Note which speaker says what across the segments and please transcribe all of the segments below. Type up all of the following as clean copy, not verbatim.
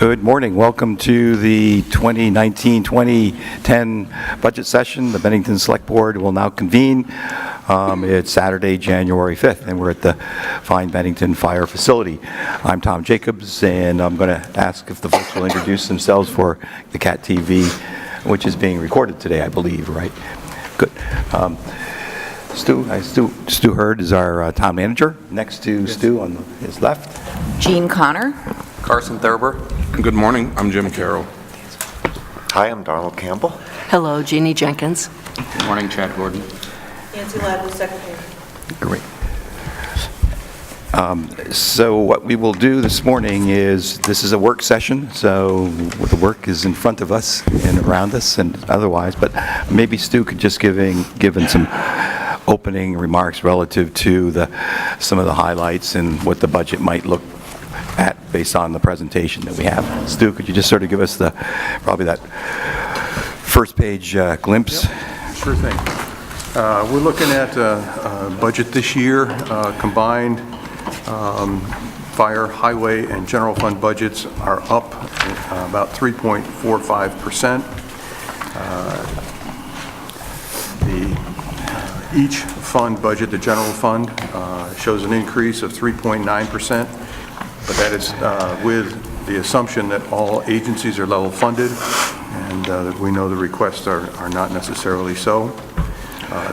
Speaker 1: Good morning. Welcome to the 2019-2010 budget session. The Bennington Select Board will now convene. It's Saturday, January 5th, and we're at the fine Bennington Fire Facility. I'm Tom Jacobs, and I'm going to ask if the folks will introduce themselves for the CAT TV, which is being recorded today, I believe, right? Good. Stu Hurd is our town manager. Next to Stu on his left.
Speaker 2: Jean Connor.
Speaker 3: Carson Thurber. Good morning, I'm Jim Carroll.
Speaker 4: Hi, I'm Donald Campbell.
Speaker 5: Hello, Jeannie Jenkins.
Speaker 3: Good morning, Chad Gordon.
Speaker 6: Nancy Ladley, secretary.
Speaker 1: Great. So what we will do this morning is, this is a work session, so the work is in front of us and around us and otherwise, but maybe Stu could just give some opening remarks relative to some of the highlights and what the budget might look at based on the presentation that we have. Stu, could you just sort of give us probably that first page glimpse?
Speaker 7: Yep. Sure thing. We're looking at a budget this year, combined fire, highway, and general fund budgets are up about 3.45%. Each fund budget, the general fund, shows an increase of 3.9%, but that is with the assumption that all agencies are level funded, and we know the requests are not necessarily so.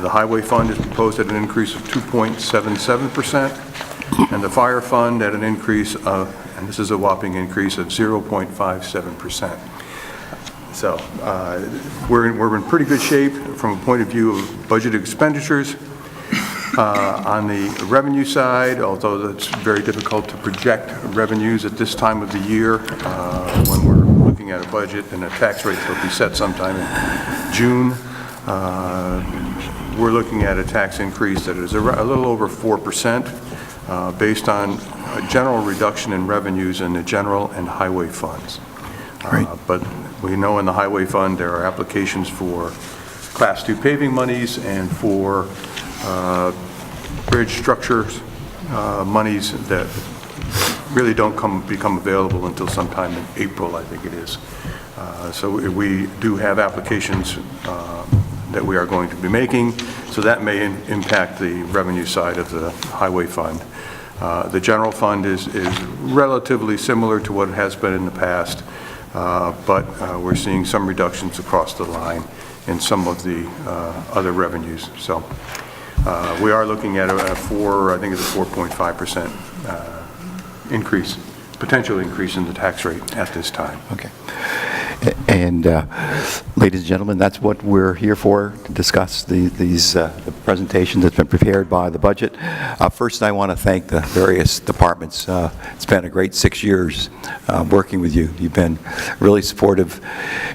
Speaker 7: The highway fund is proposed at an increase of 2.77%, and the fire fund at an increase of, and this is a whopping increase of 0.57%. So we're in pretty good shape from a point of view of budgeted expenditures. On the revenue side, although it's very difficult to project revenues at this time of the year when we're looking at a budget and a tax rate that will be set sometime in June, we're looking at a tax increase that is a little over 4% based on a general reduction in revenues in the general and highway funds.
Speaker 1: Right.
Speaker 7: But we know in the highway fund there are applications for Class 2 paving monies and for bridge structures monies that really don't become available until sometime in April, I think it is. So we do have applications that we are going to be making, so that may impact the revenue side of the highway fund. The general fund is relatively similar to what it has been in the past, but we're seeing some reductions across the line in some of the other revenues. So we are looking at I think it's a 4.5% increase, potential increase in the tax rate at this time.
Speaker 1: Okay. And ladies and gentlemen, that's what we're here for, to discuss the presentation that's been prepared by the budget. First, I want to thank the various departments. It's been a great 6 years working with you. You've been really supportive,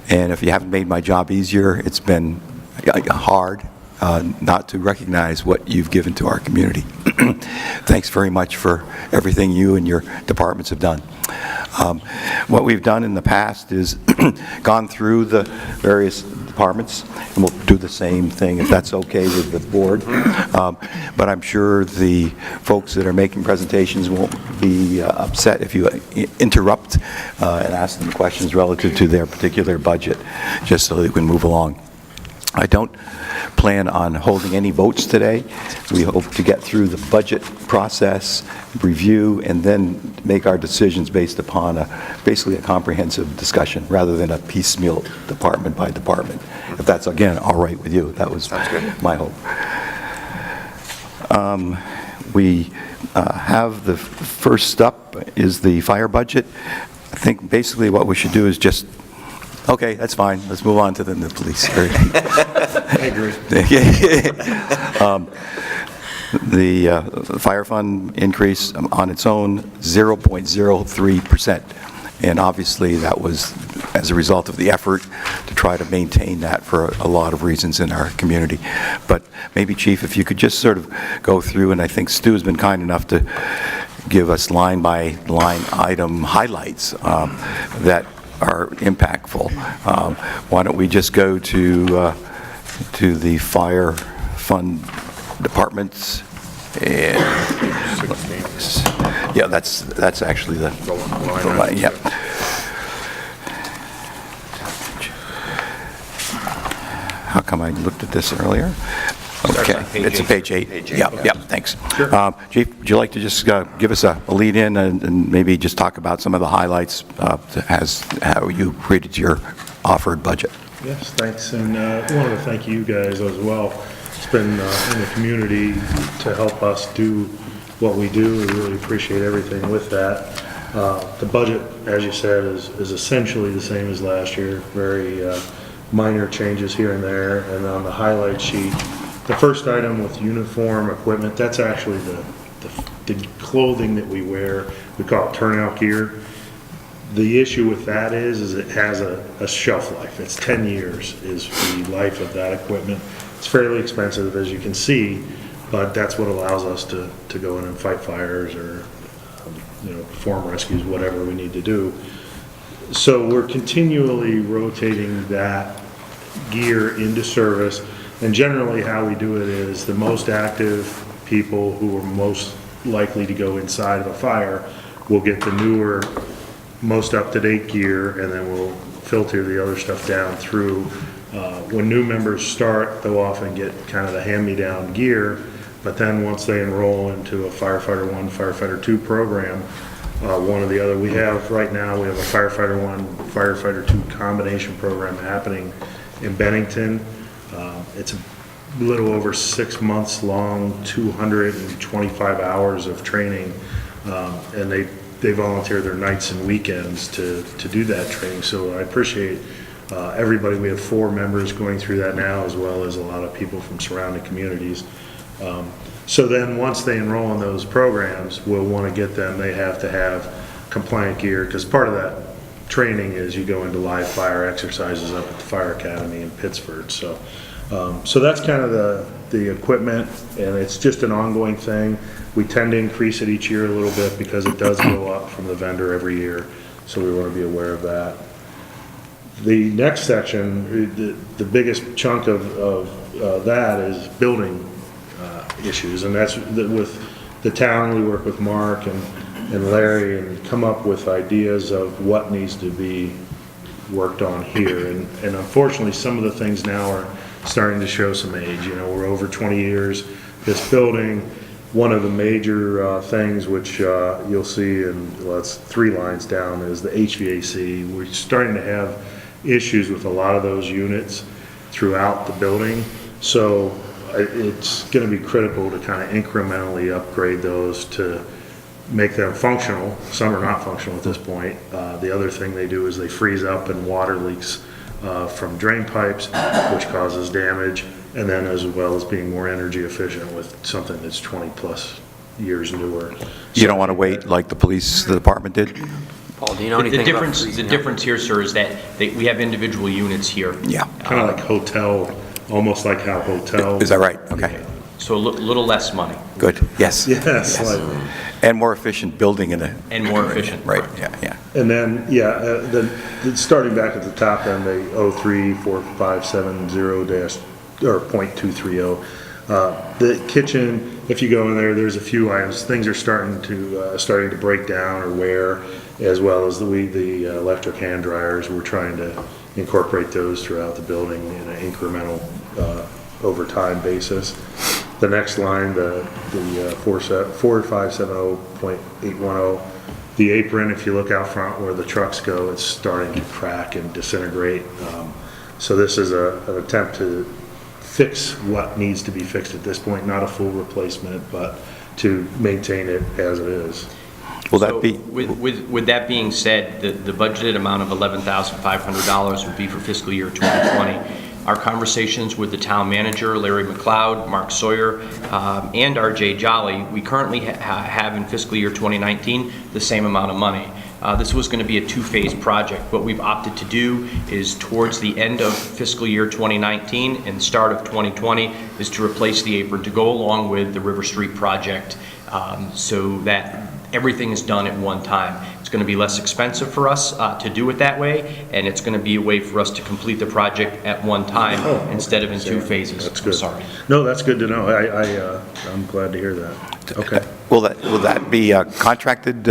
Speaker 1: and if you haven't made my job easier, it's been hard not to recognize what you've given to our community. Thanks very much for everything you and your departments have done. What we've done in the past is gone through the various departments, and we'll do the same thing if that's okay with the board. But I'm sure the folks that are making presentations won't be upset if you interrupt and ask them questions relative to their particular budget, just so that we can move along. I don't plan on holding any votes today. We hope to get through the budget process, review, and then make our decisions based upon basically a comprehensive discussion rather than a piecemeal department by department. If that's, again, all right with you. That was my hope. We have the first up is the fire budget. I think basically what we should do is just, okay, that's fine. Let's move on to the police. I agree. The fire fund increase on its own, 0.03%. And obviously that was as a result of the effort to try to maintain that for a lot of reasons in our community. But maybe, Chief, if you could just sort of go through, and I think Stu has been kind enough to give us line-by-line item highlights that are impactful. Why don't we just go to the fire fund departments, and yeah, that's actually the line. Yeah. come I looked at this earlier? Okay,
Speaker 3: on page
Speaker 1: it's a
Speaker 3: eight.
Speaker 1: page 8.
Speaker 4: Page eight,
Speaker 1: Yeah,
Speaker 4: yeah.
Speaker 1: yeah, thanks. Chief, would you like to just give us a lead-in and maybe just talk about some of the highlights as how you created your offered budget?
Speaker 2: Yes, thanks, and I wanted to thank you guys as well. It's been in the community to help us do what we do. We really appreciate everything with that. The budget, as you said, is essentially the same as last year. Very minor changes here and there. And on the highlight sheet, the first item with uniform equipment, that's actually the clothing that we wear. We call it turnout gear. The issue with that is it has a shelf life. It's 10 years is the life of that equipment. It's fairly expensive, as you can see, but that's what allows us to go in and fight fires or perform rescues, whatever we need to do. So we're continually rotating that gear into service, and generally how we do it is the most active people who are most likely to go inside of a fire will get the newer, most up-to-date gear, and then we'll filter the other stuff down through. When new members start, they'll often get kind of the hand-me-down gear, but then once they enroll into a Firefighter 1, Firefighter 2 program, one or the other, right now we have a Firefighter 1, Firefighter 2 combination program happening in Bennington. It's a little over 6 months long, 225 hours of training, and they volunteer their nights and weekends to do that training. So I appreciate everybody. We have 4 members going through that now, as well as a lot of people from surrounding communities. So then once they enroll in those programs, we'll want to get them, they have to have compliant gear, because part of that training is you go into live fire exercises up at the Fire Academy in Pittsford. So that's kind of the equipment, and it's just an ongoing thing. We tend to increase it each year a little bit because it does go up from the vendor every year, so we want to be aware of that. The next section, the biggest chunk of that is building issues, and that's with the town. We work with Mark and Larry and come up with ideas of what needs to be worked on here, and unfortunately some of the things now are starting to show some age. We're over 20 years. This building, one of the major things which you'll see, it's 3 lines down, is the HVAC. We're starting to have issues with a lot of those units throughout the building, so it's going to be critical to kind of incrementally upgrade those to make them functional. Some are not functional at this point. The other thing they do is they freeze up and water leaks from drain pipes, which causes damage, and then as well as being more energy efficient with something that's 20 plus years newer.
Speaker 1: You don't want to wait like the police department did?
Speaker 3: Paul, do you know anything about
Speaker 8: The
Speaker 3: freezing up?
Speaker 8: difference here, sir, is that we have individual units here.
Speaker 1: Yeah.
Speaker 2: Kind of like hotel, almost like how hotel.
Speaker 1: Is that right? Okay.
Speaker 8: So a little less money
Speaker 1: Good. Yes.
Speaker 2: Yes, slightly.
Speaker 1: And more efficient building in a...
Speaker 8: and more efficient.
Speaker 1: Right, yeah.
Speaker 2: And then, starting back at the top end, the 034570-.230. The kitchen, if you go in there, there's a few items. Things are starting to break down or wear, as well as the electric hand dryers. We're trying to incorporate those throughout the building in an incremental, over time basis. The next line, the 4570.810, the apron, if you look out front where the trucks go, it's starting to crack and disintegrate. So this is an attempt to fix what needs to be fixed at this point, not a full replacement, but to maintain it as it is.
Speaker 1: Will
Speaker 8: So
Speaker 1: that be...
Speaker 8: with that being said, the budgeted amount of $11,500 would be for fiscal year 2020. Our conversations with the town manager, Larry McLeod, Mark Sawyer, and RJ Jolly, we currently have in fiscal year 2019 the same amount of money. This was going to be a 2-phase project. What we've opted to do is towards the end of fiscal year 2019 and start of 2020 is to replace the apron to go along with the River Street project, so that everything is done at one time. It's going to be less expensive for us to do it that way, and it's going to be a way for us to complete the project at one time instead of in 2 phases.
Speaker 2: That's good.
Speaker 8: I'm sorry.
Speaker 2: No, that's good to know. I'm glad to hear that. Okay.
Speaker 1: Will that be contracted,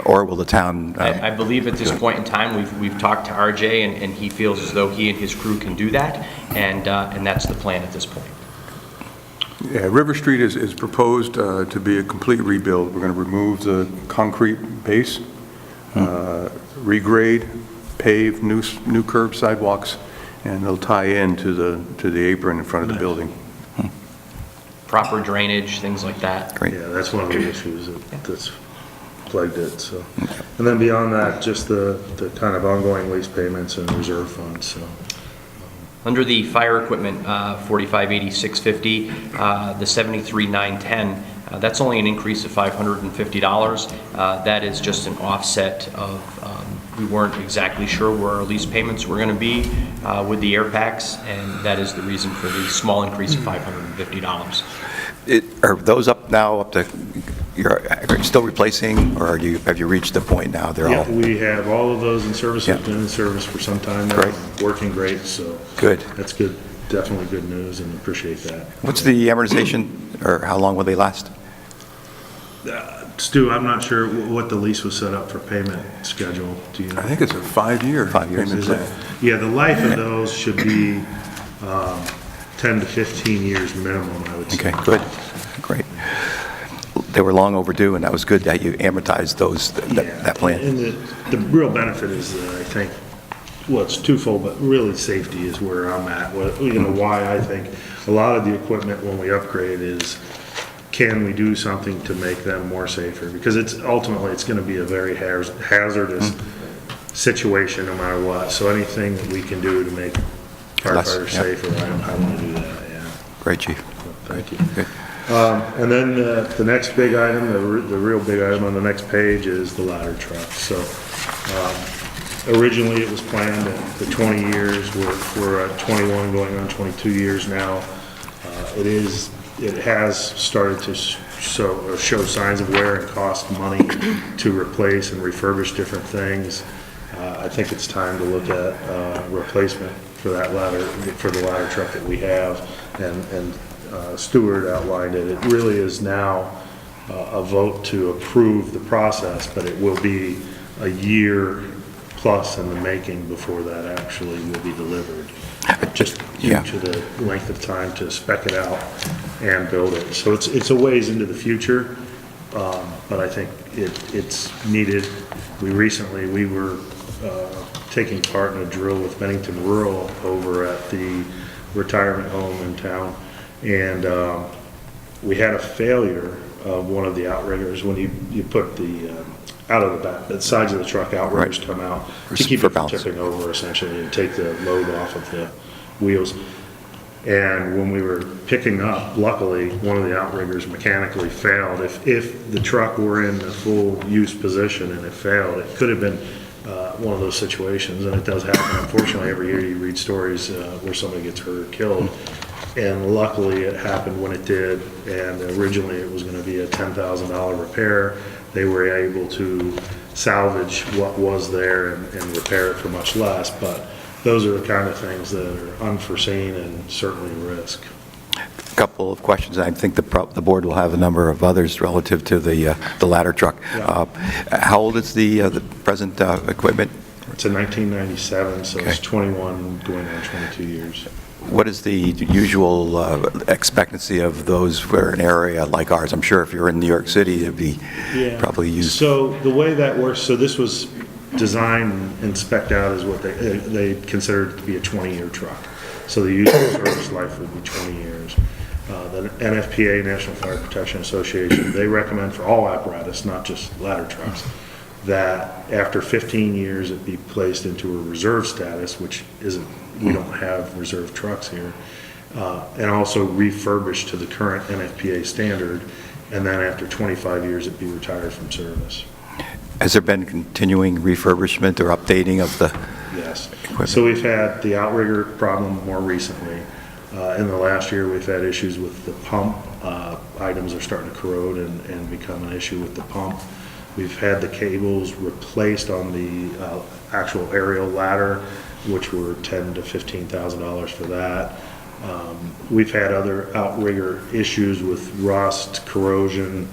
Speaker 1: or will the town?
Speaker 8: I believe at this point in time, we've talked to RJ, and he feels as though he and his crew can do that, and that's the plan at this point.
Speaker 7: Yeah, River Street is proposed to be a complete rebuild. We're going to remove the concrete base, regrade, pave, new curb sidewalks, and they'll tie in to the apron in front of the building.
Speaker 8: Proper drainage, things like that.
Speaker 1: Great.
Speaker 2: Yeah, that's one of the issues that's plagued it, so. And then beyond that, just the kind of ongoing lease payments and reserve funds, so.
Speaker 8: Under the fire equipment, 458650, the 73910, that's only an increase of $550. That is just an offset of, we weren't exactly sure where our lease payments were going to be with the air packs, and that is the reason for the small increase of $550.
Speaker 1: Are those up now, up to, are you still replacing, or have you reached the point now they're all?
Speaker 2: Yeah, we have all of those in service,
Speaker 1: Yeah.
Speaker 2: have been in service for some time now.
Speaker 1: Great.
Speaker 2: Working great, so.
Speaker 1: Good.
Speaker 2: That's good, definitely good news, and appreciate that.
Speaker 1: What's the amortization, or how long will they last?
Speaker 2: Stu, I'm not sure what the lease was set up for payment schedule, do you know?
Speaker 7: I think it's a 5-year
Speaker 1: 5 years.
Speaker 7: payment
Speaker 2: Is it?
Speaker 7: plan.
Speaker 2: Yeah, the life of those should be 10 to 15 years minimum, I would say.
Speaker 1: Okay, good, great. They were long overdue, and that was good that you amortized those, that plan.
Speaker 2: And the real benefit is, I think, well, it's twofold, but really safety is where I'm at. Why I think a lot of the equipment when we upgrade is, can we do something to make them more safer? Because ultimately, it's going to be a very hazardous situation no matter what. So anything that we can do to make firefighters safer, I want to do that, yeah.
Speaker 1: Great, Chief.
Speaker 2: Thank you.
Speaker 1: Good.
Speaker 2: And then the next big item, the real big item on the next page is the ladder truck. So originally it was planned at the 20 years. We're at 21 going on 22 years now. It has started to show signs of wear and cost money to replace and refurbish different things. I think it's time to look at replacement for the ladder truck that we have, and Stuart outlined it. It really is now a vote to approve the process, but it will be a year plus in the making before that actually will be delivered. Just due to the length of time to spec it out and build it. So it's a ways into the future, but I think it's needed. We were taking part in a drill with Bennington Rural over at the retirement home in town, and we had a failure of one of the outriggers. When you put the out of the sides of the truck, outriggers come out to keep it from tipping over essentially and take the load off of the wheels. And when we were picking up, luckily one of the outriggers mechanically failed. If the truck were in the full use position and it failed, it could have been one of those situations, and it does happen. Unfortunately, every year you read stories where somebody gets hurt or killed. And luckily it happened when it did, and originally it was going to be a $10,000 repair. They were able to salvage what was there and repair it for much less, but those are the kind of things that are unforeseen and certainly a risk.
Speaker 1: A couple of questions. I think the board will have a number of others relative to the ladder truck.
Speaker 2: Yeah.
Speaker 1: How old is the present equipment?
Speaker 2: It's a 1997, so
Speaker 1: Okay.
Speaker 2: it's 21 going on 22 years.
Speaker 1: What is the usual expectancy of those for an area like ours? I'm sure if you're in New York City, it'd be probably used.
Speaker 2: So the way that works, so this was designed and spec'd out as what they considered to be a 20-year truck. So the useful service life would be 20 years. The NFPA, National Fire Protection Association, they recommend for all apparatus, not just ladder trucks, that after 15 years it be placed into a reserve status, which isn't, we don't have reserve trucks here, and also refurbished to the current NFPA standard, and then after 25 years it be retired from service.
Speaker 1: Has there been continuing refurbishment or updating of the
Speaker 2: Yes.
Speaker 1: equipment?
Speaker 2: So we've had the outrigger problem more recently. In the last year, we've had issues with the pump. Items are starting to corrode and become an issue with the pump. We've had the cables replaced on the actual aerial ladder, which were $10,000 to $15,000 for that. We've had other outrigger issues with rust, corrosion,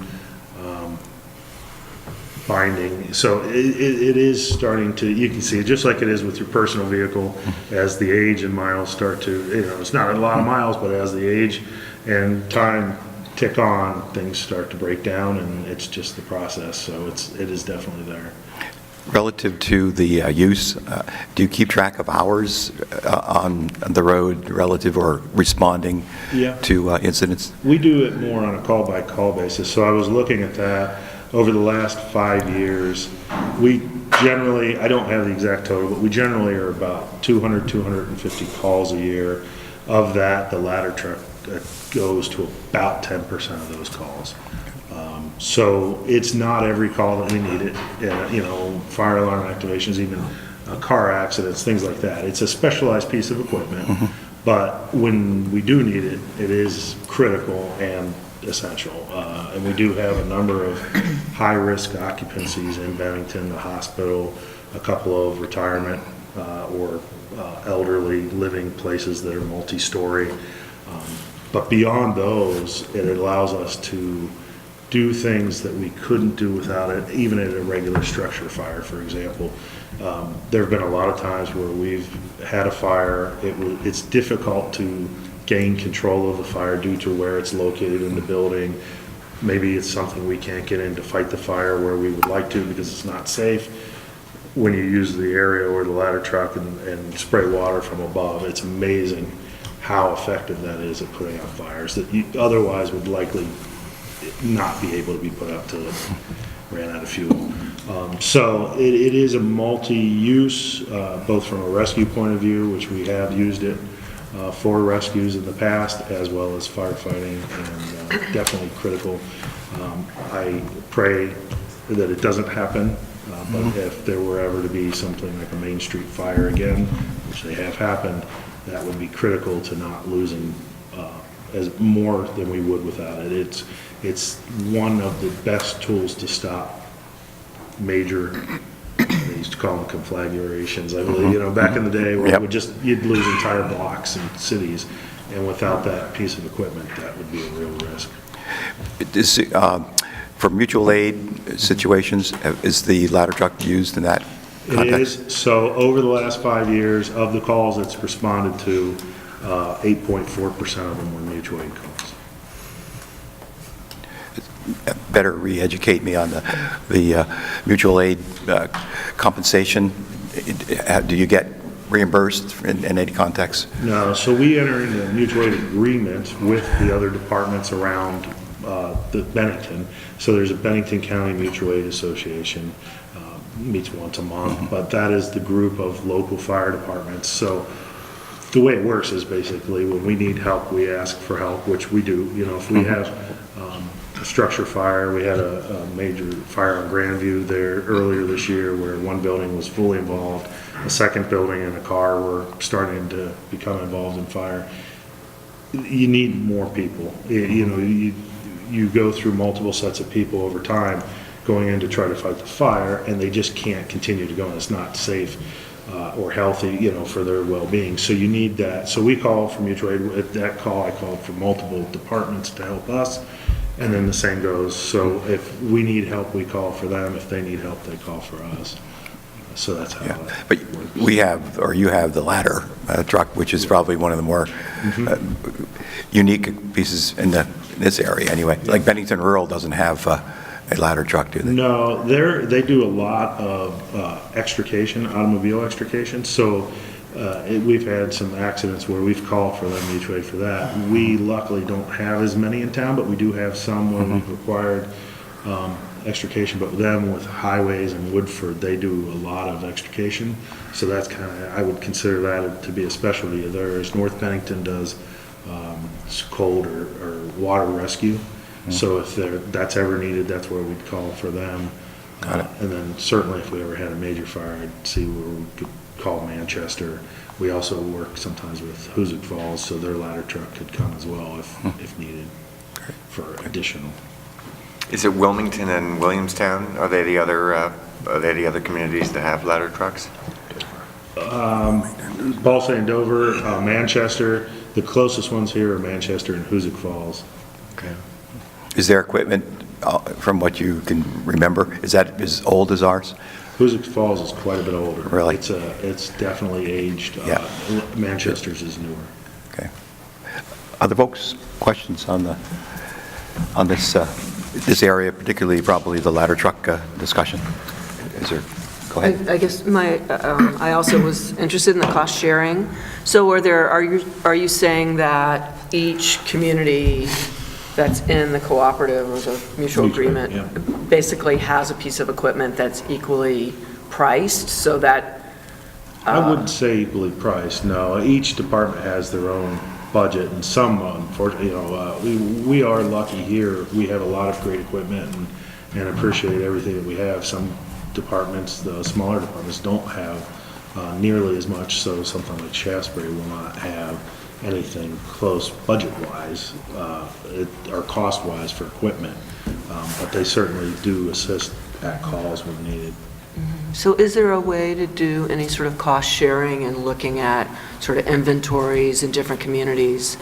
Speaker 2: binding. So it is starting to, you can see it just like it is with your personal vehicle, as the age and miles start to, it's not a lot of miles, but as the age and time tick on, things start to break down, and it's just the process. So it is definitely there.
Speaker 1: Relative to the use, do you keep track of hours on the road relative or responding
Speaker 2: Yeah.
Speaker 1: to incidents?
Speaker 2: We do it more on a call-by-call basis. So I was looking at that over the last 5 years. We generally, I don't have the exact total, but we generally are about 200, 250 calls a year. Of that, the ladder truck goes to about 10% of those calls. So it's not every call that we need it, fire alarm activations, even car accidents, things like that. It's a specialized piece of equipment, but when we do need it, it is critical and essential. And we do have a number of high-risk occupancies in Bennington, the hospital, a couple of retirement or elderly living places that are multi-story. But beyond those, it allows us to do things that we couldn't do without it, even at a regular structure fire, for example. There have been a lot of times where we've had a fire. It's difficult to gain control of the fire due to where it's located in the building. Maybe it's something we can't get in to fight the fire where we would like to because it's not safe. When you use the aerial or the ladder truck and spray water from above, it's amazing how effective that is at putting out fires that you otherwise would likely not be able to be put out till it ran out of fuel. So it is a multi-use, both from a rescue point of view, which we have used it for rescues in the past, as well as firefighting, and definitely critical. I pray that it doesn't happen, but if there were ever to be something like a Main Street fire again, which they have happened, that would be critical to not losing as more than we would without it. It's one of the best tools to stop major, they used to call them conflagrations, I believe, back in the day where it would you'd lose entire blocks and cities, and without that piece of equipment, that would be a real risk.
Speaker 1: For mutual aid situations, is the ladder truck used in that context?
Speaker 2: It is. So over the last 5 years, of the calls it's responded to, 8.4% of them were mutual aid calls.
Speaker 1: Better re-educate me on the mutual aid compensation. Do you get reimbursed in any context?
Speaker 2: No, so we enter into a mutual aid agreement with the other departments around the Bennington. So there's a Bennington County Mutual Aid Association, meets once a month, but that is the group of local fire departments. So the way it works is basically when we need help, we ask for help, which we do. If we have a structure fire, we had a major fire on Grandview there earlier this year where one building was fully involved, a second building and a car were starting to become involved in fire. You need more people. You go through multiple sets of people over time going in to try to fight the fire, and they just can't continue to go, and it's not safe or healthy, for their well-being. So you need that. So we call for mutual aid. At that call, I called for multiple departments to help us, and then the same goes. So if we need help, we call for them. If they need help, they call for us. So that's how it
Speaker 1: But
Speaker 2: works.
Speaker 1: you have the ladder truck, which is probably one of the more unique pieces in this area anyway. Like Bennington Rural doesn't have a ladder truck, do they?
Speaker 2: No, they do a lot of extrication, automobile extrication. So we've had some accidents where we've called for them mutual aid for that. We luckily don't have as many in town, but we do have some where we've required extrication. But them with highways and Woodford, they do a lot of extrication. So that's I would consider that to be a specialty of theirs. North Bennington does cold or water rescue. So if that's ever needed, that's where we'd call for them.
Speaker 1: Got it.
Speaker 2: And then certainly if we ever had a major fire, I'd see where we could call Manchester. We also work sometimes with Hoosick Falls, so their ladder truck could come as well if needed for additional.
Speaker 4: Is it Wilmington and Williamstown? Are they the other communities that have ladder trucks?
Speaker 2: Ball St. Dover, Manchester. The closest ones here are Manchester and Hoosick Falls.
Speaker 4: Okay.
Speaker 1: Is their equipment from what you can remember? Is that as old as ours?
Speaker 2: Hoosick Falls is quite a bit older.
Speaker 1: Really?
Speaker 2: It's definitely aged.
Speaker 1: Yeah.
Speaker 2: Manchester's is newer.
Speaker 1: Okay. Other folks, questions on this area, particularly probably the ladder truck discussion? Is there, go ahead.
Speaker 5: I guess I also was interested in the cost sharing. So are you saying that each community that's in the cooperative or the mutual agreement
Speaker 2: yeah.
Speaker 5: basically has a piece of equipment that's equally priced so that?
Speaker 2: I wouldn't say equally priced, no. Each department has their own budget, and some, unfortunately, we are lucky here. We have a lot of great equipment and appreciate everything that we have. Some departments, the smaller departments, don't have nearly as much, so something like Shaftesbury will not have anything close budget-wise or cost-wise for equipment, but they certainly do assist at calls when needed.
Speaker 5: So is there a way to do any sort of cost sharing and looking at sort of inventories in different communities?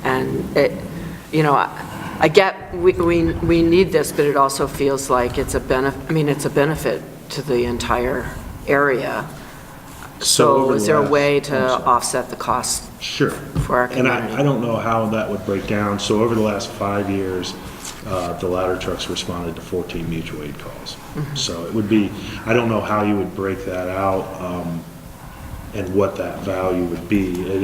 Speaker 5: And I get we need this, but it also feels like it's a benefit to the entire area. So is there a way to offset the cost?
Speaker 2: Sure.
Speaker 5: For our
Speaker 2: And
Speaker 5: community?
Speaker 2: I don't know how that would break down. So over the last 5 years, the ladder trucks responded to 14 mutual aid calls. So it would be, I don't know how you would break that out and what that value would be. It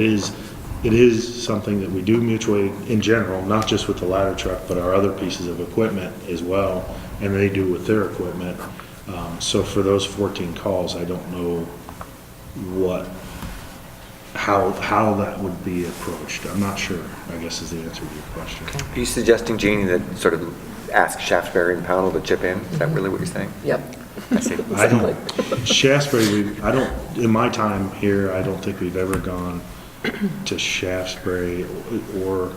Speaker 2: is something that we do mutual aid in general, not just with the ladder truck, but our other pieces of equipment as well, and they do with their equipment. So for those 14 calls, I don't know how that would be approached. I'm not sure, I guess, is the answer to your question.
Speaker 4: Are you suggesting, Jeannie, that sort of ask Shaftesbury and Pownell to chip in? Is that really what you're saying?
Speaker 5: Yep.
Speaker 4: I see.
Speaker 2: I don't, Shaftesbury, in my time here, I don't think we've ever gone to Shaftesbury or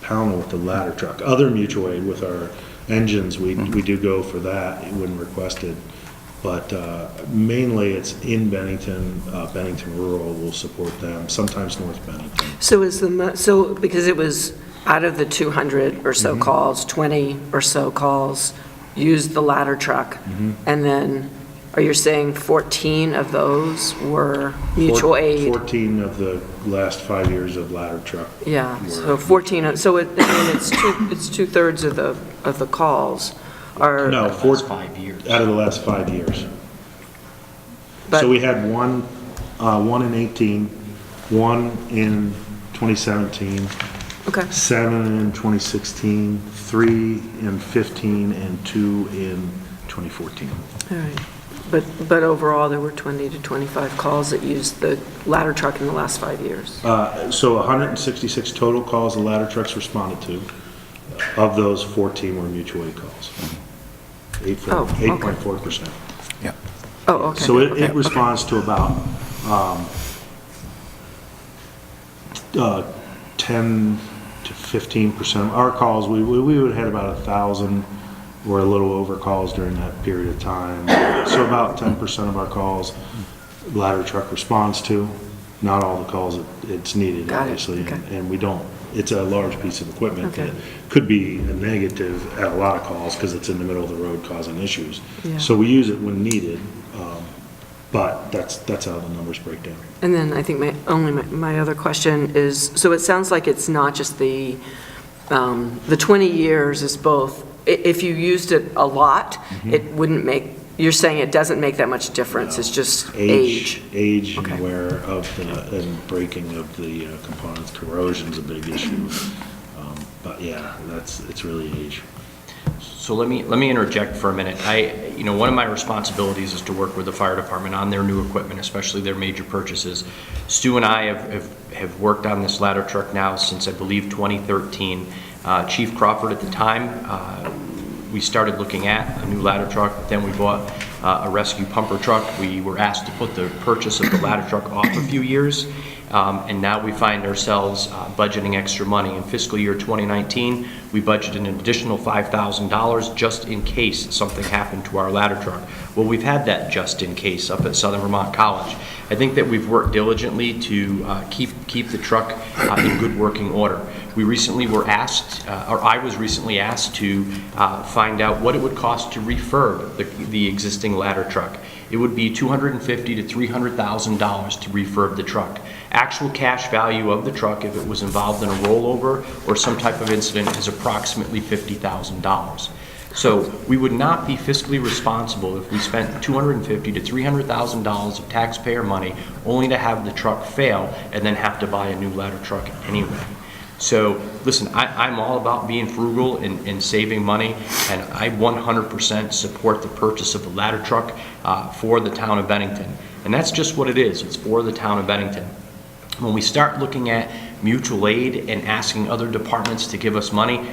Speaker 2: Pownell with the ladder truck. Other mutual aid with our engines, we do go for that when requested. But mainly it's in Bennington. Bennington Rural will support them, sometimes North Bennington.
Speaker 5: So because it was out of the 200 or so calls, 20 or so calls used the ladder truck, and then are you saying 14 of those were mutual aid?
Speaker 2: 14 of the last 5 years of ladder truck.
Speaker 5: Yeah,
Speaker 2: were
Speaker 5: so 14. So it's two-thirds of the calls are.
Speaker 2: No,
Speaker 8: Last 5 years.
Speaker 2: out of the last 5 years.
Speaker 5: But-
Speaker 2: So we had one in 18, one in 2017,
Speaker 5: Okay.
Speaker 2: 7 in 2016, 3 in 15, and 2 in 2014.
Speaker 5: All right. But overall, there were 20 to 25 calls that used the ladder truck in the last 5 years.
Speaker 2: So 166 total calls the ladder trucks responded to. Of those, 14 were mutual aid calls. 8.4%.
Speaker 1: Yeah.
Speaker 5: Oh, okay.
Speaker 2: So it
Speaker 5: Okay.
Speaker 2: responds to about 10 to 15% of our calls. We would have had about 1,000 or a little over calls during that period of time. So about 10% of our calls, ladder truck responds to. Not all the calls it's needed,
Speaker 5: Got it.
Speaker 2: obviously,
Speaker 5: Okay.
Speaker 2: and we don't. It's a large piece of equipment
Speaker 5: Okay.
Speaker 2: that could be a negative at a lot of calls because it's in the middle of the road causing issues.
Speaker 5: Yeah.
Speaker 2: So we use it when needed, but that's how the numbers break down.
Speaker 5: And then I think my other question is, so it sounds like it's not just the 20 years is both, if you used it a lot, it wouldn't make, you're saying it doesn't make that much difference, it's just age.
Speaker 2: Age
Speaker 5: Okay.
Speaker 2: and wear of and breaking of the components. Corrosion's a big issue. But yeah, it's really age.
Speaker 8: So let me interject for a minute. One of my responsibilities is to work with the fire department on their new equipment, especially their major purchases. Stu and I have worked on this ladder truck now since, I believe, 2013. Chief Crawford at the time, we started looking at a new ladder truck. Then we bought a rescue pumper truck. We were asked to put the purchase of the ladder truck off a few years. And now we find ourselves budgeting extra money. In fiscal year 2019, we budgeted an additional $5,000 just in case something happened to our ladder truck. Well, we've had that just in case up at Southern Vermont College. I think that we've worked diligently to keep the truck in good working order. We recently were asked, or I was recently asked to find out what it would cost to refurb the existing ladder truck. It would be $250,000 to $300,000 to refurb the truck. Actual cash value of the truck, if it was involved in a rollover or some type of incident, is approximately $50,000. So we would not be fiscally responsible if we spent $250,000 to $300,000 of taxpayer money only to have the truck fail and then have to buy a new ladder truck anyway. So listen, I'm all about being frugal and saving money, and I 100% support the purchase of a ladder truck for the town of Bennington. And that's just what it is. It's for the town of Bennington. When we start looking at mutual aid and asking other departments to give us money,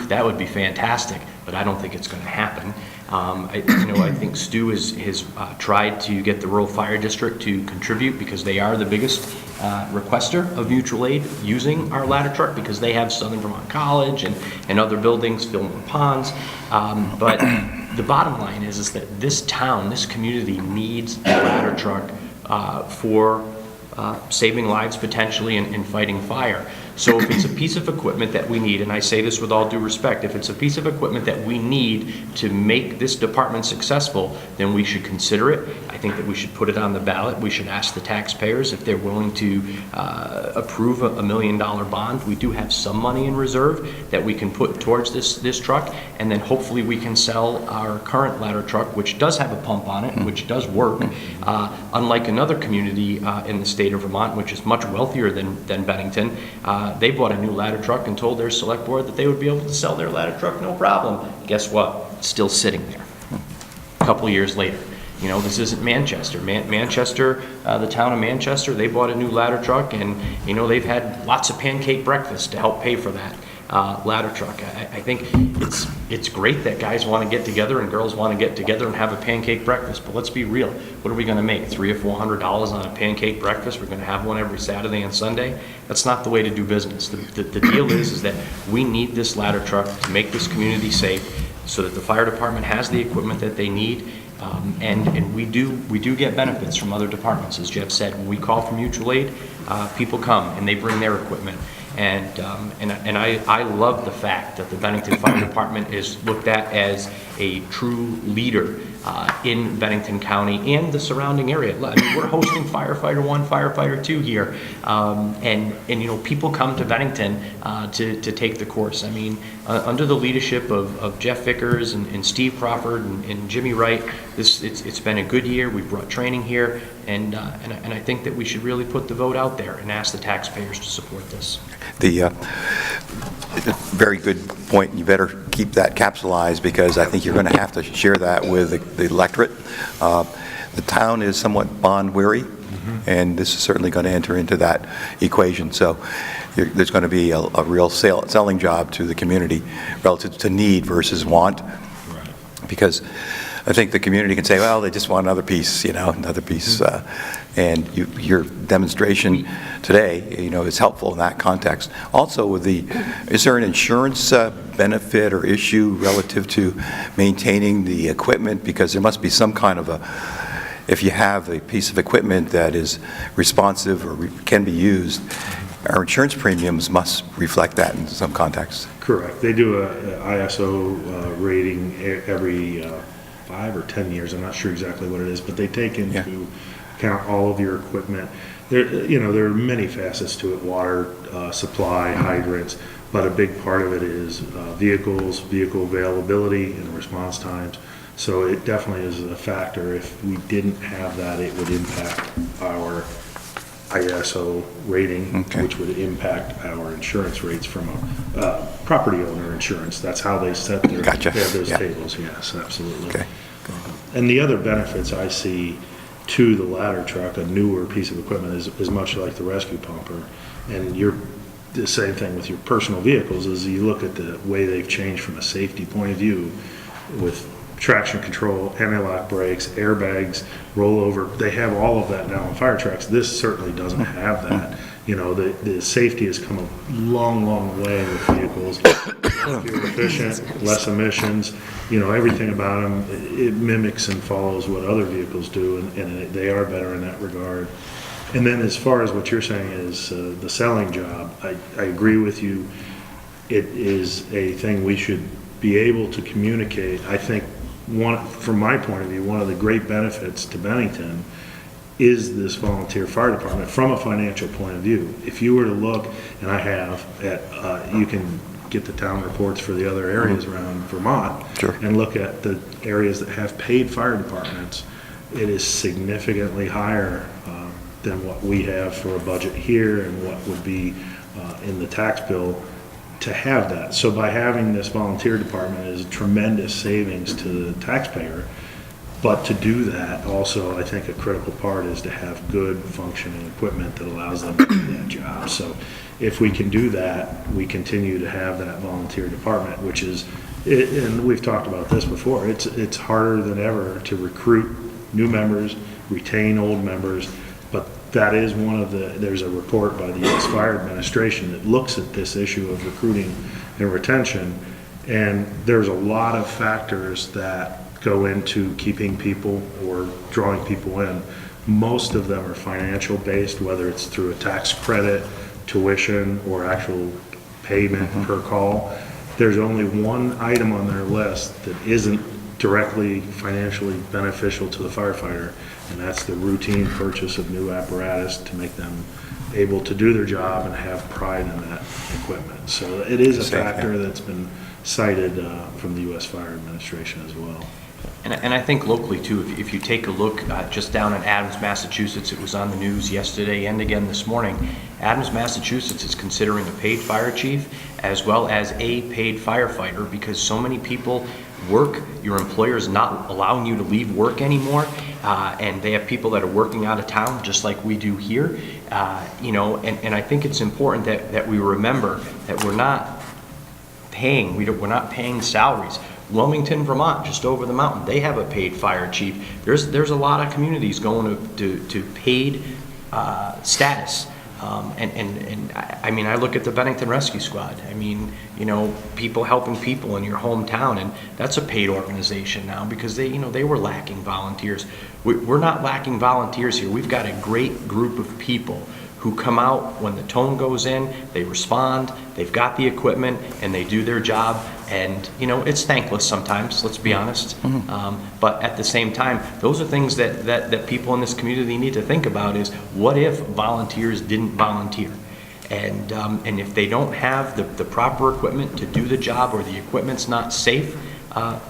Speaker 8: that would be fantastic, but I don't think it's going to happen. I think Stu has tried to get the rural fire district to contribute because they are the biggest requester of mutual aid using our ladder truck because they have Southern Vermont College and other buildings, Fillmore Ponds. But the bottom line is that this town, this community needs a ladder truck for saving lives potentially and fighting fire. So if it's a piece of equipment that we need, and I say this with all due respect, if it's a piece of equipment that we need to make this department successful, then we should consider it. I think that we should put it on the ballot. We should ask the taxpayers if they're willing to approve a $1 million bond. We do have some money in reserve that we can put towards this truck, and then hopefully we can sell our current ladder truck, which does have a pump on it, which does work, unlike another community in the state of Vermont, which is much wealthier than Bennington. They bought a new ladder truck and told their select board that they would be able to sell their ladder truck no problem. Guess what? It's still sitting there a couple years later. You know, this isn't Manchester. Manchester, the town of Manchester, they bought a new ladder truck, and, you know, they've had lots of pancake breakfast to help pay for that ladder truck. I think it's great that guys want to get together and girls want to get together and have a pancake breakfast, but let's be real. What are we going to make, $300 or $400 on a pancake breakfast? We're going to have one every Saturday and Sunday? That's not the way to do business. The deal is that we need this ladder truck to make this community safe so that the fire department has the equipment that they need. And we do get benefits from other departments. As Jeff said, when we call for mutual aid, people come and they bring their equipment. And I love the fact that the Bennington Fire Department is looked at as a true leader in Bennington County and the surrounding area. I mean, we're hosting Firefighter 1, Firefighter 2 here, and you know, people come to Bennington to take the course. I mean, under the leadership of Jeff Vickers and Steve Crawford and Jimmy Wright, it's been a good year. We've brought training here, and I think that we should really put the vote out there and ask the taxpayers to support this.
Speaker 1: Very good point. You better keep that capsulized because I think you're going to have to share that with the electorate. The town is somewhat bond weary, and this is certainly going to enter into that equation. So there's going to be a real selling job to the community relative to need versus want. Right. Because I think the community can say, well, they just want another piece, you know, another piece. And your demonstration today, you know, is helpful in that context. Also, is there an insurance benefit or issue relative to maintaining the equipment? Because there must be some kind of if you have a piece of equipment that is responsive or can be used, our insurance premiums must reflect that in some context.
Speaker 2: Correct. They do a ISO rating every 5 or 10 years. I'm not sure exactly what it is, but they take into account all of your equipment. There are many facets to it: water supply, hydrants, but a big part of it is vehicle availability and response times. So it definitely is a factor. If we didn't have that, it would impact our ISO rating, which would impact our insurance rates from a property owner insurance. That's how they set their
Speaker 1: Gotcha.
Speaker 2: They have those tables. Yes, absolutely.
Speaker 1: Okay.
Speaker 2: And the other benefits I see to the ladder truck, a newer piece of equipment, is much like the rescue pumper. And the same thing with your personal vehicles is you look at the way they've changed from a safety point of view with traction control, anti-lock brakes, airbags, rollover. They have all of that now on fire trucks. This certainly doesn't have that. You know, the safety has come a long, long way with vehicles. Fuel efficient, less emissions, you know, everything about them, it mimics and follows what other vehicles do, and they are better in that regard. And then as far as what you're saying is the selling job, I agree with you. It is a thing we should be able to communicate. I think from my point of view, one of the great benefits to Bennington is this volunteer fire department from a financial point of view. If you were to look, and I have, at you can get the town reports for the other areas around Vermont,
Speaker 1: Sure.
Speaker 2: and look at the areas that have paid fire departments, it is significantly higher than what we have for a budget here and what would be in the tax bill to have that. So by having this volunteer department is tremendous savings to the taxpayer. But to do that, also, I think a critical part is to have good functioning equipment that allows them to do that job. So if we can do that, we continue to have that volunteer department, which is, and we've talked about this before, it's harder than ever to recruit new members, retain old members, but that is one of there's a report by the U.S. Fire Administration that looks at this issue of recruiting and retention, and there's a lot of factors that go into keeping people or drawing people in. Most of them are financial based, whether it's through a tax credit, tuition, or actual payment per call. There's only one item on their list that isn't directly financially beneficial to the firefighter, and that's the routine purchase of new apparatus to make them able to do their job and have pride in that equipment. So it is a factor that's been cited from the U.S. Fire Administration as well.
Speaker 8: And I think locally too, if you take a look just down in Adams, Massachusetts, it was on the news yesterday and again this morning. Adams, Massachusetts is considering a paid fire chief as well as a paid firefighter because so many people work. Your employer is not allowing you to leave work anymore, and they have people that are working out of town just like we do here. And I think it's important that we remember that we're not paying salaries. Wilmington, Vermont, just over the mountain, they have a paid fire chief. There's a lot of communities going to paid status. I mean, I look at the Bennington Rescue Squad. I mean, people helping people in your hometown, and that's a paid organization now because they were lacking volunteers. We're not lacking volunteers here. We've got a great group of people who come out when the tone goes in, they respond, they've got the equipment, and they do their job. And, it's thankless sometimes, let's be honest. But at the same time, those are things that people in this community need to think about is, what if volunteers didn't volunteer? And if they don't have the proper equipment to do the job, or the equipment's not safe,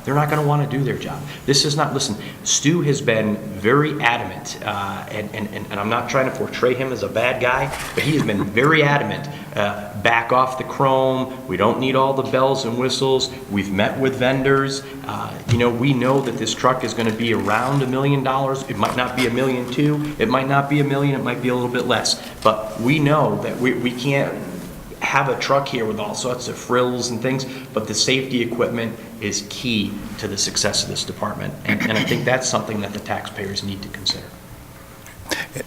Speaker 8: they're not going to want to do their job. This is not, listen, Stu has been very adamant, and I'm not trying to portray him as a bad guy, but he has been very adamant. Back off the chrome. We don't need all the bells and whistles. We've met with vendors. We know that this truck is going to be around $1 million. It might not be $1.2 million. It might not be $1 million. It might be a little bit less. But we know that we can't have a truck here with all sorts of frills and things, but the safety equipment is key to the success of this department. And I think that's something that the taxpayers need to consider.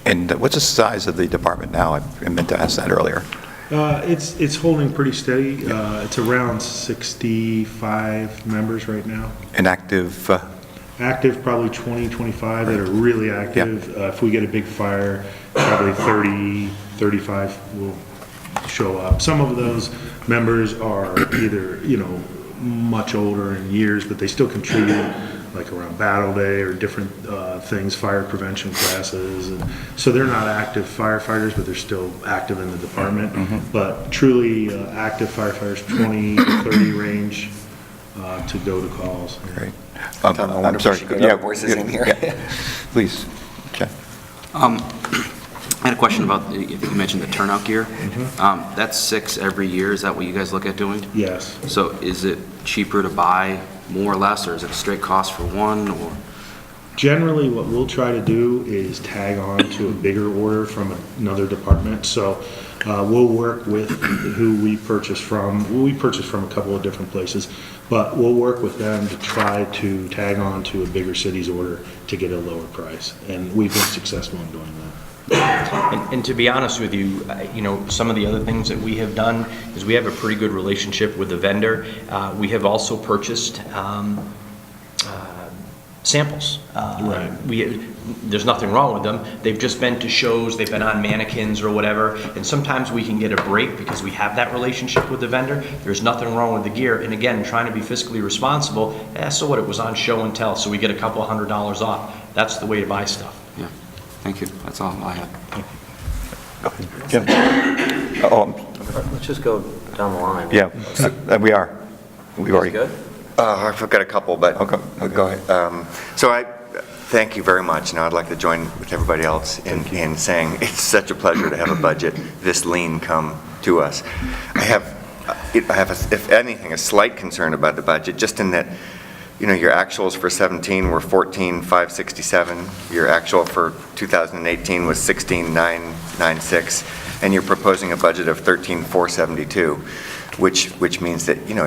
Speaker 1: And what's the size of the department now? I meant to ask that earlier.
Speaker 2: It's holding pretty steady. It's around 65 members right now.
Speaker 1: And active?
Speaker 2: Active, probably 20, 25 that are really active. If we get a big fire, probably 30, 35 will show up. Some of those members are either, much older in years, but they still contribute, like around Battle Day or different things, fire prevention classes. And so they're not active firefighters, but they're still active in the department. But truly active firefighters, 20 to 30 range to go to calls.
Speaker 1: Great.
Speaker 4: I wonder
Speaker 1: I'm
Speaker 4: if
Speaker 1: sorry.
Speaker 4: we should get our voices in here.
Speaker 1: Please, Jeff.
Speaker 3: I had a question about, you mentioned the turnout gear. That's 6 every year. Is that what you guys look at doing?
Speaker 2: Yes.
Speaker 3: So is it cheaper to buy more or less, or is it a straight cost for one? Or
Speaker 2: Generally, what we'll try to do is tag on to a bigger order from another department. So we'll work with who we purchase from. We purchase from a couple of different places, but we'll work with them to try to tag on to a bigger city's order to get a lower price. And we've been successful in doing that.
Speaker 8: And to be honest with you, some of the other things that we have done is we have a pretty good relationship with the vendor. We have also purchased samples.
Speaker 2: Right.
Speaker 8: there's nothing wrong with them. They've just been to shows, they've been on mannequins or whatever, and sometimes we can get a break because we have that relationship with the vendor. There's nothing wrong with the gear, and again, trying to be fiscally responsible, so what, it was on show and tell, so we get a couple $100 off. That's the way to buy stuff.
Speaker 3: Yeah, thank you. That's all I have.
Speaker 1: Jim? Oh,
Speaker 9: Let's just go down the line.
Speaker 1: yeah, we are. We've already.
Speaker 9: Good?
Speaker 4: I've got a couple, but
Speaker 1: Okay.
Speaker 4: go ahead. So I thank you very much. Now I'd like to join with everybody else in saying it's such a pleasure to have a budget this lean come to us. I have, if anything, a slight concern about the budget, just in that, you know, your actuals for 17 were 14,567. Your actual for 2018 was 16,996, and you're proposing a budget of 13,472, which means that, you know,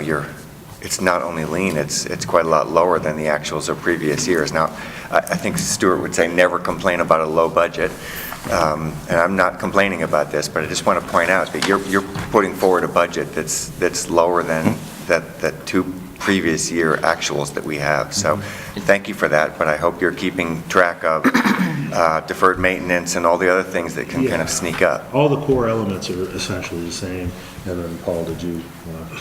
Speaker 4: it's not only lean, it's quite a lot lower than the actuals of previous years. Now, I think Stuart would say never complain about a low budget, and I'm not complaining about this, but I just want to point out that you're putting forward a budget that's lower than that two previous year actuals that we have. So thank you for that, but I hope you're keeping track of deferred maintenance and all the other things that can kind of sneak up.
Speaker 2: All the core elements are essentially the same. And then, Paul, did you want to?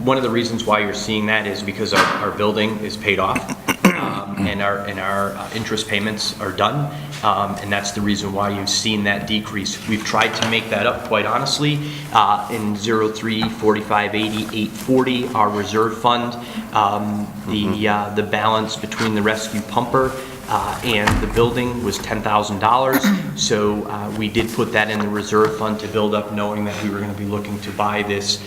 Speaker 8: One of the reasons why you're seeing that is because our building is paid off, and our interest payments are done, and that's the reason why you've seen that decrease. We've tried to make that up, quite honestly, in 03, 45, 80, 840, our reserve fund, the balance between the rescue pumper and the building was $10,000, so we did put that in the reserve fund to build up, knowing that we were going to be looking to buy this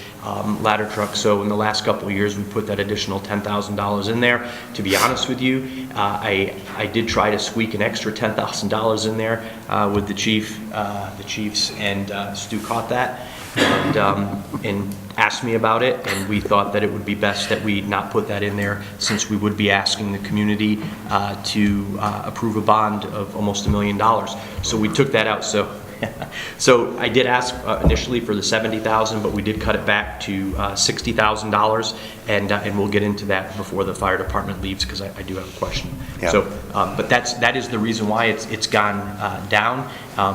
Speaker 8: ladder truck. So in the last couple of years, we put that additional $10,000 in there. To be honest with you, I did try to squeak an extra $10,000 in there with the chiefs, and Stu caught that and asked me about it, and we thought that it would be best that we not put that in there, since we would be asking the community to approve a bond of almost $1 million. So we took that out. So I did ask initially for the $70,000, but we did cut it back to $60,000, and we'll get into that before the fire department leaves, because I do have a question.
Speaker 4: Yeah.
Speaker 8: So, but that is the reason why it's gone down,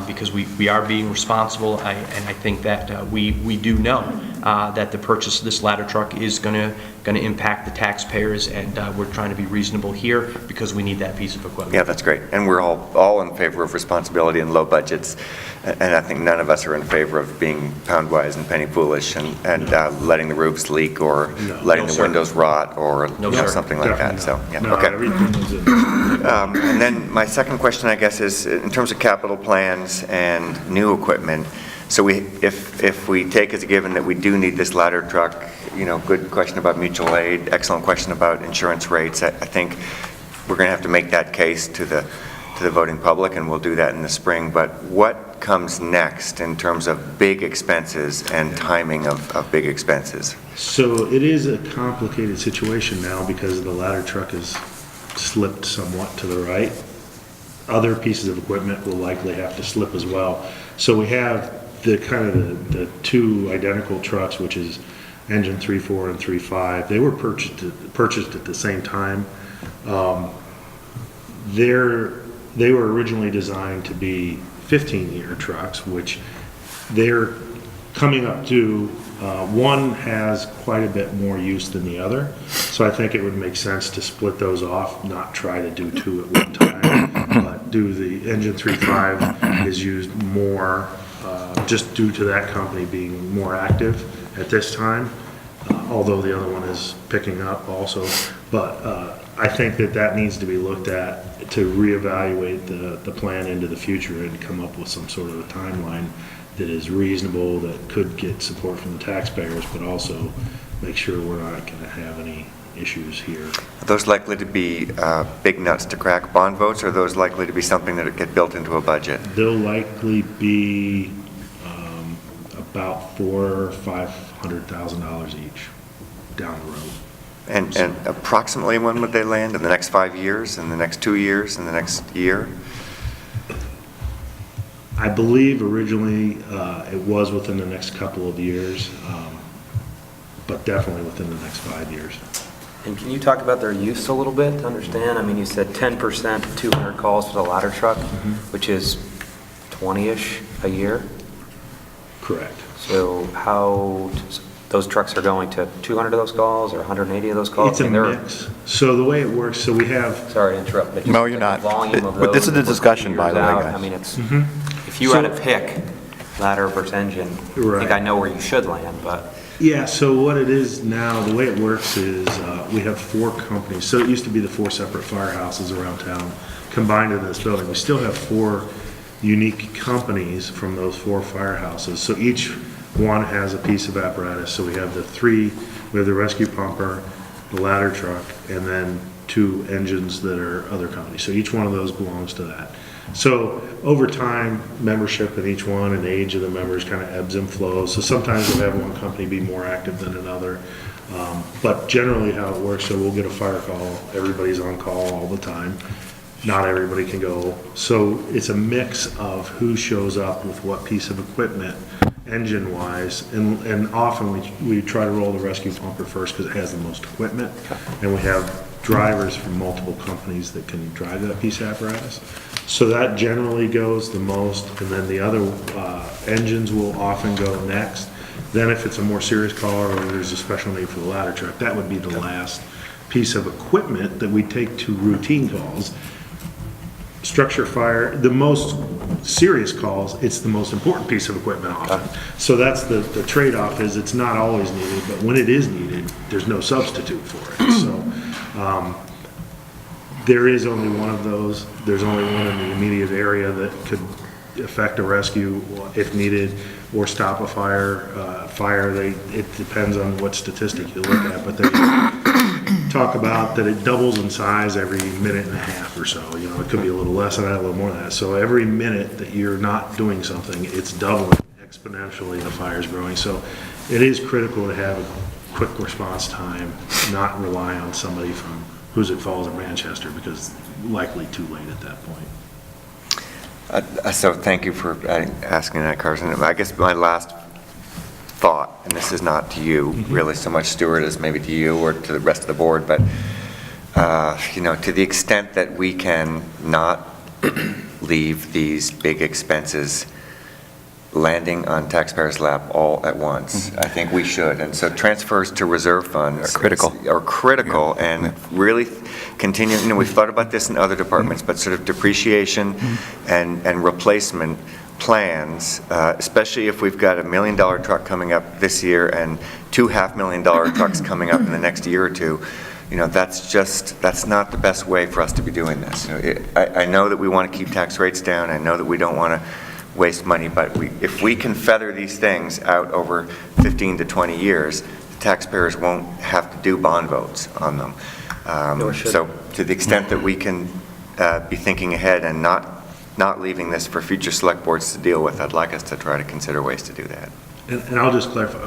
Speaker 8: because we are being responsible, and I think that we do know that the purchase of this ladder truck is going to impact the taxpayers, and we're trying to be reasonable here because we need that piece of equipment.
Speaker 4: Yeah, that's great. And we're all in favor of responsibility and low budgets. And I think none of us are in favor of being pound-wise and penny foolish and letting the roofs leak or letting the windows rot or something like that. So, yeah,
Speaker 2: No,
Speaker 4: okay.
Speaker 2: everything was in.
Speaker 4: And then my second question, I guess, is in terms of capital plans and new equipment. So if we take as a given that we do need this ladder truck, you know, good question about mutual aid, excellent question about insurance rates. I think we're going to have to make that case to the voting public, and we'll do that in the spring. But what comes next in terms of big expenses and timing of big expenses?
Speaker 2: So it is a complicated situation now because the ladder truck has slipped somewhat to the right. Other pieces of equipment will likely have to slip as well. So we have the kind of the two identical trucks, which is engine 3.4 and 3.5. They were purchased at the same time. They were originally designed to be 15-year trucks, which they're coming up to. One has quite a bit more use than the other, so I think it would make sense to split those off, not try to do two at one time, but do the engine 3.5 is used more, just due to that company being more active at this time, although the other one is picking up also. But I think that needs to be looked at to reevaluate the plan into the future and come up with some sort of a timeline that is reasonable, that could get support from the taxpayers, but also make sure we're not going to have any issues here.
Speaker 4: Are those likely to be big nuts to crack bond votes, or are those likely to be something that get built into a budget?
Speaker 2: They'll likely be about $400,000 or $500,000 each down the road.
Speaker 4: And approximately when would they land? In the next 5 years, in the next 2 years, in the next year?
Speaker 2: I believe originally it was within the next couple of years, but definitely within the next 5 years.
Speaker 9: And can you talk about their use a little bit to understand? I mean, you said 10%, 200 calls for the ladder truck, which is 20-ish a year.
Speaker 2: Correct.
Speaker 9: So how, those trucks are going to 200 of those calls or 180 of those calls?
Speaker 2: It's a
Speaker 9: I mean, they're-
Speaker 2: mix. So the way it works, so we have,
Speaker 9: Sorry to interrupt, but just
Speaker 1: No, you're
Speaker 9: the
Speaker 1: not.
Speaker 9: volume of
Speaker 1: But this
Speaker 9: those
Speaker 1: is the
Speaker 9: that we're
Speaker 1: discussion, by
Speaker 9: years
Speaker 1: the way,
Speaker 9: out,
Speaker 1: guys.
Speaker 9: I mean, it's, if you had to pick ladder versus engine, I think
Speaker 2: Right.
Speaker 9: I know where you should land, but
Speaker 2: yeah, so what it is now, the way it works is we have 4 companies. So it used to be the 4 separate firehouses around town combined in this building. We still have 4 unique companies from those 4 firehouses. So each one has a piece of apparatus. So we have we have the rescue pumper, the ladder truck, and then 2 engines that are other companies. So each one of those belongs to that. So over time, membership in each one and age of the members kind of ebbs and flows. So sometimes we'll have one company be more active than another. But generally how it works, so we'll get a fire call, everybody's on call all the time. Not everybody can go. So it's a mix of who shows up with what piece of equipment, engine-wise, and often we try to roll the rescue pumper first because it has the most equipment. And we have drivers from multiple companies that can drive that piece of apparatus. So that generally goes the most, and then the other engines will often go next. Then if it's a more serious call or there's a special need for the ladder truck, that would be the last piece of equipment that we take to routine calls. Structure fire, the most serious calls, it's the most important piece of equipment often. So that's the trade-off is it's not always needed, but when it is needed, there's no substitute for it. So there is only one of those. There's only one in the immediate area that could affect a rescue if needed or stop a fire. It depends on what statistic you look at, but they talk about that it doubles in size every minute and a half or so. You know, it could be a little less than that, a little more than that. So every minute that you're not doing something, it's doubling exponentially, the fire's growing. So it is critical to have a quick response time, not rely on somebody from Hoosick Falls or Manchester, because likely too late at that point.
Speaker 4: So thank you for asking that, Carson. I guess my last thought, and this is not to you really so much, Stuart, as maybe to you or to the rest of the board, but you know, to the extent that we can not leave these big expenses landing on taxpayers' lap all at once, I think we should. And so transfers to reserve funds are critical and really continue, you know, we've thought about this in other departments, but sort of depreciation and replacement plans, especially if we've got $1 million truck coming up this year and 2 $500,000 trucks coming up in the next year or two, you know, that's not the best way for us to be doing this. You know, I know that we want to keep tax rates down. I know that we don't want to waste money, but if we can feather these things out over 15 to 20 years, the taxpayers won't have to do bond votes on them. So to the extent that we can be thinking ahead and not leaving this for future select boards to deal with, I'd like us to try to consider ways to do that.
Speaker 2: And I'll just clarify,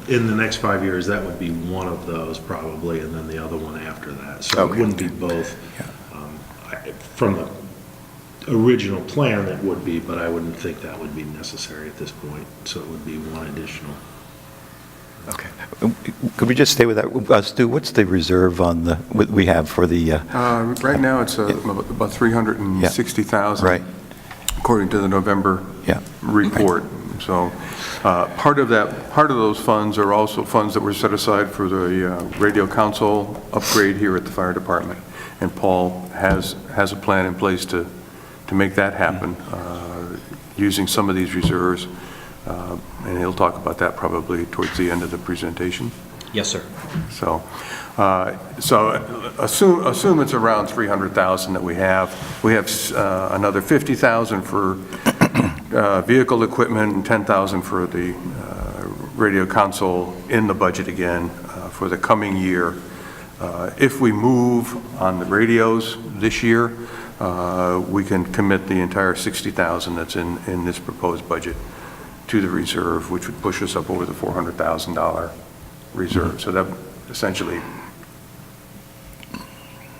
Speaker 2: in the next 5 years, that would be one of those probably, and then the other one after that. So it wouldn't be both. From the original plan, that would be, but I wouldn't think that would be necessary at this point. So it would be one additional.
Speaker 4: Okay.
Speaker 1: Could we just stay with that? Stu, what's the reserve on what we have for the...
Speaker 7: Right now, it's about 360,000.
Speaker 1: Right.
Speaker 7: According to the November report. So part of those funds are also funds that were set aside for the radio console upgrade here at the fire department. And Paul has a plan in place to make that happen using some of these reserves. And he'll talk about that probably towards the end of the presentation.
Speaker 8: Yes, sir.
Speaker 7: So assume it's around 300,000 that we have. We have another 50,000 for vehicle equipment and 10,000 for the radio console in the budget again for the coming year. If we move on the radios this year, we can commit the entire 60,000 that's in this proposed budget to the reserve, which would push us up over the $400,000 reserve. So that essentially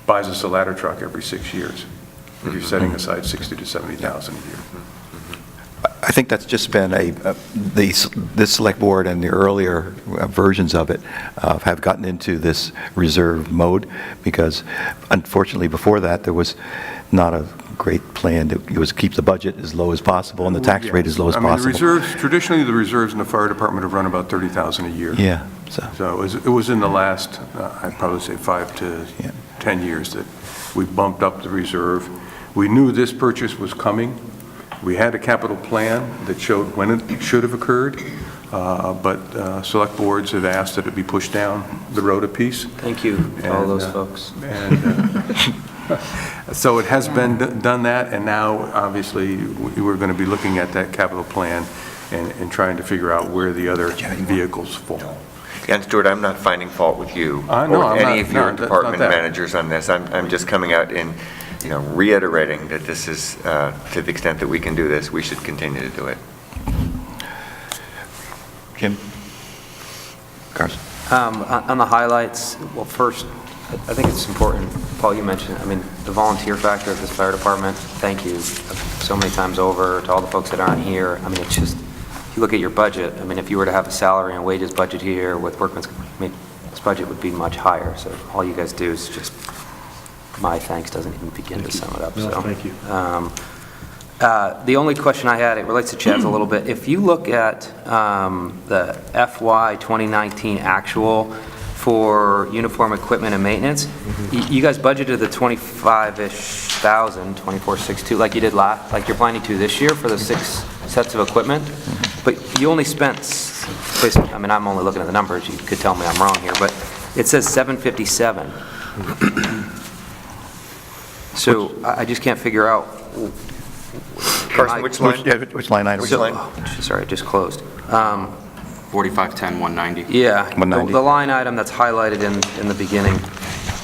Speaker 7: buys us a ladder truck every 6 years if you're setting aside 60 to 70,000 a year.
Speaker 1: I think that's just been this select board and the earlier versions of it have gotten into this reserve mode, because unfortunately before that, there was not a great plan. It was keep the budget as low as possible and the tax rate as low as
Speaker 7: I mean, the
Speaker 1: possible.
Speaker 7: reserves, traditionally, the reserves in the fire department have run about $30,000 a year.
Speaker 1: Yeah,
Speaker 7: So it was in the last, I'd probably say 5 to 10 years that we bumped up the reserve. We knew this purchase was coming. We had a capital plan that showed when it should have occurred, but select boards have asked that it be pushed down the road a piece.
Speaker 9: Thank you, to all those folks.
Speaker 7: So it has been done that, and now, obviously, we're going to be looking at that capital plan and trying to figure out where the other vehicles fall.
Speaker 4: And Stuart, I'm not finding fault with you
Speaker 7: No,
Speaker 4: or
Speaker 7: I'm
Speaker 4: any
Speaker 7: not-
Speaker 4: of your
Speaker 7: no, that's not
Speaker 4: department
Speaker 7: that.
Speaker 4: managers on this. I'm just coming out and, reiterating that this is, to the extent that we can do this, we should continue to do it.
Speaker 1: Jim? Carson?
Speaker 9: On the highlights, well, first, I think it's important, Paul, you mentioned, I mean, the volunteer factor of this fire department, thank you so many times over to all the folks that aren't here. I mean, it's just, if you look at your budget, I mean, if you were to have a salary and wages budget here with workman's, I mean, this budget would be much higher. So all you guys do is just, my thanks doesn't even begin to sum it up.
Speaker 2: No,
Speaker 9: So,
Speaker 2: thank you.
Speaker 9: the only question I had, it relates to Chad's a little bit. If you look at the FY 2019 actual for uniform equipment and maintenance, you guys budgeted the 25-ish thousand, 24,622, like you did like you're planning to this year for the 6 sets of equipment, but you only spent, I mean, I'm only looking at the numbers, you could tell me I'm wrong here, but it says 757. So I just can't figure out.
Speaker 4: Carson, which line?
Speaker 1: Which line item?
Speaker 9: Sorry, it just closed.
Speaker 3: 4510, 190.
Speaker 9: Yeah,
Speaker 1: 190.
Speaker 9: the line item that's highlighted in the beginning.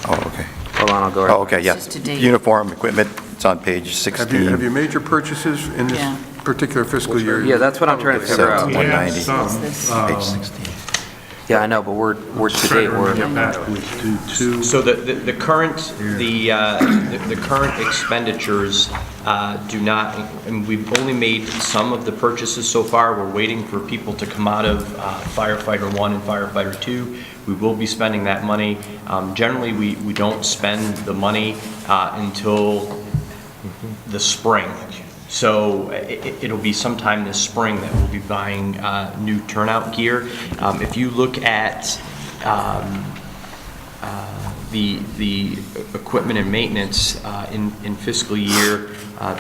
Speaker 1: Oh, okay.
Speaker 9: Hold on, I'll go right.
Speaker 1: Oh, okay, yes.
Speaker 10: Just to date.
Speaker 1: Uniform equipment, it's on page 16.
Speaker 7: Have you made your purchases in this
Speaker 10: Yeah.
Speaker 7: particular fiscal year?
Speaker 9: Yeah, that's what I'm trying to figure out.
Speaker 2: We have
Speaker 1: 190.
Speaker 2: some.
Speaker 10: This-
Speaker 1: Page 16.
Speaker 9: Yeah, I know, but we're to date, we're,
Speaker 2: Get back with two.
Speaker 8: So the current expenditures do not, and we've only made some of the purchases so far. We're waiting for people to come out of firefighter 1 and firefighter 2. We will be spending that money. Generally, we don't spend the money until the spring. So it'll be sometime this spring that we'll be buying new turnout gear. If you look at the equipment and maintenance in fiscal year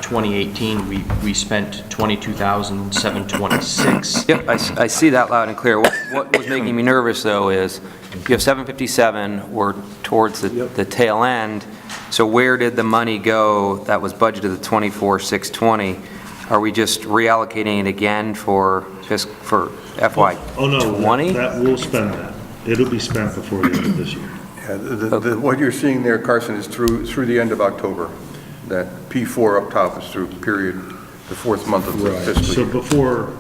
Speaker 8: 2018, we spent $22,726.
Speaker 9: yep, I see that loud and clear. What was making me nervous, though, is you have 757, we're towards the tail end, so where did the money go that was budgeted at 24,620? Are we just reallocating it again for FY
Speaker 2: Oh, no,
Speaker 9: 20?
Speaker 2: that, we'll spend that. It'll be spent before the end of this year.
Speaker 7: Yeah, what you're seeing there, Carson, is through the end of October. That P4 up top is through period, the 4th month of the fiscal
Speaker 2: So
Speaker 7: year.
Speaker 2: before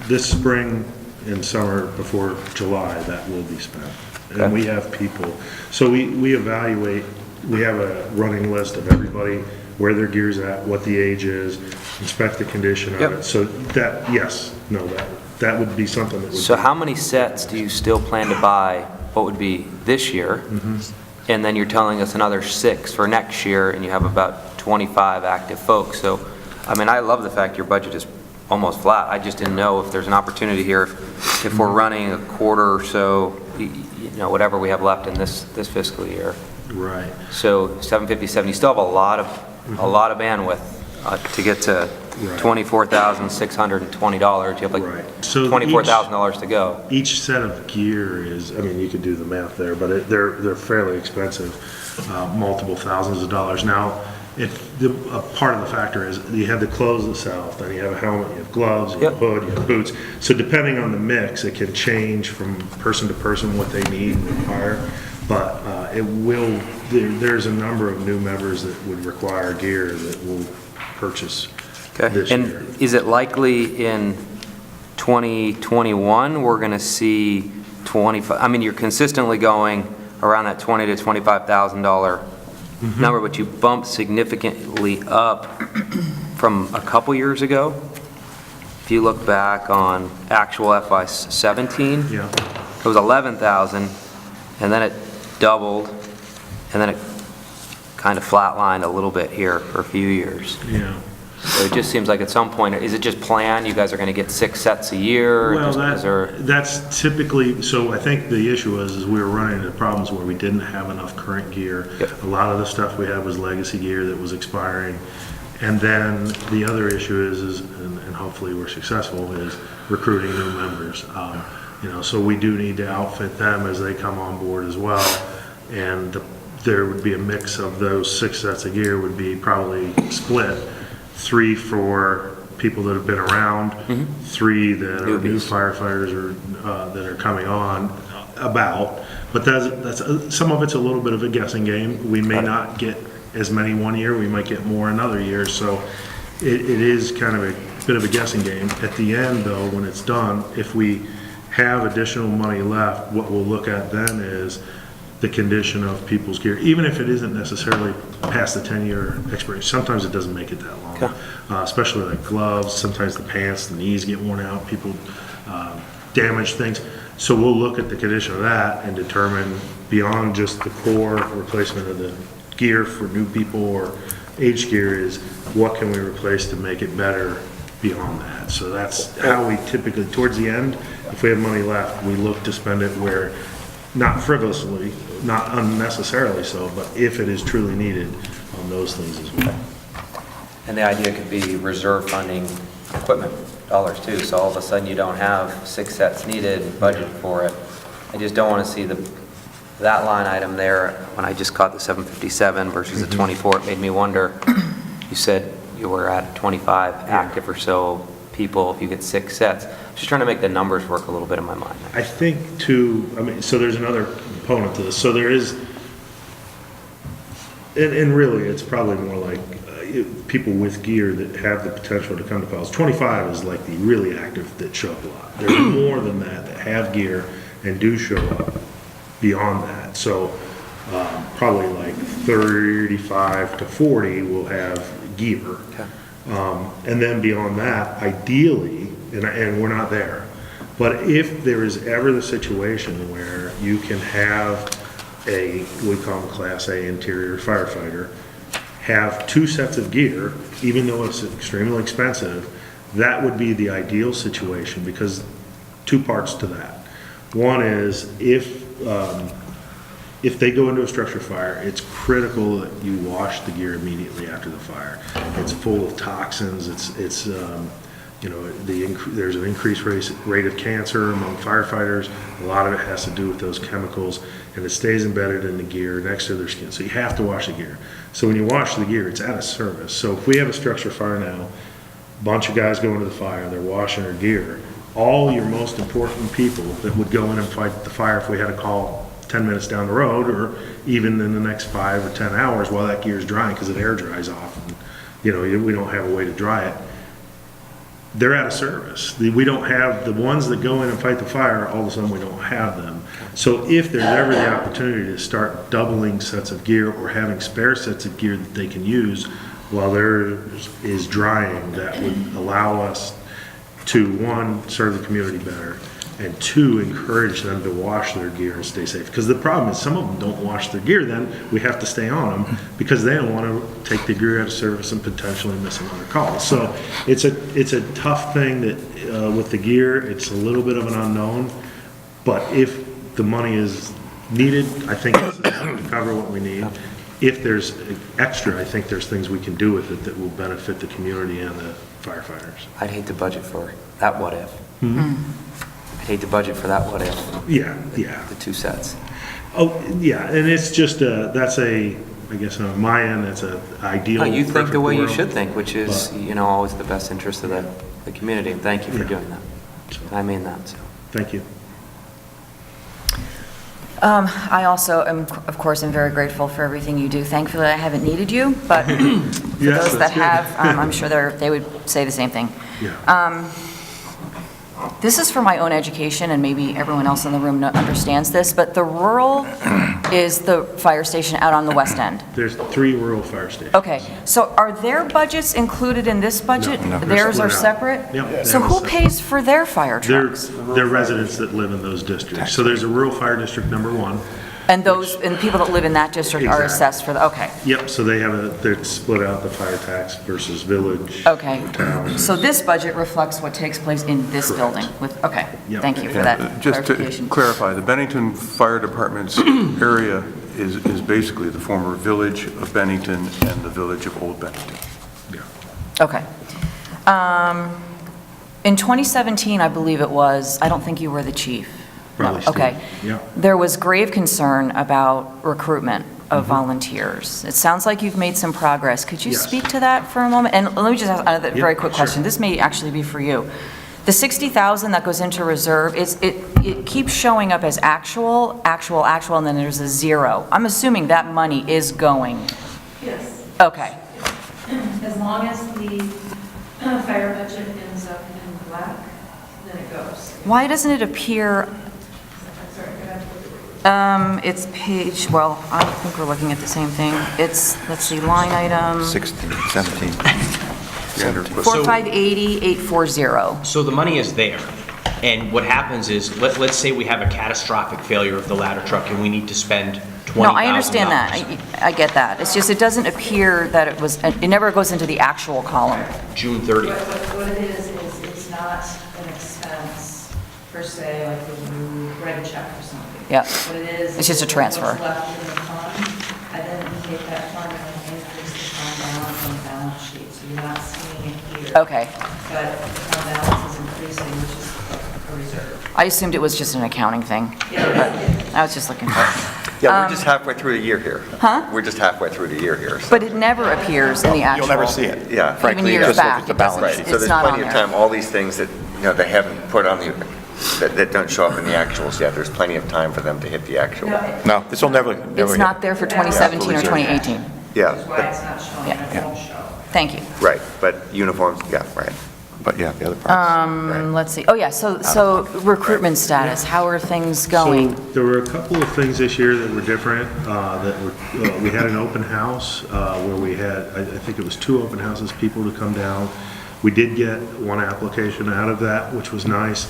Speaker 2: this spring and summer, before July, that will be spent. And
Speaker 9: Okay.
Speaker 2: we have people, so we evaluate, we have a running list of everybody, where their gear's at, what the age is, inspect the condition of
Speaker 9: Yep.
Speaker 2: it. So that, yes, no, that would be something that would.
Speaker 9: So
Speaker 2: be-
Speaker 9: how many sets do you still plan to buy, what would be this year? And then you're telling us another 6 for next year, and you have about 25 active folks. So, I mean, I love the fact your budget is almost flat. I just didn't know if there's an opportunity here, if we're running a quarter or so, whatever we have left in this fiscal year.
Speaker 2: Right.
Speaker 9: So 757, you still have a lot of bandwidth to get to $24,620. You have like
Speaker 2: Right. So
Speaker 9: $24,000 to go.
Speaker 2: Each set of gear is, I mean, you could do the math there, but they're fairly expensive, multiple thousands of dollars. Now, a part of the factor is you have the clothes itself, then you have a helmet, you have gloves, you have a
Speaker 9: Yep.
Speaker 2: hood, you have boots. So depending on the mix, it can change from person to person what they need and require. But there's a number of new members that would require gear that will purchase this year.
Speaker 9: And is it likely in 2021, we're going to see 25, I mean, you're consistently going around that $20,000 to $25,000 number, but you bumped significantly up from a couple years ago? if you look back on actual FY '17,
Speaker 2: Yeah.
Speaker 9: it was 11,000, and then it doubled, and then it kind of flatlined a little bit here for a few years.
Speaker 2: Yeah.
Speaker 9: So it just seems like at some point, is it just planned, you guys are going to get 6 sets a year? or
Speaker 2: Well,
Speaker 9: just- is there-
Speaker 2: that's typically, so I think the issue is we were running into problems where we didn't have enough current gear.
Speaker 9: Yep.
Speaker 2: A lot of the stuff we had was legacy gear that was expiring. And then the other issue is and hopefully we're successful, is recruiting new members. So we do need to outfit them as they come on board as well. And there would be a mix of those 6 sets of gear would be probably split. 3 for people that have been around, 3 that are new
Speaker 9: Newbies.
Speaker 2: firefighters or that are coming on about. But that's some of it's a little bit of a guessing game. We may not get as many one year, we might get more another year. So it is kind of a bit of a guessing game. At the end, though, when it's done, if we have additional money left, what we'll look at then is the condition of people's gear, even if it isn't necessarily past the 10-year expiration. Sometimes it doesn't make it that long,
Speaker 9: Okay.
Speaker 2: Especially like gloves. Sometimes the pants, the knees get worn out, people damage things. So we'll look at the condition of that and determine beyond just the core replacement of the gear for new people or aged gear is what can we replace to make it better beyond that. So that's how we typically, towards the end, if we have money left, we look to spend it where, not frivolously, not unnecessarily so, but if it is truly needed on those things as well.
Speaker 9: And the idea could be reserve funding equipment dollars too, so all of a sudden you don't have 6 sets needed, budget for it. I just don't want to see that line item there. When I just caught the 757 versus the 24, it made me wonder, you said you were at 25 active or so people if you get 6 sets. Just trying to make the numbers work a little bit in my mind.
Speaker 2: I think too, so there's another component to this. So there is, and really, it's probably more like people with gear that have the potential to come to college. 25 is like the really active that show up a lot. There's more than that have gear and do show up beyond that. So probably like 35 to 40 will have gear.
Speaker 9: Okay.
Speaker 2: And then beyond that, ideally, and we're not there, but if there is ever the situation where you can have we call them Class A interior firefighter, have 2 sets of gear, even though it's extremely expensive, that would be the ideal situation, because 2 parts to that. One is if they go into a structure fire, it's critical that you wash the gear immediately after the fire. It's full of toxins. There's an increased rate of cancer among firefighters. A lot of it has to do with those chemicals, and it stays embedded in the gear next to their skin. So you have to wash the gear. So when you wash the gear, it's out of service. So if we have a structure fire now, a bunch of guys go into the fire, they're washing their gear. All your most important people that would go in and fight the fire if we had a call 10 minutes down the road, or even in the next 5 or 10 hours while that gear is drying, because it air dries off, and we don't have a way to dry it, they're out of service. We don't have the ones that go in and fight the fire. All of a sudden we don't have them. So if there's ever the opportunity to start doubling sets of gear or having spare sets of gear that they can use while theirs is drying, that would allow us to, 1, serve the community better, and 2, encourage them to wash their gear and stay safe. Because the problem is some of them don't wash their gear, then we have to stay on them because they don't want to take the gear out of service and potentially miss another call. So it's a tough thing that with the gear, it's a little bit of an unknown, but if the money is needed, I think it's enough to cover what we need. If there's extra, I think there's things we can do with it that will benefit the community and the firefighters.
Speaker 9: I'd hate to budget for that what if. I'd hate to budget for that what if.
Speaker 2: Yeah.
Speaker 9: The 2 sets.
Speaker 2: Oh, yeah, and it's just I guess on my end, that's an ideal.
Speaker 9: No, you think the
Speaker 2: perfect
Speaker 9: way you
Speaker 2: world.
Speaker 9: should think, which is,
Speaker 2: But-
Speaker 9: always the best interest of the community, and thank you for
Speaker 2: Yeah.
Speaker 9: doing that. And I mean that, so.
Speaker 2: Thank you.
Speaker 10: I also am, of course, am very grateful for everything you do. Thankfully, I haven't needed you, but for
Speaker 2: Yes,
Speaker 10: those that
Speaker 2: that's good.
Speaker 10: have, I'm sure they would say the same thing.
Speaker 2: Yeah.
Speaker 10: This is for my own education, and maybe everyone else in the room understands this, but the rural is the fire station out on the west end.
Speaker 2: There's 3 rural fire stations.
Speaker 10: Okay, so are their budgets included in this budget?
Speaker 2: No, they're
Speaker 10: Theirs are
Speaker 2: split out.
Speaker 10: separate?
Speaker 2: Yep, they
Speaker 10: So
Speaker 2: have a
Speaker 10: who
Speaker 2: separate-
Speaker 10: pays for their fire trucks?
Speaker 2: They're residents that live in those districts. So there's a rural fire district number 1.
Speaker 10: And people that live in that district are
Speaker 2: Exactly.
Speaker 10: assessed for the, okay,
Speaker 2: Yep, so they're split out the fire tax versus village.
Speaker 10: okay.
Speaker 2: Town.
Speaker 10: So this budget reflects what takes place in this
Speaker 2: Correct.
Speaker 10: building with, okay,
Speaker 2: Yep.
Speaker 10: thank you for that
Speaker 7: Just to
Speaker 10: clarification.
Speaker 7: clarify, the Bennington Fire Department's area is basically the former village of Bennington and the village of Old Bennington.
Speaker 10: Okay. In 2017, I believe it was, I don't think you were the chief. No,
Speaker 2: Probably Steve.
Speaker 10: okay.
Speaker 2: Yeah.
Speaker 10: There was grave concern about recruitment of volunteers. It sounds like you've made some progress. Could you
Speaker 2: Yes.
Speaker 10: speak to that for a moment? And let me just ask another very quick
Speaker 2: sure.
Speaker 10: question. This may actually be for you. The 60,000 that goes into reserve, it keeps showing up as actual, and then there's a 0. I'm assuming that money is going.
Speaker 11: Yes,
Speaker 10: Okay.
Speaker 11: as long as the fire budget ends up in black, then it goes.
Speaker 10: Why doesn't it appear,
Speaker 11: Sorry, go ahead.
Speaker 10: it's page, well, I think we're looking at the same thing. It's, let's see, line item
Speaker 1: 16, 17.
Speaker 10: 4580, 840.
Speaker 8: So the money is there, and what happens is, let's say we have a catastrophic failure of the ladder truck and we need to spend $20,000.
Speaker 10: No, I understand that. I get that. It's just, it doesn't appear that it never goes into the actual column.
Speaker 8: June 30th.
Speaker 11: What it is it's not an expense per se, like when you write a check for something.
Speaker 10: Yeah.
Speaker 11: What it is.
Speaker 10: It's just a transfer.
Speaker 11: What's left in the fund, and then you take that fund and increase the fund balance on the balance sheet, so you're not seeing it here.
Speaker 10: Okay.
Speaker 11: But the fund balance is increasing, which is a reserve.
Speaker 10: I assumed it was just an accounting thing. But I was just looking for it.
Speaker 4: Yeah, we're just halfway through the year here.
Speaker 10: Huh?
Speaker 4: We're just halfway through the year here. so-
Speaker 10: But it never appears in the actual.
Speaker 1: You'll never see it.
Speaker 4: Yeah.
Speaker 1: Frankly,
Speaker 10: years
Speaker 1: just look
Speaker 10: back,
Speaker 1: at the
Speaker 10: it
Speaker 1: balance
Speaker 10: doesn't-
Speaker 1: sheet.
Speaker 4: So
Speaker 10: It's
Speaker 4: there's
Speaker 10: not
Speaker 4: plenty
Speaker 10: on
Speaker 4: of
Speaker 10: there.
Speaker 4: time, all these things that, they haven't put on the, that don't show up in the actuals yet, there's plenty of time for them to hit the actual.
Speaker 1: No, this will never
Speaker 10: It's not there for 2017 or 2018.
Speaker 4: Yeah,
Speaker 11: That's why it's not showing,
Speaker 10: Yeah.
Speaker 11: it won't show.
Speaker 10: Thank you.
Speaker 4: right, but uniforms, yeah, right.
Speaker 1: But yeah, the other parts.
Speaker 4: right.
Speaker 10: Let's see. Oh, yeah, so recruitment status, how are things going?
Speaker 2: So there were a couple of things this year that were different, we had an open house, where we had, I think it was 2 open houses, people to come down. We did get 1 application out of that, which was nice.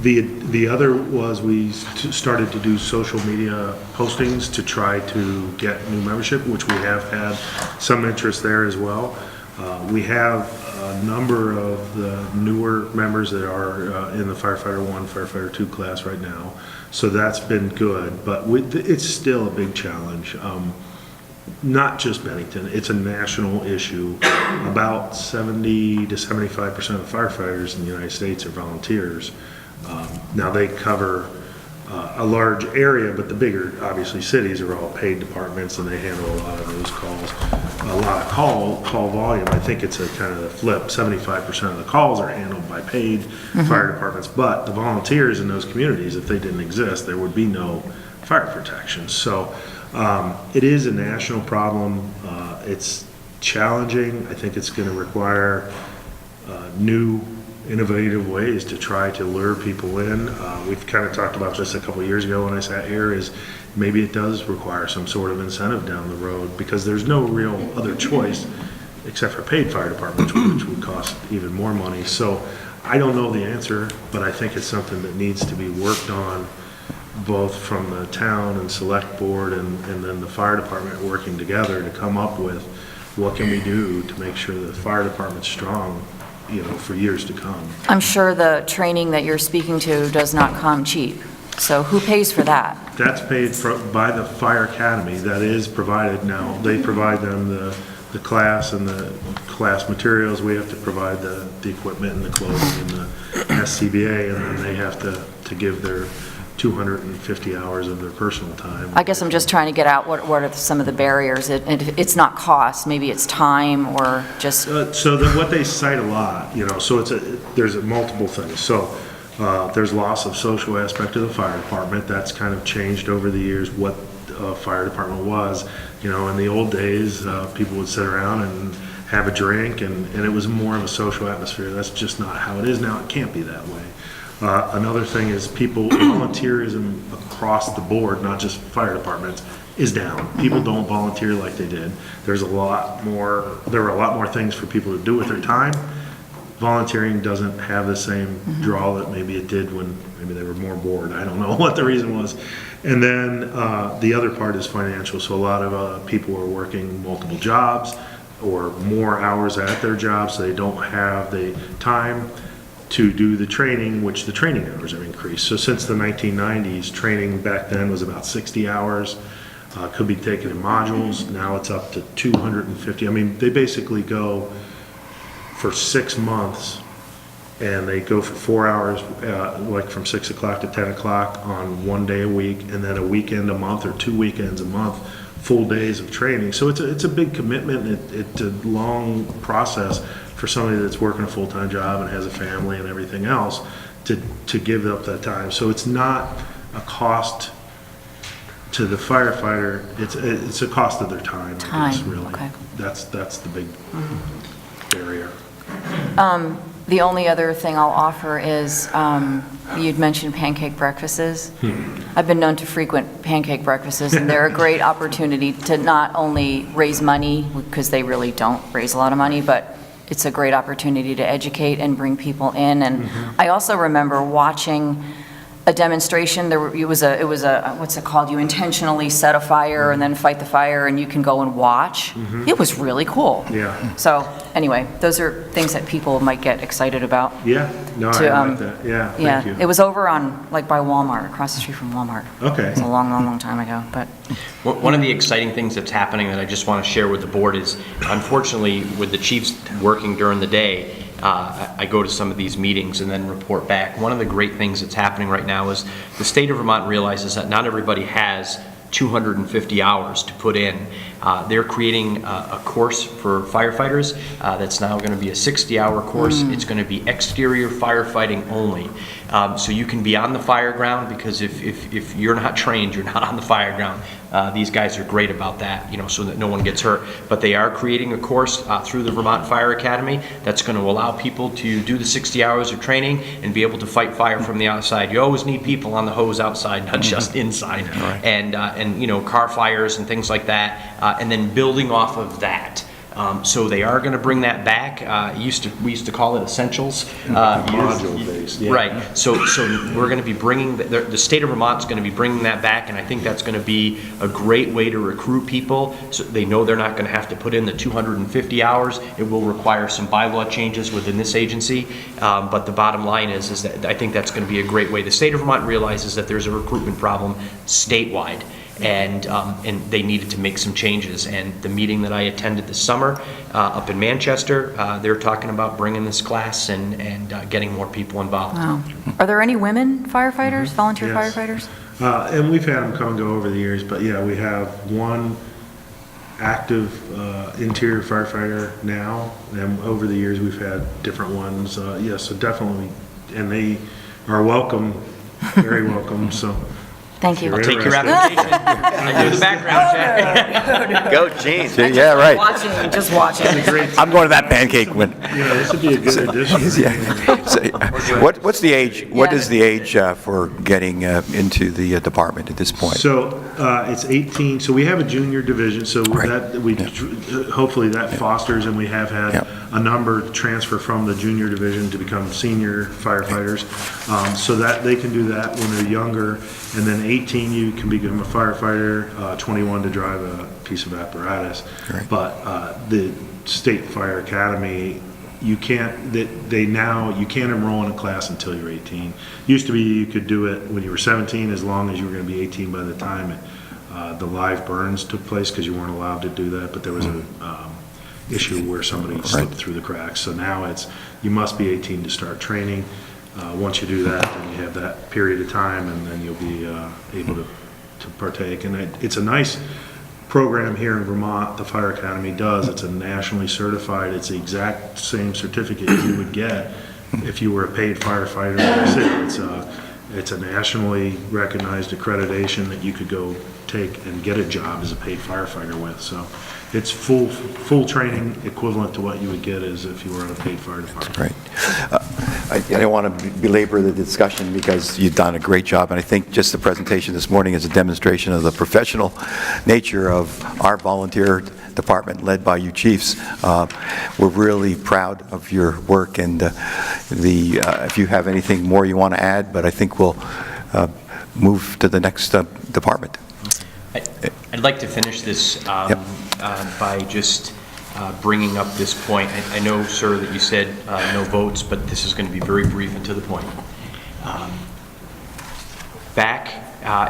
Speaker 2: The other was we started to do social media postings to try to get new membership, which we have had some interest there as well. We have a number of the newer members that are in the firefighter 1, firefighter 2 class right now. So that's been good, but it's still a big challenge. Not just Bennington, it's a national issue. About 70 to 75% of firefighters in the United States are volunteers. Now they cover a large area, but the bigger, obviously, cities are all paid departments and they handle a lot of those calls. A lot of call volume, I think it's a kind of the flip. 75% of the calls are handled by paid fire departments, but the volunteers in those communities, if they didn't exist, there would be no fire protection. So it is a national problem. It's challenging. I think it's going to require new innovative ways to try to lure people in. We've kind of talked about this a couple of years ago when I sat here, is maybe it does require some sort of incentive down the road, because there's no real other choice except for paid fire departments, which would cost even more money. So I don't know the answer, but I think it's something that needs to be worked on, both from the town and select board and then the fire department working together to come up with what can we do to make sure the fire department's strong, for years to come.
Speaker 10: I'm sure the training that you're speaking to does not come cheap. So who pays for that?
Speaker 2: That's paid by the fire academy. That is provided now. They provide them the class and the class materials. We have to provide the equipment and the clothing and the SCBA, and then they have to give their 250 hours of their personal time.
Speaker 10: I guess I'm just trying to get out what are some of the barriers. It's not cost, maybe it's time or just,
Speaker 2: So what they cite a lot, so there's multiple things. So there's loss of social aspect of the fire department. That's kind of changed over the years what a fire department was. In the old days, people would sit around and have a drink, and it was more of a social atmosphere. That's just not how it is now. It can't be that way. Another thing is volunteerism across the board, not just fire departments, is down. People don't volunteer like they did. There are a lot more things for people to do with their time. Volunteering doesn't have the same draw that maybe it did when maybe they were more bored. I don't know what the reason was. And then the other part is financial. So a lot of people are working multiple jobs or more hours at their jobs, so they don't have the time to do the training, which the training hours have increased. So since the 1990s, training back then was about 60 hours. Could be taken in modules. Now it's up to 250. I mean, they basically go for 6 months, and they go for 4 hours, like from 6 o'clock to 10 o'clock on one day a week, and then a weekend a month or 2 weekends a month, full days of training. So it's a big commitment. It's a long process for somebody that's working a full-time job and has a family and everything else to give up that time. So it's not a cost to the firefighter, it's a cost of their time. I guess, really.
Speaker 10: Okay.
Speaker 2: That's the big barrier.
Speaker 10: The only other thing I'll offer is, you'd mentioned pancake breakfasts. I've been known to frequent pancake breakfasts, and they're a great opportunity to not only raise money, because they really don't raise a lot of money, but it's a great opportunity to educate and bring people in. And I also remember watching a demonstration. It was a what's it called? You intentionally set a fire and then fight the fire, and you can go and watch. It was really cool.
Speaker 2: Yeah.
Speaker 10: So anyway, those are things that people might get excited about.
Speaker 2: Yeah. No, I like that. Yeah.
Speaker 10: Yeah,
Speaker 2: Thank you.
Speaker 10: it was over on, like by Walmart, across the street from Walmart.
Speaker 2: Okay.
Speaker 10: It was a long, long, long time ago, but.
Speaker 8: One of the exciting things that's happening that I just want to share with the board is, unfortunately, with the chiefs working during the day, I go to some of these meetings and then report back. One of the great things that's happening right now is the state of Vermont realizes that not everybody has 250 hours to put in. They're creating a course for firefighters that's now going to be a 60-hour course. It's going to be exterior firefighting only. So you can be on the fire ground, because if you're not trained, you're not on the fire ground. These guys are great about that, so that no one gets hurt. But they are creating a course through the Vermont Fire Academy that's going to allow people to do the 60 hours of training and be able to fight fire from the outside. You always need people on the hose outside, not just inside. And car fires and things like that, and then building off of that. So they are going to bring that back. We used to call it essentials.
Speaker 2: Module-based, yeah.
Speaker 8: Right. So we're going to be bringing, the state of Vermont's going to be bringing that back, and I think that's going to be a great way to recruit people. So they know they're not going to have to put in the 250 hours. It will require some bylaw changes within this agency, but the bottom line is that I think that's going to be a great way. The state of Vermont realizes that there's a recruitment problem statewide. And they needed to make some changes. And the meeting that I attended this summer up in Manchester, they're talking about bringing this class and getting more people involved.
Speaker 10: Wow. Are there any women firefighters, volunteer
Speaker 2: Yes.
Speaker 10: firefighters?
Speaker 2: And we've had them come and go over the years, but yeah, we have one active interior firefighter now, and over the years we've had different ones. Yes, so definitely, and they are welcome, very welcome. So.
Speaker 10: Thank you.
Speaker 2: Sure.
Speaker 8: I'll take your application. I do the background check.
Speaker 4: Go, Gene.
Speaker 1: Yeah, right.
Speaker 10: Just watching.
Speaker 1: I'm going to that pancake one.
Speaker 2: Yeah, this would be a good addition.
Speaker 1: Yeah. So, what's the age? What is the age for getting into the department at this point?
Speaker 2: So it's 18, so we have a junior division, so
Speaker 1: Right.
Speaker 2: hopefully that fosters, and we have had a number transfer from the junior division to become senior firefighters, so that they can do that when they're younger, and then 18 you can become a firefighter, 21 to drive a piece of apparatus.
Speaker 1: Right.
Speaker 2: But the State Fire Academy, you can't enroll in a class until you're 18. Used to be you could do it when you were 17, as long as you were going to be 18 by the time the live burns took place, because you weren't allowed to do that, but there was a issue where somebody slipped through the cracks. So now you must be 18 to start training. Once you do that, then you have that period of time, and then you'll be able to partake. And it's a nice program here in Vermont, the Fire Academy does. It's a nationally certified, it's the exact same certificate you would get if you were a paid firefighter in the city. It's a nationally recognized accreditation that you could go take and get a job as a paid firefighter with. So it's full training equivalent to what you would get as if you were on a paid fire department.
Speaker 1: Right. I don't want to belabor the discussion because you've done a great job, and I think just the presentation this morning is a demonstration of the professional nature of our volunteer department led by you chiefs. We're really proud of your work, and if you have anything more you want to add, but I think we'll move to the next department.
Speaker 8: I'd like to finish this by just bringing up this point. I know, sir, that you said no votes, but this is going to be very brief and to the point. Back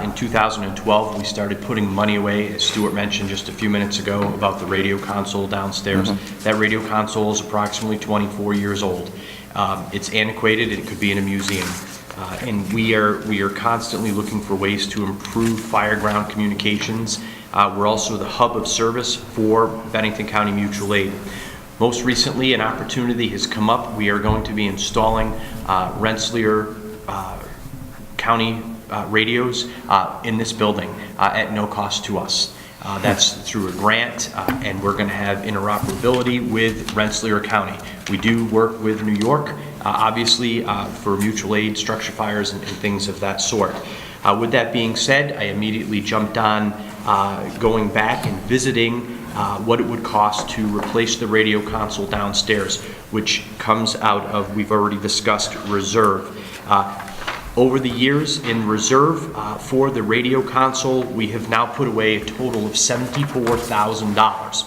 Speaker 8: in 2012, we started putting money away, as Stuart mentioned just a few minutes ago, about the radio console downstairs. That radio console is approximately 24 years old. It's antiquated, and it could be in a museum. And we are constantly looking for ways to improve fireground communications. We're also the hub of service for Bennington County Mutual Aid. Most recently, an opportunity has come up. We are going to be installing Rensselaer County radios in this building at no cost to us. That's through a grant, and we're going to have interoperability with Rensselaer County. We do work with New York, obviously, for mutual aid, structure fires, and things of that sort. With that being said, I immediately jumped on going back and visiting what it would cost to replace the radio console downstairs, which comes out of, we've already discussed, reserve. Over the years in reserve for the radio console, we have now put away a total of $74,000.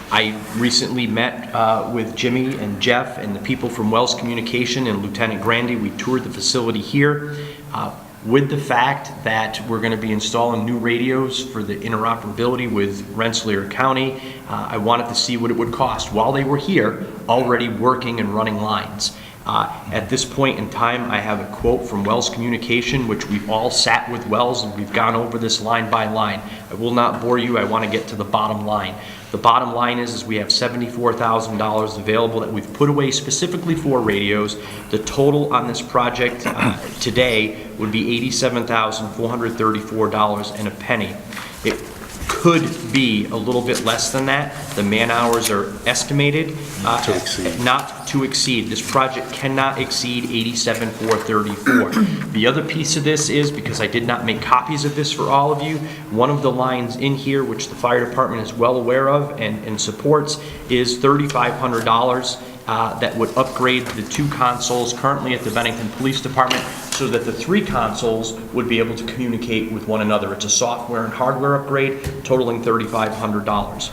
Speaker 8: I recently met with Jimmy and Jeff and the people from Wells Communication and Lieutenant Grandy. We toured the facility here. With the fact that we're going to be installing new radios for the interoperability with Rensselaer County, I wanted to see what it would cost while they were here already working and running lines. At this point in time, I have a quote from Wells Communication, which we've all sat with Wells and we've gone over this line by line. I will not bore you. I want to get to the bottom line. The bottom line is we have $74,000 available that we've put away specifically for radios. The total on this project today would be $87,434 and a penny. It could be a little bit less than that. The man hours are estimated not to exceed. This project cannot exceed $87,434. The other piece of this is, because I did not make copies of this for all of you, one of the lines in here, which the fire department is well aware of and supports, is $3,500 that would upgrade the 2 consoles currently at the Bennington Police Department so that the 3 consoles would be able to communicate with one another. It's a software and hardware upgrade totaling $3,500.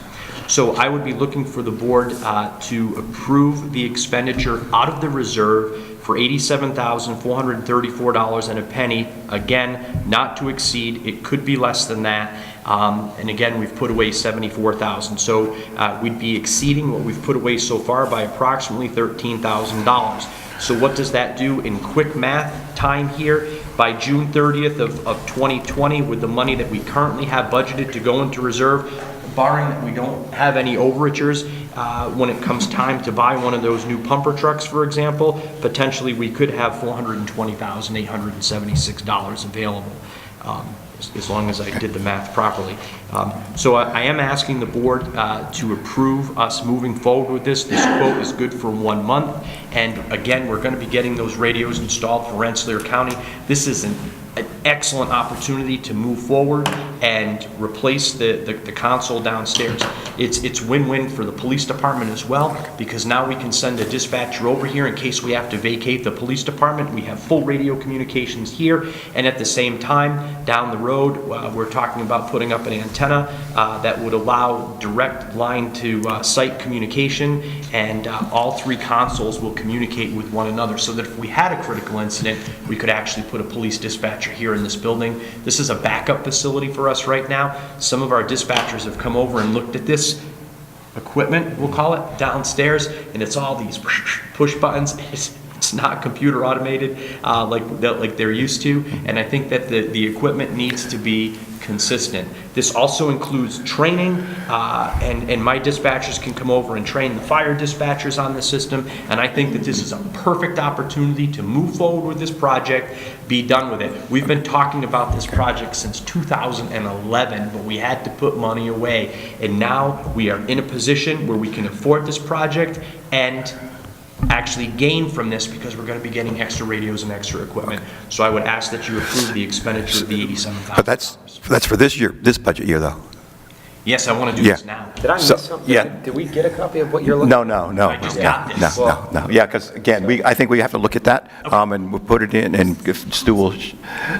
Speaker 8: So I would be looking for the board to approve the expenditure out of the reserve for $87,434 and a penny. Again, not to exceed. It could be less than that. And again, we've put away $74,000. So we'd be exceeding what we've put away so far by approximately $13,000. So what does that do in quick math time here? By June 30th of 2020, with the money that we currently have budgeted to go into reserve, barring that we don't have any overagers, when it comes time to buy one of those new pumper trucks, for example, potentially we could have $420,876 available, as long as I did the math properly. So I am asking the board to approve us moving forward with this. This quote is good for 1 month, and again, we're going to be getting those radios installed for Rensselaer County. This is an excellent opportunity to move forward and replace the console downstairs. It's win-win for the police department as well, because now we can send a dispatcher over here in case we have to vacate the police department. We have full radio communications here, and at the same time, down the road, we're talking about putting up an antenna that would allow direct line to site communication, and all 3 consoles will communicate with one another, so that if we had a critical incident, we could actually put a police dispatcher here in this building. This is a backup facility for us right now. Some of our dispatchers have come over and looked at this equipment, we'll call it, downstairs, and it's all these push buttons. It's not computer automated like they're used to, and I think that the equipment needs to be consistent. This also includes training, and my dispatchers can come over and train the fire dispatchers on the system, and I think that this is a perfect opportunity to move forward with this project, be done with it. We've been talking about this project since 2011, but we had to put money away, and now we are in a position where we can afford this project and actually gain from this because we're going to be getting extra radios and extra equipment. So I would ask that you approve the expenditure of the $87,000.
Speaker 1: But that's for this year, this budget year, though.
Speaker 8: Yes, I want to do
Speaker 1: Yeah.
Speaker 8: this now.
Speaker 9: Did I miss
Speaker 1: So,
Speaker 9: something?
Speaker 1: yeah.
Speaker 9: Did we get a copy of what you're looking?
Speaker 1: No.
Speaker 8: I just got this.
Speaker 1: No. Yeah, because again, I think we have to look at that, and we'll put it in, and if Stu will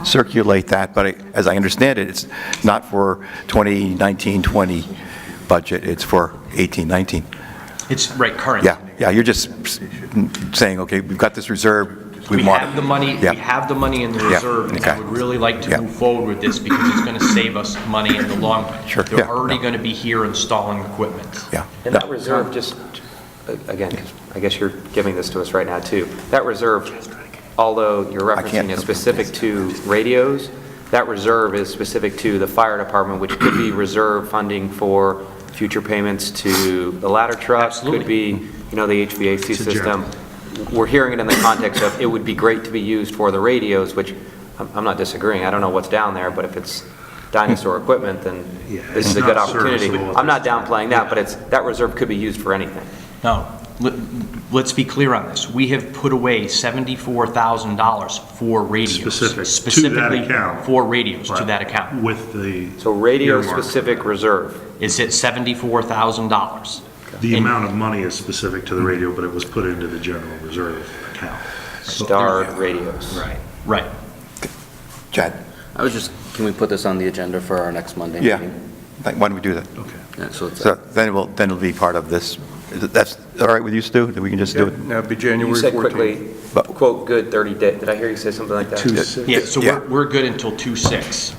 Speaker 1: circulate that, but as I understand it, it's not for 2019-20 budget, it's for 18-19.
Speaker 8: It's right, current.
Speaker 1: Yeah, you're just saying, okay, we've got this reserve,
Speaker 8: We
Speaker 1: want
Speaker 8: have
Speaker 1: it.
Speaker 8: the money,
Speaker 1: Yeah.
Speaker 8: we have the money in the
Speaker 1: Yeah,
Speaker 8: reserve, and I
Speaker 1: okay.
Speaker 8: would really like to
Speaker 1: Yeah.
Speaker 8: move forward with this because it's going to save us money in the long run.
Speaker 1: Sure,
Speaker 8: They're
Speaker 1: yeah,
Speaker 8: already
Speaker 1: yeah.
Speaker 8: going to be here installing equipment.
Speaker 1: Yeah.
Speaker 9: And that reserve, just, again, 'cause I guess you're giving this to us right now, too. That reserve, although you're
Speaker 1: can't-
Speaker 9: referencing it specific to radios, that reserve is specific to the fire department, which could be reserve funding for future payments to the ladder truck.
Speaker 8: Absolutely.
Speaker 9: Could be, the HVAC
Speaker 2: To
Speaker 9: system.
Speaker 2: general.
Speaker 9: We're hearing it in the context of, it would be great to be used for the radios, which I'm not disagreeing. I don't know what's down there, but if it's dinosaur equipment, then
Speaker 2: Yeah,
Speaker 9: this is
Speaker 2: it's
Speaker 9: a good
Speaker 2: not
Speaker 9: opportunity.
Speaker 2: serviceable.
Speaker 9: I'm not downplaying that, but that reserve could be used for anything.
Speaker 8: No, let's be clear on this. We have put away $74,000 for radios.
Speaker 2: Specific to that
Speaker 8: Specifically
Speaker 2: account.
Speaker 8: for radios to
Speaker 2: Right.
Speaker 8: that account.
Speaker 2: With the.
Speaker 9: So
Speaker 2: earmark.
Speaker 9: radio-specific reserve.
Speaker 8: It's at $74,000.
Speaker 2: The
Speaker 8: And-
Speaker 2: amount of money is specific to the radio, but it was put into the general reserve account.
Speaker 9: Starred radios.
Speaker 8: Right.
Speaker 1: Chad?
Speaker 3: Can we put this on the agenda for our next Monday
Speaker 1: Yeah.
Speaker 3: meeting?
Speaker 1: Why don't we do that?
Speaker 2: Okay.
Speaker 3: Yeah, so it's,
Speaker 1: So then it'll be part of this. That's all right with you, Stu? That we can just do it?
Speaker 7: That'd be
Speaker 9: You
Speaker 7: January
Speaker 9: said
Speaker 7: 14th.
Speaker 9: quickly, quote, good 30 day. Did I hear you say something like that?
Speaker 2: 2/6.
Speaker 8: Yeah, so
Speaker 1: Yeah.
Speaker 8: we're good until 2/6.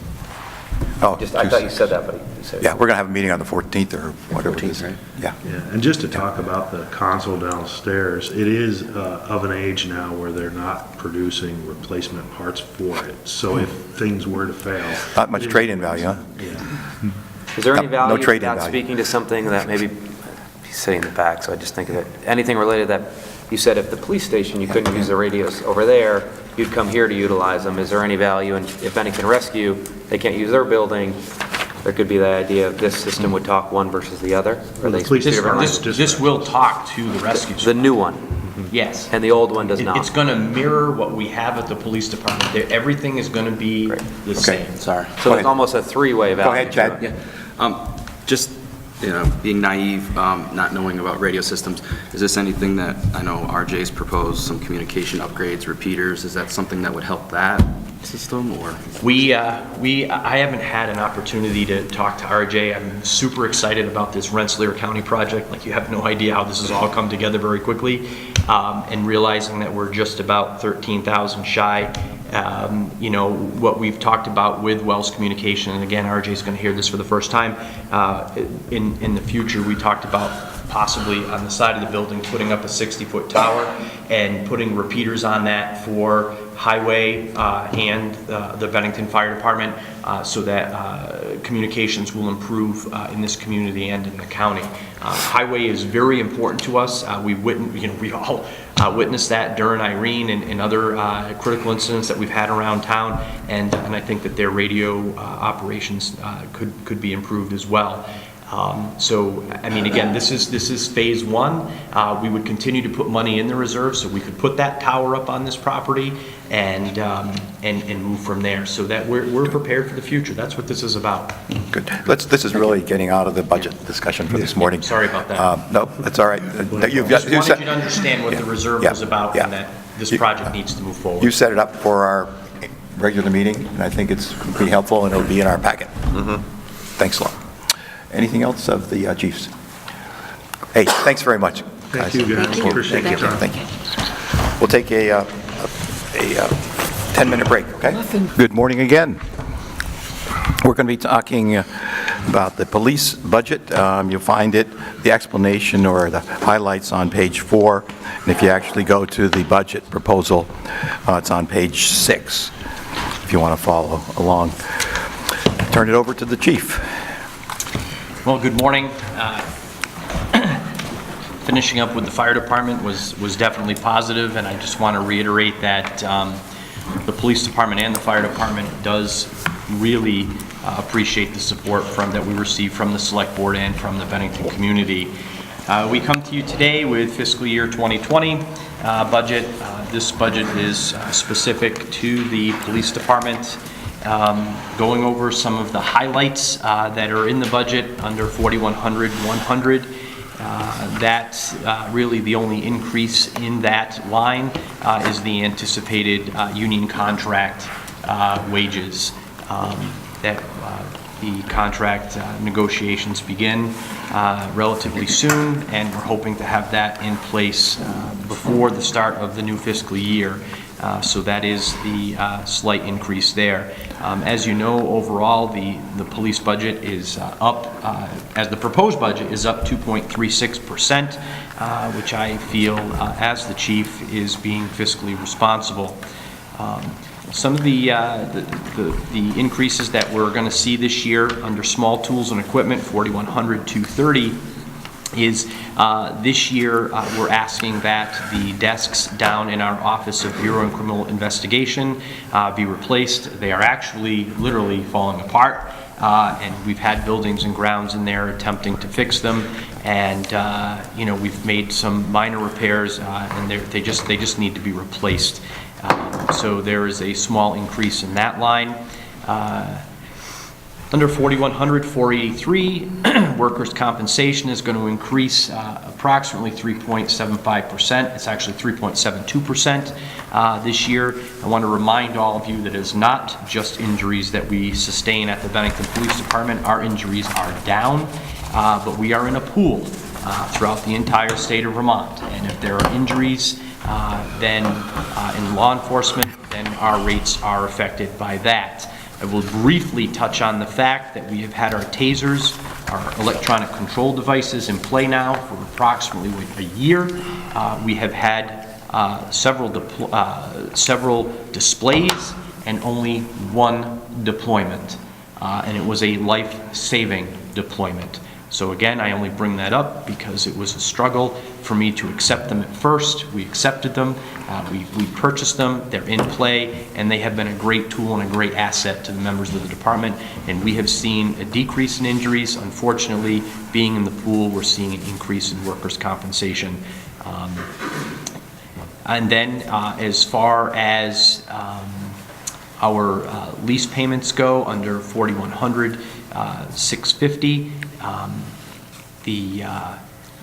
Speaker 1: Oh,
Speaker 9: I thought you said that, but you said.
Speaker 1: Yeah, we're going to have a meeting on the 14th or whatever it is.
Speaker 3: 14th, right?
Speaker 1: Yeah.
Speaker 2: Yeah, and just to talk about the console downstairs, it is of an age now where they're not producing replacement parts for it. So if things were to fail.
Speaker 1: Not much trade-in value, huh?
Speaker 2: Yeah.
Speaker 9: Is there any
Speaker 1: No
Speaker 9: value
Speaker 1: trade-in
Speaker 9: without
Speaker 1: value.
Speaker 9: speaking to something that maybe, he's sitting in the back, so I just think of it, anything related that, you said if the police station, you couldn't use the radios over there, you'd come here to utilize them. Is there any value, and if Bennington Rescue, they can't use their building, there could be the idea of this system would talk one versus the other? Or
Speaker 2: Well, the
Speaker 9: they
Speaker 2: police
Speaker 9: speak
Speaker 8: This,
Speaker 9: different
Speaker 2: department-
Speaker 9: languages?
Speaker 8: this will talk to the rescue.
Speaker 9: The new one,
Speaker 8: Yes.
Speaker 9: and the old one does
Speaker 8: It's
Speaker 9: not.
Speaker 8: going to mirror what we have at the police department. Everything is going to be the same.
Speaker 3: sorry.
Speaker 9: So
Speaker 1: Go
Speaker 9: it's
Speaker 1: ahead.
Speaker 9: almost a three-way value.
Speaker 1: Go ahead, Chad.
Speaker 3: Yeah, just, being naive, not knowing about radio systems, is this anything that, I know RJ's proposed, some communication upgrades, repeaters, is that something that would help that system, or?
Speaker 8: I haven't had an opportunity to talk to RJ. I'm super excited about this Rensselaer County project. Like, you have no idea how this has all come together very quickly. And realizing that we're just about 13,000 shy. What we've talked about with Wells Communication, and again, RJ's going to hear this for the first time, in the future, we talked about possibly on the side of the building, putting up a 60-foot tower and putting repeaters on that for highway and the Bennington Fire Department, so that communications will improve in this community and in the county. Highway is very important to us. We all witnessed that during Irene and other critical incidents that we've had around town, and I think that their radio operations could be improved as well. Again, this is phase one. We would continue to put money in the reserve so we could put that tower up on this property and move from there, so that we're prepared for the future. That's what this is about.
Speaker 1: Good. This is really getting out of the budget discussion for this morning.
Speaker 8: Sorry about that.
Speaker 1: No, that's all right. You've
Speaker 8: Just
Speaker 1: you
Speaker 8: wanted
Speaker 1: said-
Speaker 8: you to understand what the reserve
Speaker 1: Yeah,
Speaker 8: was about,
Speaker 1: yeah.
Speaker 8: and that this project needs to move forward.
Speaker 1: You set it up for our regular meeting, and I think it's going to be helpful, and it'll be in our packet. Thanks a lot. Anything else of the chiefs? Hey, thanks very much, guys.
Speaker 2: Thank you, guys. Appreciate your time.
Speaker 1: Thank you. We'll take a 10-minute break, okay? Good morning again. We're going to be talking about the police budget. You'll find it, the explanation or the highlights on page 4. And if you actually go to the budget proposal, it's on page 6, if you want to follow along. Turn it over to the chief.
Speaker 8: Well, good morning. Finishing up with the fire department was definitely positive, and I just want to reiterate that the police department and the fire department does really appreciate the support that we receive from the select board and from the Bennington community. We come to you today with fiscal year 2020 budget. This budget is specific to the police department. Going over some of the highlights that are in the budget under 4100-100. That's really the only increase in that line is the anticipated union contract wages. That the contract negotiations begin relatively soon, and we're hoping to have that in place before the start of the new fiscal year. So that is the slight increase there. As you know, overall, the police budget is up, as the proposed budget is up 2.36%, which I feel, as the chief, is being fiscally responsible. Some of the increases that we're going to see this year under small tools and equipment, 4100-230, is this year we're asking that the desks down in our Office of Bureau and Criminal Investigation be replaced. They are actually literally falling apart, and we've had buildings and grounds in there attempting to fix them, and you know, we've made some minor repairs, and they just need to be replaced. So there is a small increase in that line. Under 4100-483, workers' compensation is going to increase approximately 3.75%. It's actually 3.72% this year. I want to remind all of you that it's not just injuries that we sustain at the Bennington Police Department. Our injuries are down, but we are in a pool throughout the entire state of Vermont. And if there are injuries then in law enforcement, then our rates are affected by that. I will briefly touch on the fact that we have had our tasers, our electronic control devices in play now for approximately a year. We have had several displays and only one deployment, and it was a life-saving deployment. So again, I only bring that up because it was a struggle for me to accept them at first. We accepted them, we purchased them, they're in play, and they have been a great tool and a great asset to the members of the department. And we have seen a decrease in injuries. Unfortunately, being in the pool, we're seeing an increase in workers' compensation. And then as far as our lease payments go, under 4100-650,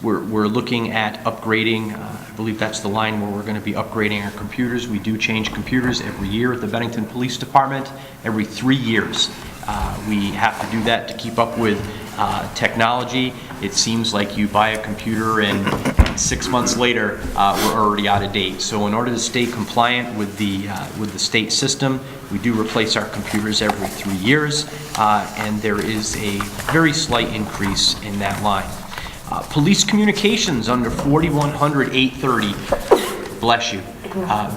Speaker 8: we're looking at upgrading, I believe that's the line where we're going to be upgrading our computers. We do change computers every year at the Bennington Police Department, every 3 years. We have to do that to keep up with technology. It seems like you buy a computer and 6 months later we're already out of date. So in order to stay compliant with the state system, we do replace our computers every 3 years, and there is a very slight increase in that line. Police communications under 4100-830. Bless you.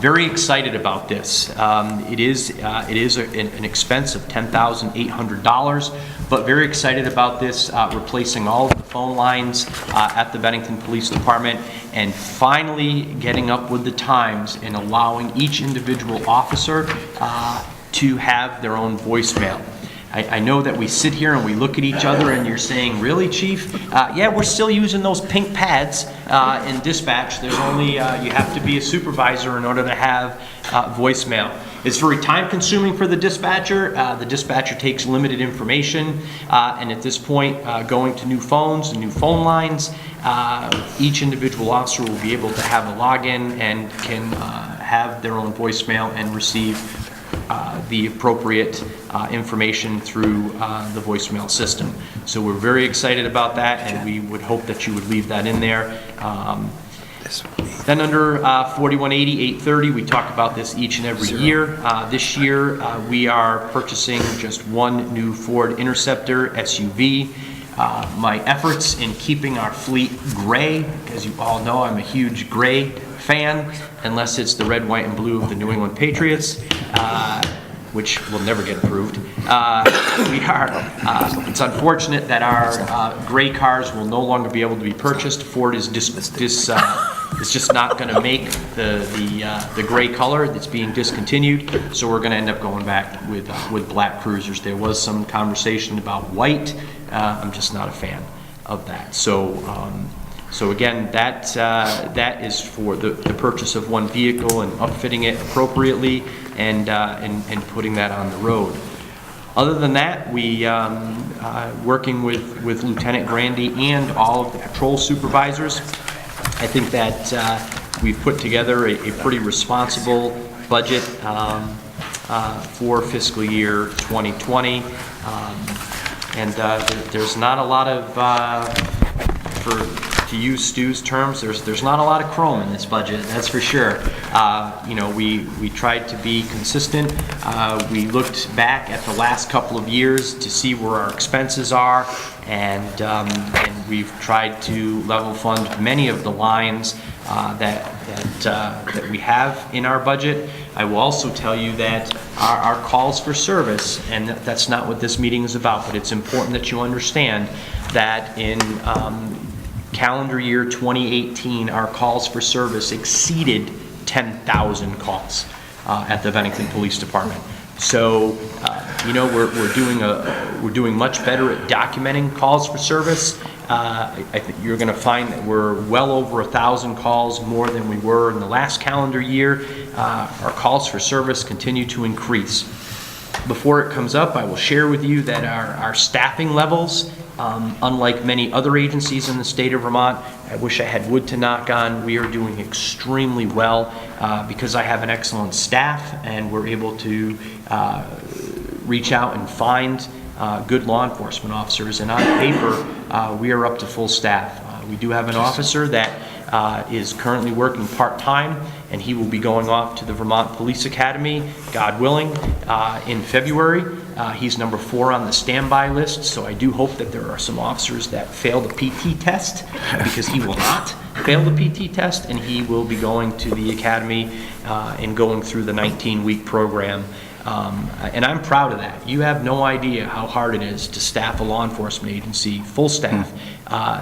Speaker 8: Very excited about this. It is an expense of $10,800, but very excited about this, replacing all of the phone lines at the Bennington Police Department and finally getting up with the times and allowing each individual officer to have their own voicemail. I know that we sit here and we look at each other and you're saying, really, Chief? Yeah, we're still using those pink pads in dispatch. There's only, you have to be a supervisor in order to have voicemail. It's very time consuming for the dispatcher. The dispatcher takes limited information, and at this point, going to new phones and new phone lines, each individual officer will be able to have a login and can have their own voicemail and receive the appropriate information through the voicemail system. So we're very excited about that, and we would hope that you would leave that in there. Then under 4180-830, we talk about this each and every year. This year, we are purchasing just one new Ford Interceptor SUV. My efforts in keeping our fleet gray, as you all know, I'm a huge gray fan, unless it's the red, white, and blue of the New England Patriots, which will never get approved. It's unfortunate that our gray cars will no longer be able to be purchased. Ford is just not going to make the gray color. That's being discontinued, so we're going to end up going back with black cruisers. There was some conversation about white. I'm just not a fan of that. So So again, that is for the purchase of one vehicle and upfitting it appropriately and putting that on the road. Other than that, we, working with Lieutenant Grandy and all of the patrol supervisors, I think that we've put together a pretty responsible budget for fiscal year 2020. There's not a lot of, to use Stu's terms, there's not a lot of chrome in this budget, that's for sure. We tried to be consistent. We looked back at the last couple of years to see where our expenses are, and we've tried to level fund many of the lines that we have in our budget. I will also tell you that our calls for service, and that's not what this meeting is about, but it's important that you understand that in calendar year 2018, our calls for service exceeded 10,000 calls at the Bennington Police Department. So, we're doing much better at documenting calls for service. I think you're going to find that we're well over 1,000 calls more than we were in the last calendar year. Our calls for service continue to increase. Before it comes up, I will share with you that our staffing levels, unlike many other agencies in the state of Vermont, I wish I had wood to knock on, we are doing extremely well because I have an excellent staff and we're able to reach out and find good law enforcement officers. And on paper, we are up to full staff. We do have an officer that is currently working part-time, and he will be going off to the Vermont Police Academy, God willing, in February. He's number 4 on the standby list, so I do hope that there are some officers that fail the PT test, because he will not fail the PT test, and he will be going to the academy and going through the 19-week program. And I'm proud of that. You have no idea how hard it is to staff a law enforcement agency, full staff,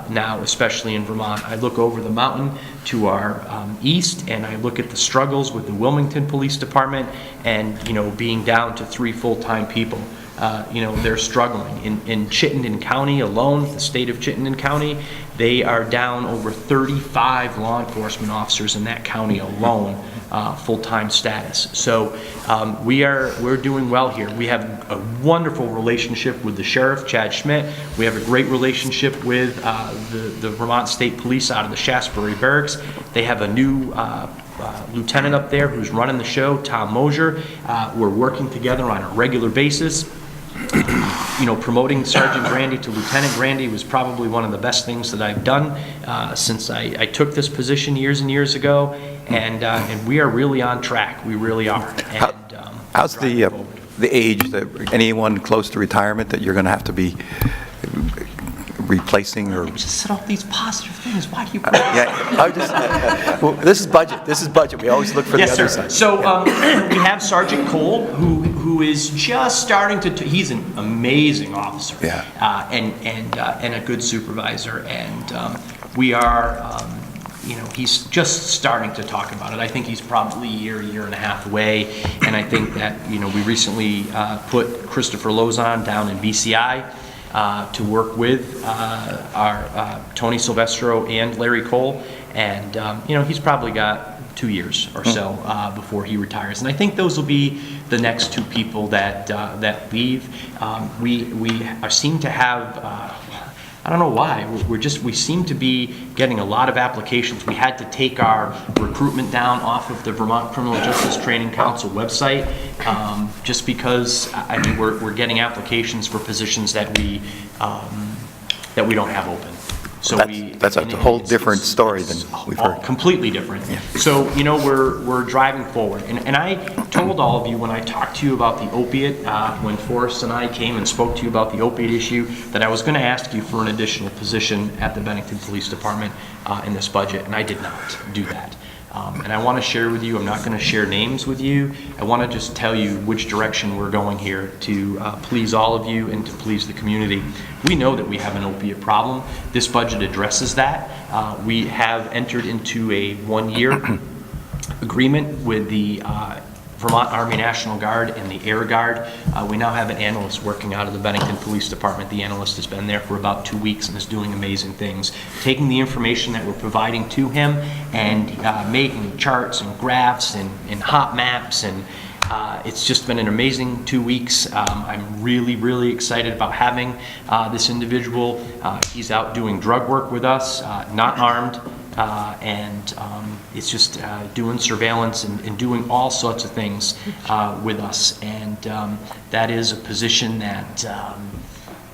Speaker 8: now, especially in Vermont. I look over the mountain to our east, and I look at the struggles with the Wilmington Police Department, and, being down to 3 full-time people. They're struggling. In Chittenden County alone, the state of Chittenden County, they are down over 35 law enforcement officers in that county alone, full-time status. So we're doing well here. We have a wonderful relationship with the sheriff, Chad Schmidt. We have a great relationship with the Vermont State Police out of the Shasbury Barracks. They have a new lieutenant up there who's running the show, Tom Mosier. We're working together on a regular basis. Promoting Sergeant Grandy to Lieutenant Grandy was probably one of the best things that I've done since I took this position years and years ago, and we are really on track. We really are. And,
Speaker 1: how's the age, that anyone close to retirement that you're going to have to be replacing? Or
Speaker 8: just said all these positive things. Why do you?
Speaker 1: Well, this is budget. This is budget. We always look for the other side.
Speaker 8: So we have Sergeant Cole, who is just starting to. He's an amazing officer, and a good supervisor, and we are. He's just starting to talk about it. I think he's probably a year and a half away, and I think that we recently put Christopher Lozon down in BCI. To work with our Tony Silvestro and Larry Cole, and he's probably got 2 years or so before he retires, and I think those will be the next 2 people that leave. We seem to have. I don't know why. We seem to be getting a lot of applications. We had to take our recruitment down off of the Vermont Criminal Justice Training Council website, just because we're getting applications for positions that we don't have open. So
Speaker 1: that's a whole different story than we've heard.
Speaker 8: Completely different. Yeah. So we're driving forward, and I told all of you when I talked to you about the opiate, when Forrest and I came and spoke to you about the opiate issue, that I was going to ask you for an additional position at the Bennington Police Department in this budget, and I did not do that. And I want to share with you, I'm not going to share names with you, I want to just tell you which direction we're going here to please all of you and to please the community. We know that we have an opiate problem. This budget addresses that. We have entered into a 1-year agreement with the Vermont Army National Guard and the Air Guard. We now have an analyst working out of the Bennington Police Department. The analyst has been there for about 2 weeks and is doing amazing things, taking the information that we're providing to him and making charts and graphs and hot maps, and it's just been an amazing 2 weeks. I'm really, really excited about having this individual. He's out doing drug work with us, not armed, and it's just doing surveillance and doing all sorts of things with us. And that is a position that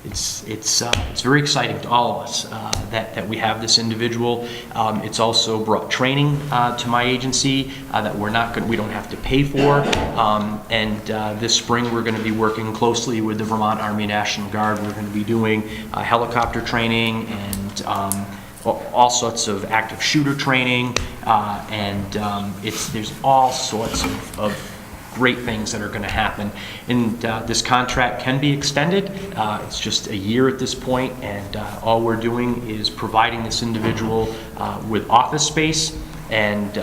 Speaker 8: it's very exciting to all of us that we have this individual. It's also brought training to my agency that we don't have to pay for. And this spring we're going to be working closely with the Vermont Army National Guard. We're going to be doing helicopter training and all sorts of active shooter training, and there's all sorts of great things that are going to happen. And this contract can be extended. It's just a year at this point, and all we're doing is providing this individual with office space and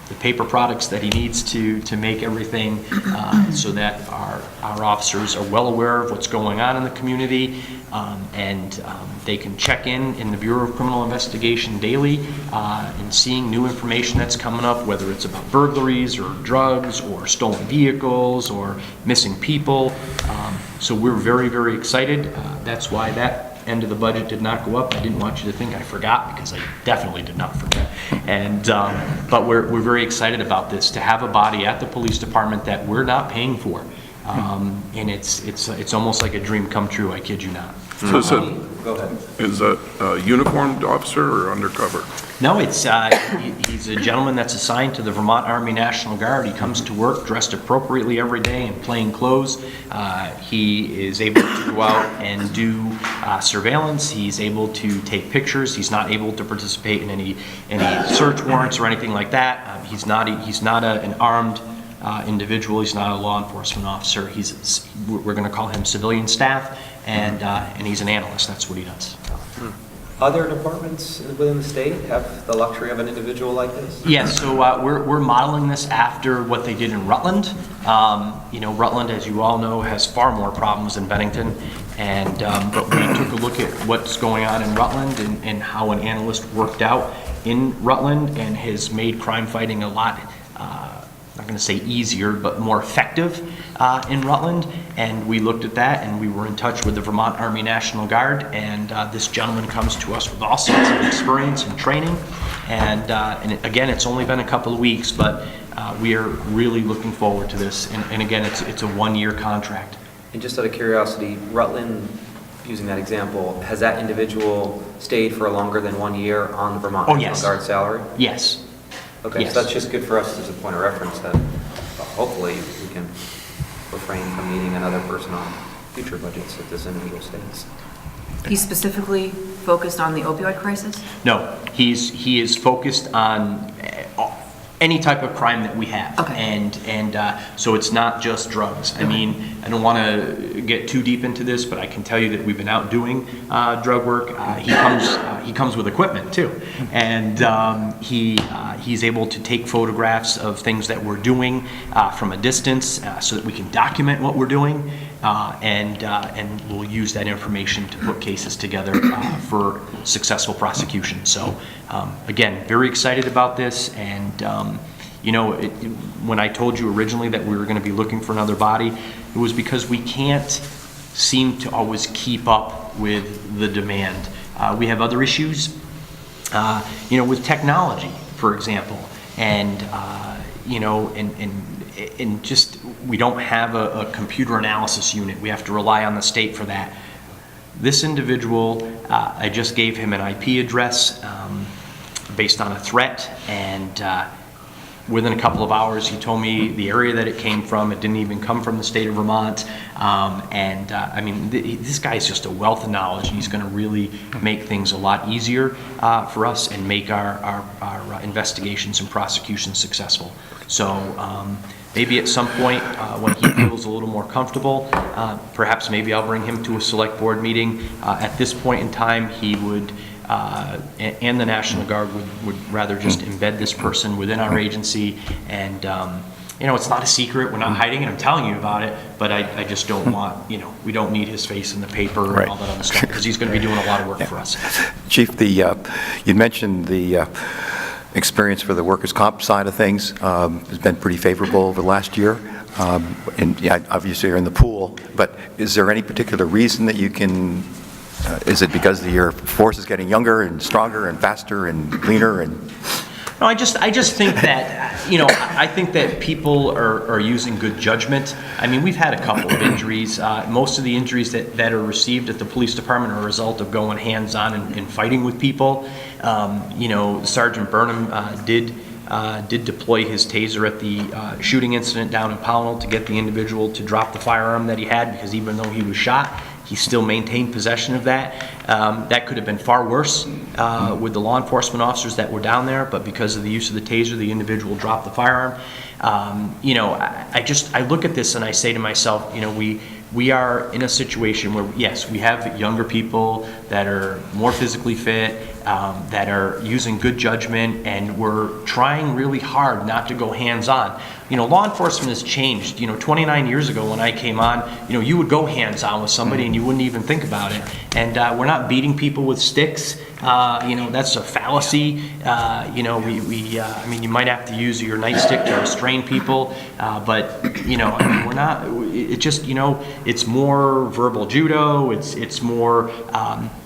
Speaker 8: the paper products that he needs to make everything so that our officers are well aware of what's going on in the community, and they can check in the Bureau of Criminal Investigation daily and seeing new information that's coming up, whether it's about burglaries or drugs or stolen vehicles or missing people. So we're very, very excited. That's why that end of the budget did not go up. I didn't want you to think I forgot, because I definitely did not forget. And but we're very excited about this, to have a body at the police department that we're not paying for, and it's almost like a dream come true. I kid you not.
Speaker 12: So
Speaker 9: Go ahead.
Speaker 12: is that a uniformed officer or undercover?
Speaker 8: No, he's a gentleman that's assigned to the Vermont Army National Guard. He comes to work dressed appropriately every day in plain clothes. He is able to go out and do surveillance. He's able to take pictures. He's not able to participate in any search warrants or anything like that. He's not an armed individual. He's not a law enforcement officer. We're going to call him civilian staff, and he's an analyst. That's what he does.
Speaker 9: Other departments within the state have the luxury of an individual like this?
Speaker 8: Yes, so we're modeling this after what they did in Rutland. Rutland, as you all know, has far more problems than Bennington, and but we took a look at what's going on in Rutland and how an analyst worked out in Rutland and has made crime fighting a lot, I'm not going to say easier, but more effective in Rutland. And we looked at that, and we were in touch with the Vermont Army National Guard, and this gentleman comes to us with all sorts of experience and training. And again, it's only been a couple of weeks, but we are really looking forward to this. And again, it's a one-year contract.
Speaker 9: And just out of curiosity, Rutland, using that example, has that individual stayed for longer than 1 year on the Vermont National Guard salary?
Speaker 8: Yes.
Speaker 9: Okay,
Speaker 8: Yes.
Speaker 9: so that's just good for us as a point of reference that hopefully we can refrain from needing another person on future budgets if this individual stays.
Speaker 10: He's specifically focused on the opioid crisis?
Speaker 8: No, he is focused on any type of crime that we have.
Speaker 10: Okay.
Speaker 8: And so it's not just drugs. I mean, I don't want to get too deep into this, but I can tell you that we've been out doing drug work. He comes with equipment too, and he's able to take photographs of things that we're doing from a distance, so that we can document what we're doing, and we'll use that information to put cases together for successful prosecution. So again, very excited about this, and when I told you originally that we were going to be looking for another body, it was because we can't seem to always keep up with the demand. We have other issues, with technology, for example, and just we don't have a computer analysis unit. We have to rely on the state for that. This individual, I just gave him an IP address based on a threat, and within a couple of hours he told me the area that it came from. It didn't even come from the state of Vermont, I mean, this guy's just a wealth of knowledge. He's going to really make things a lot easier for us and make our investigations and prosecutions successful. So maybe at some point when he feels a little more comfortable, perhaps maybe I'll bring him to a select board meeting. At this point in time, he would and the National Guard would rather just embed this person within our agency. And, it's not a secret, we're not hiding it, I'm telling you about it, but I just don't want, we don't need his face in the paper and all that other stuff, because he's going to be doing a lot of work for us.
Speaker 1: Chief, you mentioned the experience for the workers' comp side of things has been pretty favorable over the last year. And obviously you're in the pool, but is there any particular reason that you can, is it because your force is getting younger and stronger and faster and leaner and...
Speaker 8: No, I just think that, I think that people are using good judgment. I mean, we've had a couple of injuries. Most of the injuries that are received at the police department are a result of going hands-on and fighting with people. Sergeant Burnham did deploy his taser at the shooting incident down in Pownell to get the individual to drop the firearm that he had, because even though he was shot, he still maintained possession of that. That could have been far worse with the law enforcement officers that were down there, but because of the use of the taser, the individual dropped the firearm. I look at this and I say to myself, we are in a situation where, yes, we have younger people that are more physically fit, that are using good judgment, and we're trying really hard not to go hands-on. Law enforcement has changed. 29 years ago when I came on, you would go hands-on with somebody and you wouldn't even think about it. And we're not beating people with sticks. That's a fallacy. You might have to use your nightstick to restrain people, but we're not. It just, it's more verbal judo. It's more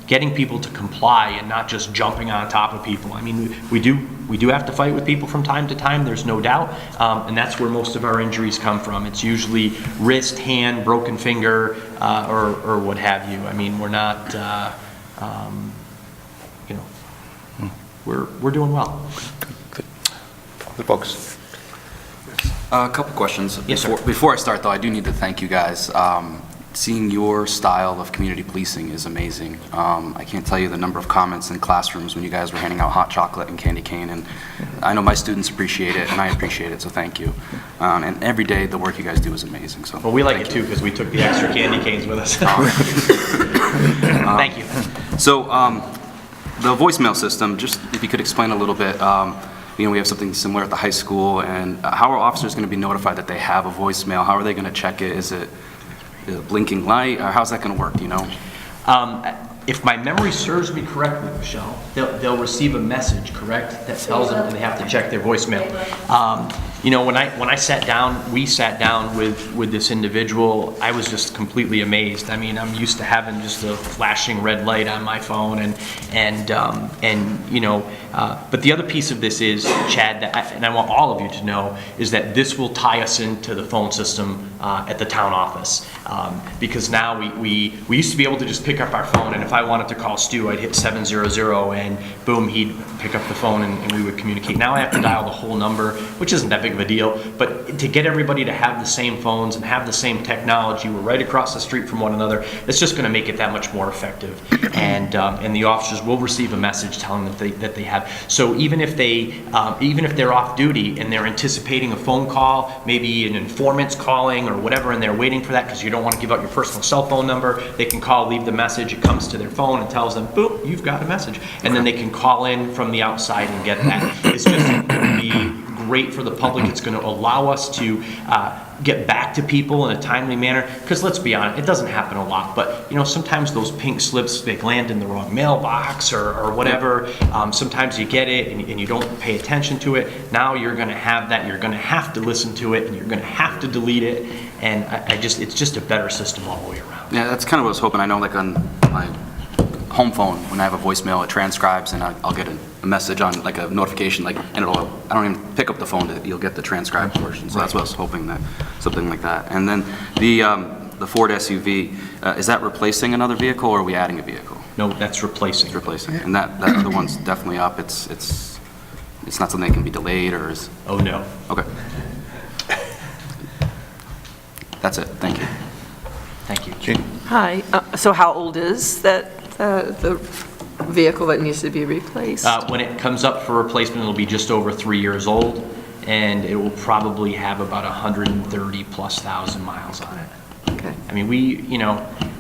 Speaker 8: getting people to comply and not just jumping on top of people. I mean, we do have to fight with people from time to time. There's no doubt, and that's where most of our injuries come from. It's usually wrist, hand, broken finger, or what have you. I mean, we're not. We're doing well.
Speaker 1: Good. Other folks?
Speaker 3: A couple questions.
Speaker 8: Yes, sir.
Speaker 3: Before I start, though, I do need to thank you guys. Seeing your style of community policing is amazing. I can't tell you the number of comments in classrooms when you guys were handing out hot chocolate and candy cane, and I know my students appreciate it, and I appreciate it, so thank you. And every day, the work you guys do is amazing. So
Speaker 8: well, we like it too, because we took the extra candy canes with us. Thank you.
Speaker 3: So, the voicemail system, just if you could explain a little bit, we have something similar at the high school, and how are officers going to be notified that they have a voicemail? How are they going to check it? Is it a blinking light, or how's that going to work, do you know?
Speaker 8: If my memory serves me correctly, Michelle, they'll receive a message, correct, that tells them they have to check their voicemail. When we sat down with this individual, I was just completely amazed. I mean, I'm used to having just a flashing red light on my phone, but the other piece of this is, Chad, and I want all of you to know, is that this will tie us into the phone system at the town office. Because now we used to be able to just pick up our phone, and if I wanted to call Stu, I'd hit 700, and boom, he'd pick up the phone and we would communicate. Now I have to dial the whole number, which isn't that big of a deal, but to get everybody to have the same phones and have the same technology, we're right across the street from one another, it's just going to make it that much more effective. And the officers will receive a message telling them that they have. So even if they're off duty and they're anticipating a phone call, maybe an informant's calling or whatever, and they're waiting for that because you don't want to give out your personal cell phone number, they can call, leave the message, it comes to their phone and tells them, boom, you've got a message. And then they can call in from the outside and get that. It's just going to be great for the public. It's going to allow us to get back to people in a timely manner, because let's be honest, it doesn't happen a lot, but sometimes those pink slips, they land in the wrong mailbox or whatever. Sometimes you get it and you don't pay attention to it. Now you're going to have that, you're going to have to listen to it, and you're going to have to delete it, and it's just a better system all the way around.
Speaker 3: Yeah, that's kind of what I was hoping. I know, like on my home phone, when I have a voicemail, it transcribes, and I'll get a message on, like a notification, and I don't even pick up the phone, you'll get the transcribed portion. So that's what I was hoping, that something like that. And then the Ford SUV, is that replacing another vehicle, or are we adding a vehicle?
Speaker 8: No, that's replacing.
Speaker 3: It's replacing. And that other one's definitely up. It's not something that can be delayed, or is?
Speaker 8: Oh, no.
Speaker 3: Okay. That's it. Thank you.
Speaker 8: Thank you.
Speaker 1: Gene?
Speaker 5: Hi, so how old is the vehicle that needs to be replaced?
Speaker 8: When it comes up for replacement, it'll be just over 3 years old, and it will probably have about 130,000+ miles on it.
Speaker 5: Okay.
Speaker 8: I mean,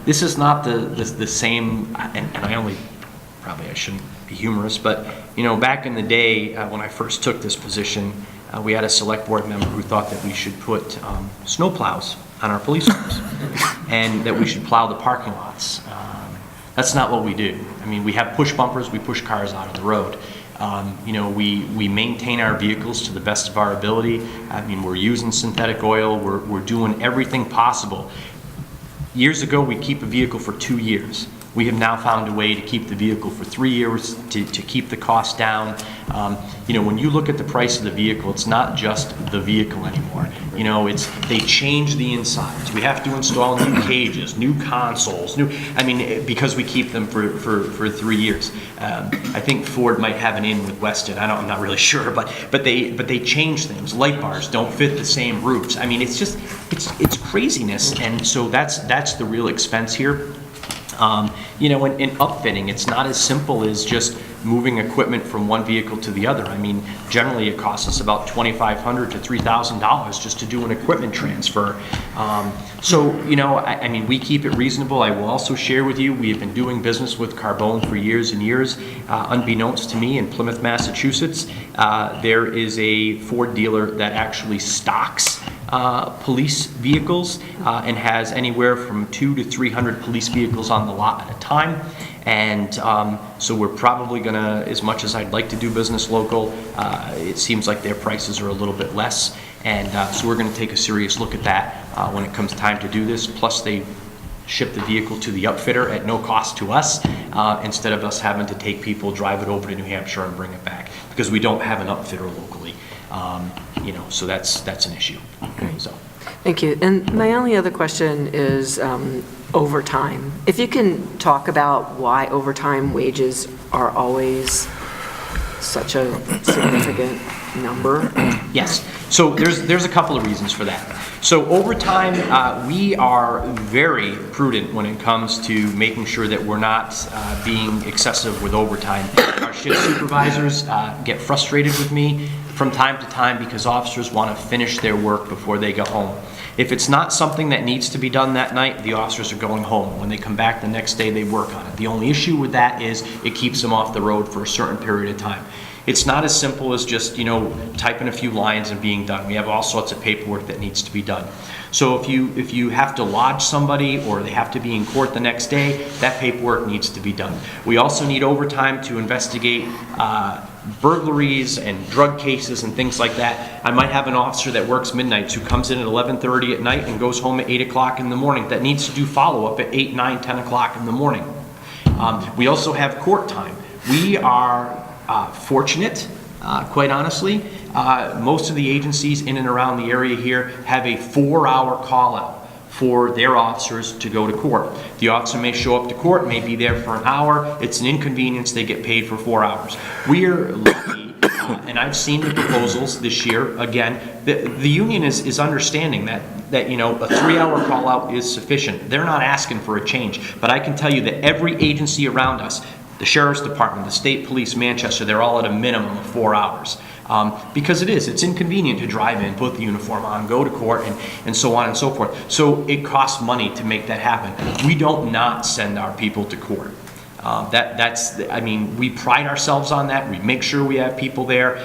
Speaker 8: this is not the same, and I only probably I shouldn't be humorous, but, you know, back in the day, when I first took this position, we had a select board member who thought that we should put snow plows on our police cars, and that we should plow the parking lots. That's not what we do. I mean, we have push bumpers, we push cars out of the road. You know, we maintain our vehicles to the best of our ability. I mean, we're using synthetic oil, we're doing everything possible. Years ago, we keep a vehicle for 2 years. We have now found a way to keep the vehicle for 3 years, to keep the cost down. You know, when you look at the price of the vehicle, it's not just the vehicle anymore. You know, they change the insides. We have to install new cages, new consoles, because we keep them for 3 years. I think Ford might have an in with Weston. I'm not really sure, but they change things. Light bars don't fit the same roofs. I mean, it's just, it's craziness, and so that's the real expense here. You know, in upfitting, it's not as simple as just moving equipment from one vehicle to the other. I mean, generally it costs us about $2,500 to $3,000 just to do an equipment transfer. So, you know, I mean, we keep it reasonable. I will also share with you, we have been doing business with Carbone for years and years. Unbeknownst to me, in Plymouth, Massachusetts, there is a Ford dealer that actually stocks police vehicles and has anywhere from 200 to 300 police vehicles on the lot at a time. And so we're probably gonna, as much as I'd like to do business local, it seems like their prices are a little bit less. And so we're gonna take a serious look at that when it comes time to do this. Plus they ship the vehicle to the upfitter at no cost to us, instead of us having to take people, drive it over to New Hampshire and bring it back, because we don't have an upfitter locally. You know, so that's an issue. So.
Speaker 5: Thank you. And my only other question is overtime. If you can talk about why overtime wages are always such a significant number?
Speaker 8: Yes. So there's a couple of reasons for that. So overtime, we are very prudent when it comes to making sure that we're not being excessive with overtime. Our shift supervisors get frustrated with me from time to time because officers want to finish their work before they go home. If it's not something that needs to be done that night, the officers are going home. When they come back the next day, they work on it. The only issue with that is it keeps them off the road for a certain period of time. It's not as simple as just, you know, typing a few lines and being done. We have all sorts of paperwork that needs to be done. So if you have to lodge somebody or they have to be in court the next day, that paperwork needs to be done. We also need overtime to investigate burglaries and drug cases and things like that. I might have an officer that works midnights who comes in at 11:30 at night and goes home at 8 o'clock in the morning that needs to do follow-up at 8, 9, 10 o'clock in the morning. We also have court time. We are fortunate, quite honestly. Most of the agencies in and around the area here have a 4-hour call-out for their officers to go to court. The officer may show up to court, may be there for an hour. It's an inconvenience. They get paid for 4 hours. We're lucky, and I've seen the proposals this year. Again, the union is understanding that you know, a 3-hour call-out is sufficient. They're not asking for a change, but I can tell you that every agency around us, the Sheriff's Department, the State Police, Manchester, they're all at a minimum of 4 hours. Because it's inconvenient to drive in, put the uniform on, go to court, and so on and so forth. So it costs money to make that happen. We don't not send our people to court. I mean, we pride ourselves on that. We make sure we have people there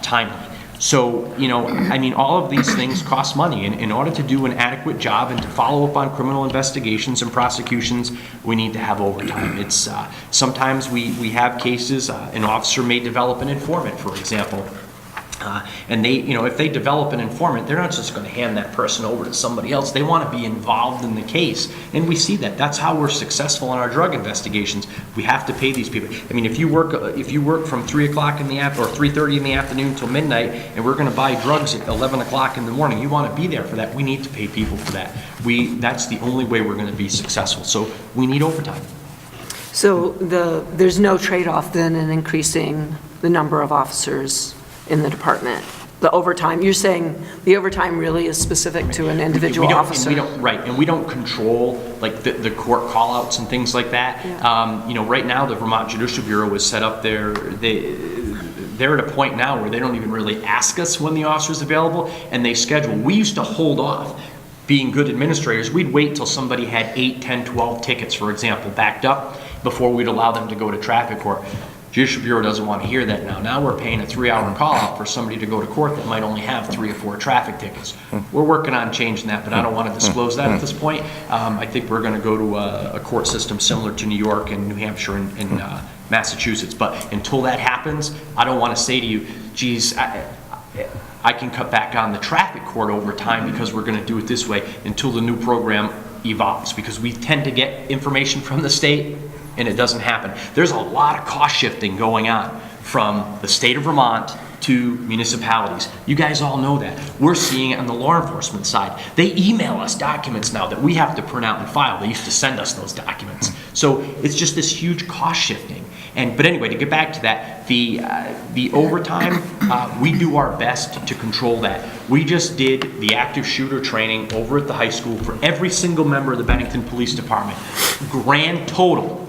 Speaker 8: timely. So, you know, I mean, all of these things cost money. And in order to do an adequate job and to follow up on criminal investigations and prosecutions, we need to have overtime. It's sometimes we have cases, an officer may develop an informant, for example. And they, you know, if they develop an informant, they're not just going to hand that person over to somebody else. They want to be involved in the case. And we see that. That's how we're successful in our drug investigations. We have to pay these people. I mean, if you work from 3 o'clock in the afternoon or 3:30 in the afternoon till midnight, and we're going to buy drugs at 11 o'clock in the morning, you want to be there for that. We need to pay people for that. That's the only way we're going to be successful. So we need overtime.
Speaker 5: So there's no trade-off then in increasing the number of officers in the department? The overtime, you're saying the overtime really is specific to an individual officer?
Speaker 8: Right, and we don't control like the court call-outs and things like that. Yeah. You know, right now the Vermont Judicial Bureau is set up there. They're at a point now where they don't even really ask us when the officer's available, and they schedule. We used to hold off. Being good administrators, we'd wait till somebody had 8, 10, 12 tickets, for example, backed up. before we'd allow them to go to traffic court. Judicial Bureau doesn't want to hear that now. Now we're paying a 3-hour call-out for somebody to go to court that might only have 3 or 4 traffic tickets. We're working on changing that, but I don't want to disclose that at this point. I think we're going to go to a court system similar to New York and New Hampshire and Massachusetts. But until that happens, I don't want to say to you, geez, I can cut back on the traffic court over time because we're going to do it this way until the new program evolves, because we tend to get information from the state and it doesn't happen. There's a lot of cost shifting going on from the state of Vermont to municipalities. You guys all know that. We're seeing it on the law enforcement side. They email us documents now that we have to print out and file. They used to send us those documents. So it's just this huge cost shifting. But anyway, to get back to that, the overtime, we do our best to control that. We just did the active shooter training over at the high school for every single member of the Bennington Police Department. Grand total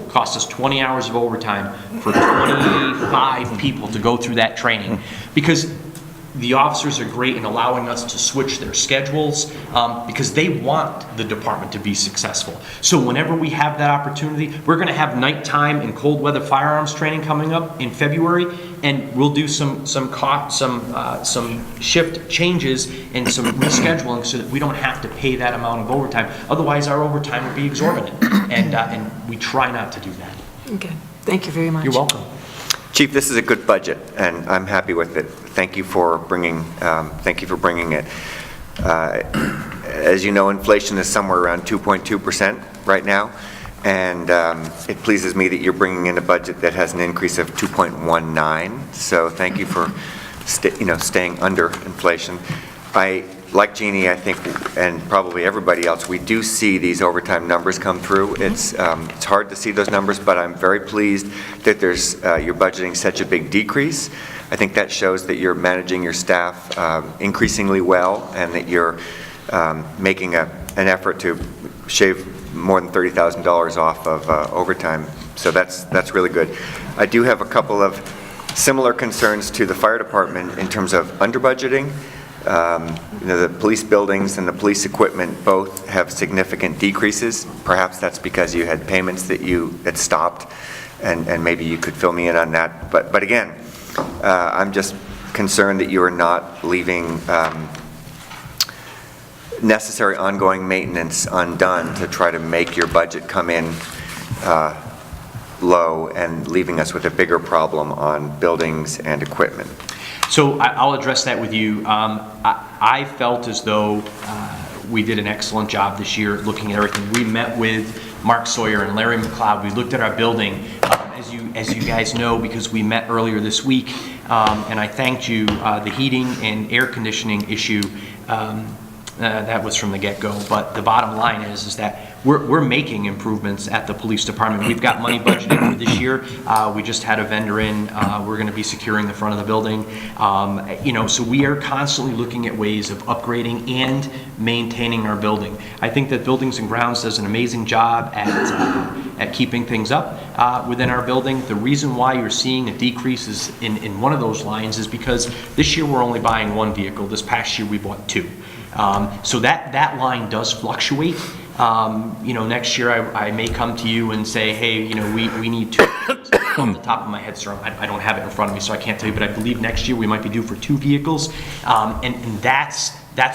Speaker 8: cost us 20 hours of overtime for 25 people to go through that training, because the officers are great in allowing us to switch their schedules, because they want the department to be successful. So whenever we have that opportunity, we're going to have nighttime and cold weather firearms training coming up in February, and we'll do some shift changes and some rescheduling so that we don't have to pay that amount of overtime. Otherwise, our overtime would be exorbitant, and we try not to do that.
Speaker 5: Okay, thank you very much.
Speaker 8: You're welcome.
Speaker 4: Chief, this is a good budget, and I'm happy with it. Thank you for bringing it. As you know, inflation is somewhere around 2.2% right now, and it pleases me that you're bringing in a budget that has an increase of 2.19. So thank you for staying under inflation. Like Jeannie, I think, and probably everybody else, we do see these overtime numbers come through. It's hard to see those numbers, but I'm very pleased that you're budgeting such a big decrease. I think that shows that you're managing your staff increasingly well, and that you're making an effort to shave more than $30,000 off of overtime. So that's really good. I do have a couple of similar concerns to the fire department in terms of under budgeting. The police buildings and the police equipment both have significant decreases. Perhaps that's because you had payments that you had stopped, and maybe you could fill me in on that. But again, I'm just concerned that you are not leaving necessary ongoing maintenance undone to try to make your budget come in low and leaving us with a bigger problem on buildings and equipment.
Speaker 8: So I'll address that with you. I felt as though we did an excellent job this year looking at everything. We met with Mark Sawyer and Larry McLeod. We looked at our building, as you guys know, because we met earlier this week, and I thanked you. The heating and air conditioning issue, that was from the get-go. But the bottom line is that we're making improvements at the police department. We've got money budgeted for this year. We just had a vendor in. We're going to be securing the front of the building. So we are constantly looking at ways of upgrading and maintaining our building. I think that Buildings and Grounds does an amazing job at keeping things up within our building. The reason why you're seeing a decrease is in one of those lines is because this year we're only buying 1 vehicle. This past year we bought 2. So that line does fluctuate. Next year I may come to you and say, hey, we need 2. Off the top of my head, sir, I don't have it in front of me, so I can't tell you, but I believe next year we might be due for 2 vehicles. And that's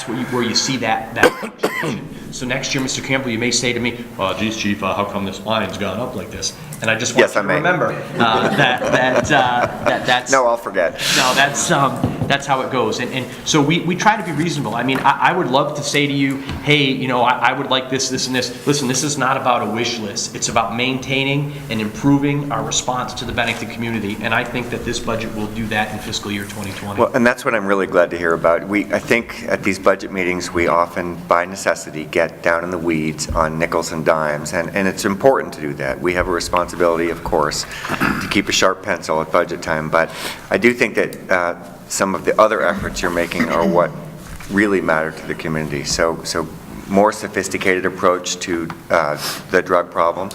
Speaker 8: where you see that fluctuation. So next year, Mr. Campbell, you may say to me, geez, Chief, how come this line's gone up like this? And I just want you to remember that's...
Speaker 4: No, I'll forget.
Speaker 8: No, that's how it goes. And so we try to be reasonable. I mean, I would love to say to you, hey, I would like this, and this. Listen, this is not about a wish list. It's about maintaining and improving our response to the Bennington community. And I think that this budget will do that in fiscal year 2020.
Speaker 4: Well, and that's what I'm really glad to hear about. I think at these budget meetings, we often, by necessity, get down in the weeds on nickels and dimes. And it's important to do that. We have a responsibility, of course, to keep a sharp pencil at budget time. But I do think that some of the other efforts you're making are what really matter to the community. So more sophisticated approach to the drug problem,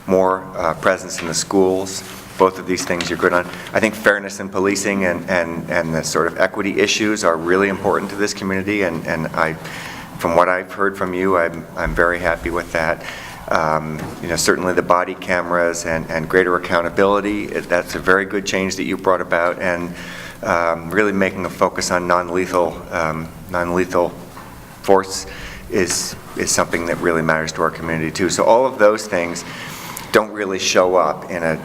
Speaker 4: more presence in the schools. Both of these things you're good on. I think fairness in policing and the sort of equity issues are really important to this community, and from what I've heard from you, I'm very happy with that. Certainly the body cameras and greater accountability, that's a very good change that you brought about, and really making a focus on non-lethal force is something that really matters to our community too. So all of those things don't really show up in a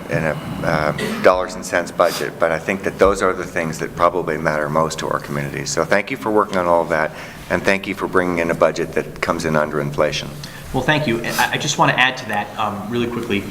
Speaker 4: dollars and cents budget, but I think that those are the things that probably matter most to our community. So thank you for working on all of that, and thank you for bringing in a budget that comes in under inflation.
Speaker 8: Well, thank you. I just want to add to that really quickly.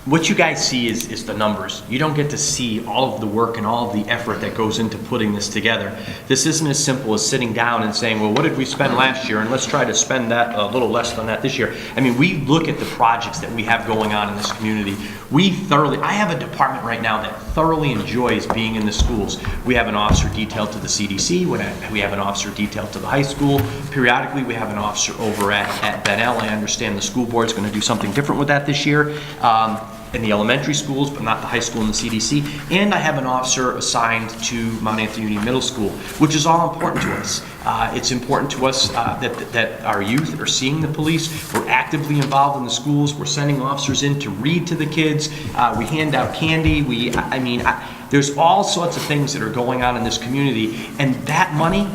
Speaker 8: What you guys see is the numbers. You don't get to see all of the work and all of the effort that goes into putting this together. This isn't as simple as sitting down and saying, well, what did we spend last year, and let's try to spend that a little less than that this year. I mean, we look at the projects that we have going on in this community. I have a department right now that thoroughly enjoys being in the schools. We have an officer detailed to the CDC. We have an officer detailed to the high school. Periodically, we have an officer over at Bennell. I understand the school board's going to do something different with that this year. In the elementary schools, but not the high school and the CDC. And I have an officer assigned to Mount Anthony Union Middle School, which is all important to us. It's important to us that our youth are seeing the police. We're actively involved in the schools. We're sending officers in to read to the kids. We hand out candy. There's all sorts of things that are going on in this community, and that money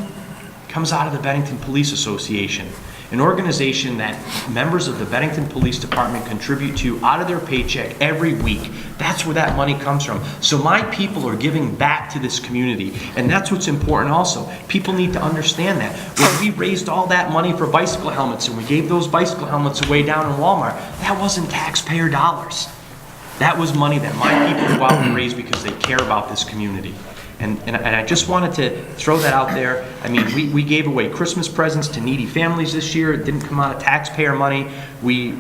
Speaker 8: comes out of the Bennington Police Association, an organization that members of the Bennington Police Department contribute to out of their paycheck every week. That's where that money comes from. So my people are giving back to this community, and that's what's important also. People need to understand that. When we raised all that money for bicycle helmets and we gave those bicycle helmets away down in Walmart, that wasn't taxpayer dollars. That was money that my people go out and raise because they care about this community. And I just wanted to throw that out there. I mean, we gave away Christmas presents to needy families this year. It didn't come out of taxpayer money. We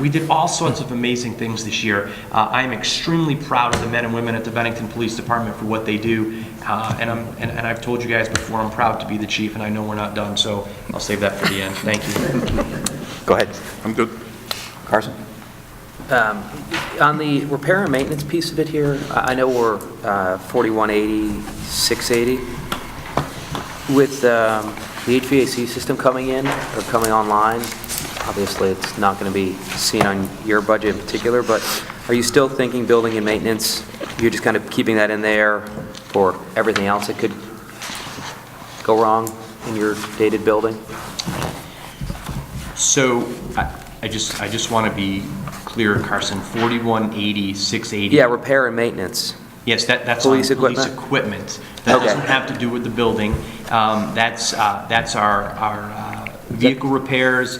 Speaker 8: did all sorts of amazing things this year. I am extremely proud of the men and women at the Bennington Police Department for what they do. And I've told you guys before, I'm proud to be the chief, and I know we're not done, so I'll save that for the end. Thank you.
Speaker 4: Go ahead.
Speaker 12: I'm good.
Speaker 4: Carson?
Speaker 9: On the repair and maintenance piece of it here, I know we're 4180, 680. With the HVAC system coming in or coming online, obviously it's not going to be seen on your budget in particular, but are you still thinking building and maintenance? You're just kind of keeping that in there for everything else that could go wrong in your dated building?
Speaker 8: So I just want to be clear, Carson, 4180, 680.
Speaker 9: Yeah, repair and maintenance.
Speaker 8: Yes, that's
Speaker 9: Police
Speaker 8: on police
Speaker 9: equipment?
Speaker 8: equipment. That
Speaker 9: Okay.
Speaker 8: doesn't have to do with the building. That's our vehicle repairs,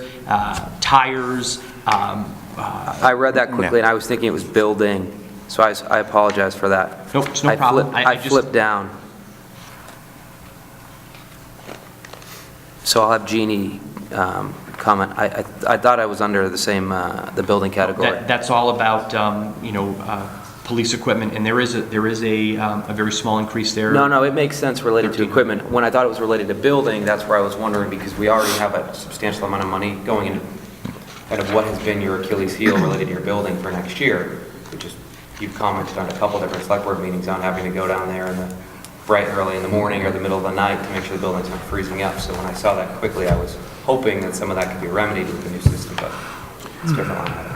Speaker 8: tires.
Speaker 9: I read that quickly and I was thinking it was building, so I apologize for that.
Speaker 8: Nope, it's no problem.
Speaker 9: I flipped down. So I'll have Jeannie comment. I thought I was under the same, the building category.
Speaker 8: That's all about, police equipment, and there is a very small increase there.
Speaker 9: No, it makes sense related to equipment. When I thought it was related to building, that's where I was wondering, because we already have a substantial amount of money going into kind of what has been your Achilles heel related to your building for next year, which is, you've commented on a couple different select board meetings on having to go down there in the bright early in the morning or the middle of the night to make sure the building's not freezing up. So when I saw that quickly, I was hoping that some of that could be remedied with the new system, but it's different.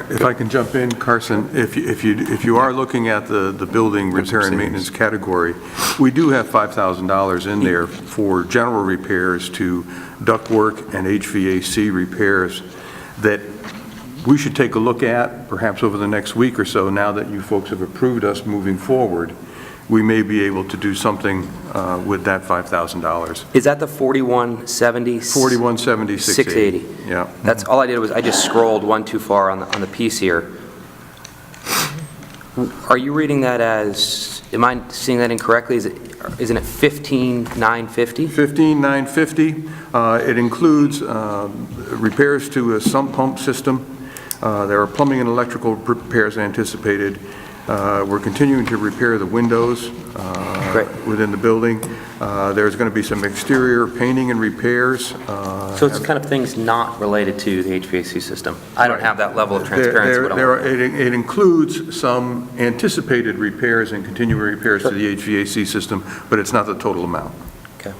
Speaker 7: If I can jump in, Carson, if you are looking at the building repair and maintenance category, we do have $5,000 in there for general repairs to ductwork and HVAC repairs that we should take a look at perhaps over the next week or so. Now that you folks have approved us moving forward, we may be able to do something with that $5,000.
Speaker 9: Is that the 4170?
Speaker 7: 4170, 680. Yeah.
Speaker 9: That's all I did was I just scrolled one too far on the piece here. Are you reading that as, am I seeing that incorrectly? Isn't it 15,950?
Speaker 7: 15,950. It includes repairs to a sump pump system. There are plumbing and electrical repairs anticipated. We're continuing to repair the windows within the building. There's going to be some exterior painting and repairs.
Speaker 9: So it's kind of things not related to the HVAC system. I don't have that level of transparency.
Speaker 7: It includes some anticipated repairs and continuing repairs to the HVAC system, but it's not the total amount.
Speaker 9: Okay.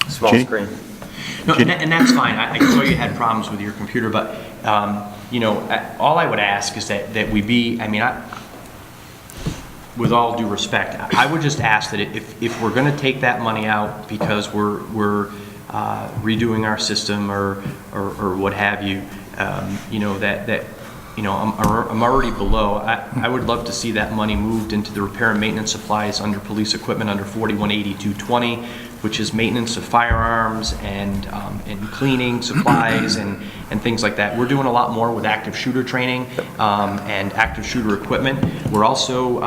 Speaker 9: Small
Speaker 1: Jeannie?
Speaker 9: screen.
Speaker 8: No, and that's fine. I saw you had problems with your computer, but, you know, all I would ask is that we be, I mean, with all due respect, I would just ask that if we're going to take that money out because we're redoing our system or what have you, you know, that you know, I'm already below. I would love to see that money moved into the repair and maintenance supplies under police equipment under 418220, which is maintenance of firearms and cleaning supplies and things like that. We're doing a lot more with active shooter training and active shooter equipment. We're also,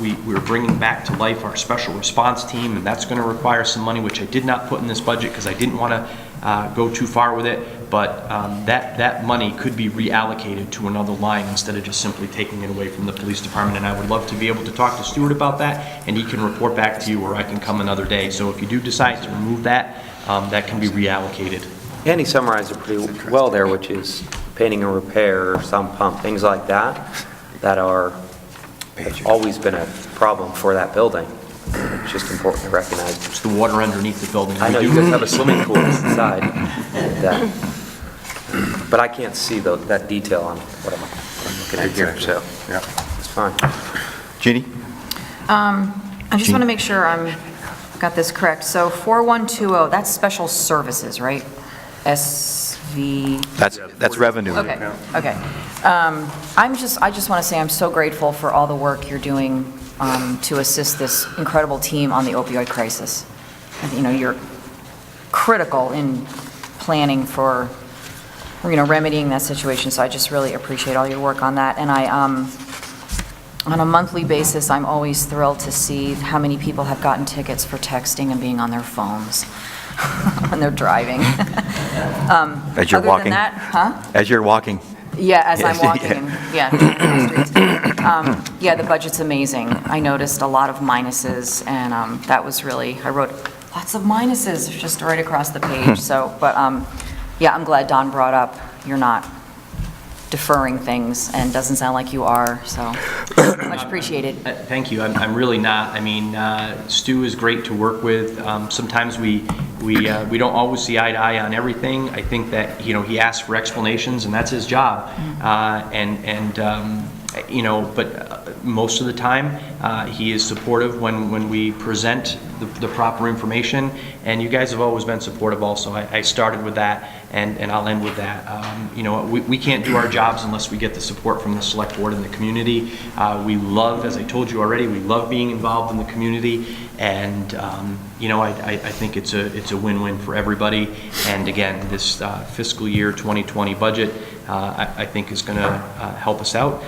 Speaker 8: we're bringing back to life our special response team, and that's going to require some money, which I did not put in this budget because I didn't want to go too far with it. But that money could be reallocated to another line instead of just simply taking it away from the police department. And I would love to be able to talk to Stuart about that, and he can report back to you, or I can come another day. So if you do decide to remove that, that can be reallocated.
Speaker 9: And he summarized it pretty well there, which is painting and repair, sump pump, things like that, that have always been a problem for that building. It's just important to recognize.
Speaker 8: It's the water underneath the building.
Speaker 9: I know you guys have a swimming pool inside, but I can't see that detail on what I'm looking at here, so
Speaker 7: Yeah.
Speaker 9: it's fine.
Speaker 1: Jeannie?
Speaker 10: I just want to make sure I've got this correct. So 4120, that's special services, right? SV.
Speaker 1: That's revenue.
Speaker 10: Okay, okay. I just want to say I'm so grateful for all the work you're doing to assist this incredible team on the opioid crisis. You know, you're critical in planning for, you know, remedying that situation, so I just really appreciate all your work on that. And on a monthly basis, I'm always thrilled to see how many people have gotten tickets for texting and being on their phones when they're driving.
Speaker 1: As you're
Speaker 10: Other
Speaker 1: walking?
Speaker 10: than that, huh?
Speaker 1: As you're walking?
Speaker 10: Yeah, as I'm walking,
Speaker 1: Yeah.
Speaker 10: and, yeah, the streets. Yeah, the budget's amazing. I noticed a lot of minuses, and that was really, I wrote lots of minuses just right across the page, so, but, yeah, I'm glad Don brought up, you're not deferring things, and doesn't sound like you are, so, much appreciated.
Speaker 8: Thank you. I'm really not. I mean, Stu is great to work with. Sometimes we don't always see eye to eye on everything. I think that, you know, he asks for explanations, and that's his job. You know, but most of the time, he is supportive when we present the proper information, and you guys have always been supportive also. I started with that, and I'll end with that. You know, we can't do our jobs unless we get the support from the select board and the community. We love, as I told you already, we love being involved in the community, and you know, I think it's a win-win for everybody. And again, this fiscal year 2020 budget, I think is going to help us out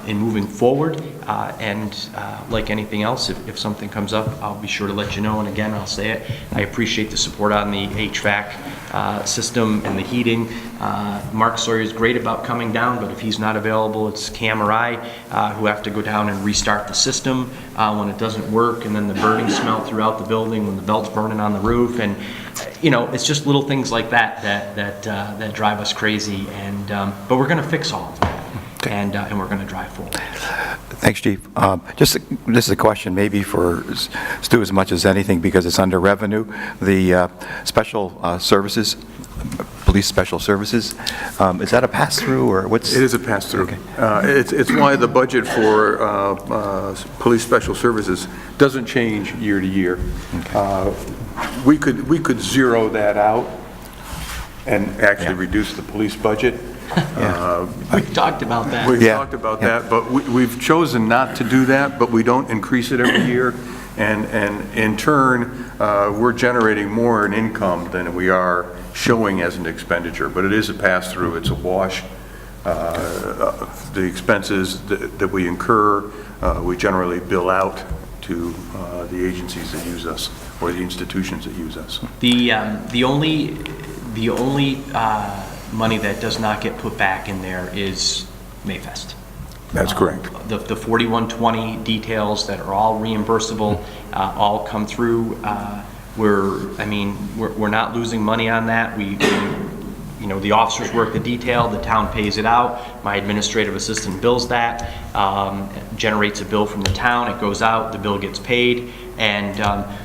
Speaker 8: in moving forward. And like anything else, if something comes up, I'll be sure to let you know. And again, I'll say it, I appreciate the support on the HVAC system and the heating. Mark Sawyer is great about coming down, but if he's not available, it's Cam or I who have to go down and restart the system when it doesn't work, and then the burning smell throughout the building when the belt's burning on the roof. And you know, it's just little things like that drive us crazy. And but we're going to fix all of that. Okay. And we're going to drive forward.
Speaker 1: Thanks, Chief. This is a question maybe for Stu as much as anything, because it's under revenue. The special services, police special services, is that a pass-through, or what's?
Speaker 7: It is a pass-through.
Speaker 1: Okay.
Speaker 7: It's why the budget for police special services doesn't change year to year.
Speaker 1: Okay.
Speaker 7: We could zero that out and actually reduce the police budget.
Speaker 8: We've talked about that.
Speaker 7: We've talked about that, but we've chosen not to do that, but we don't increase it every year. And in turn, we're generating more in income than we are showing as an expenditure. But it is a pass-through, it's a wash. The expenses that we incur, we generally bill out to the agencies that use us, or the institutions that use us.
Speaker 8: The only money that does not get put back in there is Mayfest.
Speaker 7: That's correct.
Speaker 8: The 4120 details that are all reimbursable all come through. We're not losing money on that. You know, the officers work the detail, the town pays it out, my administrative assistant bills that, generates a bill from the town, it goes out, the bill gets paid. And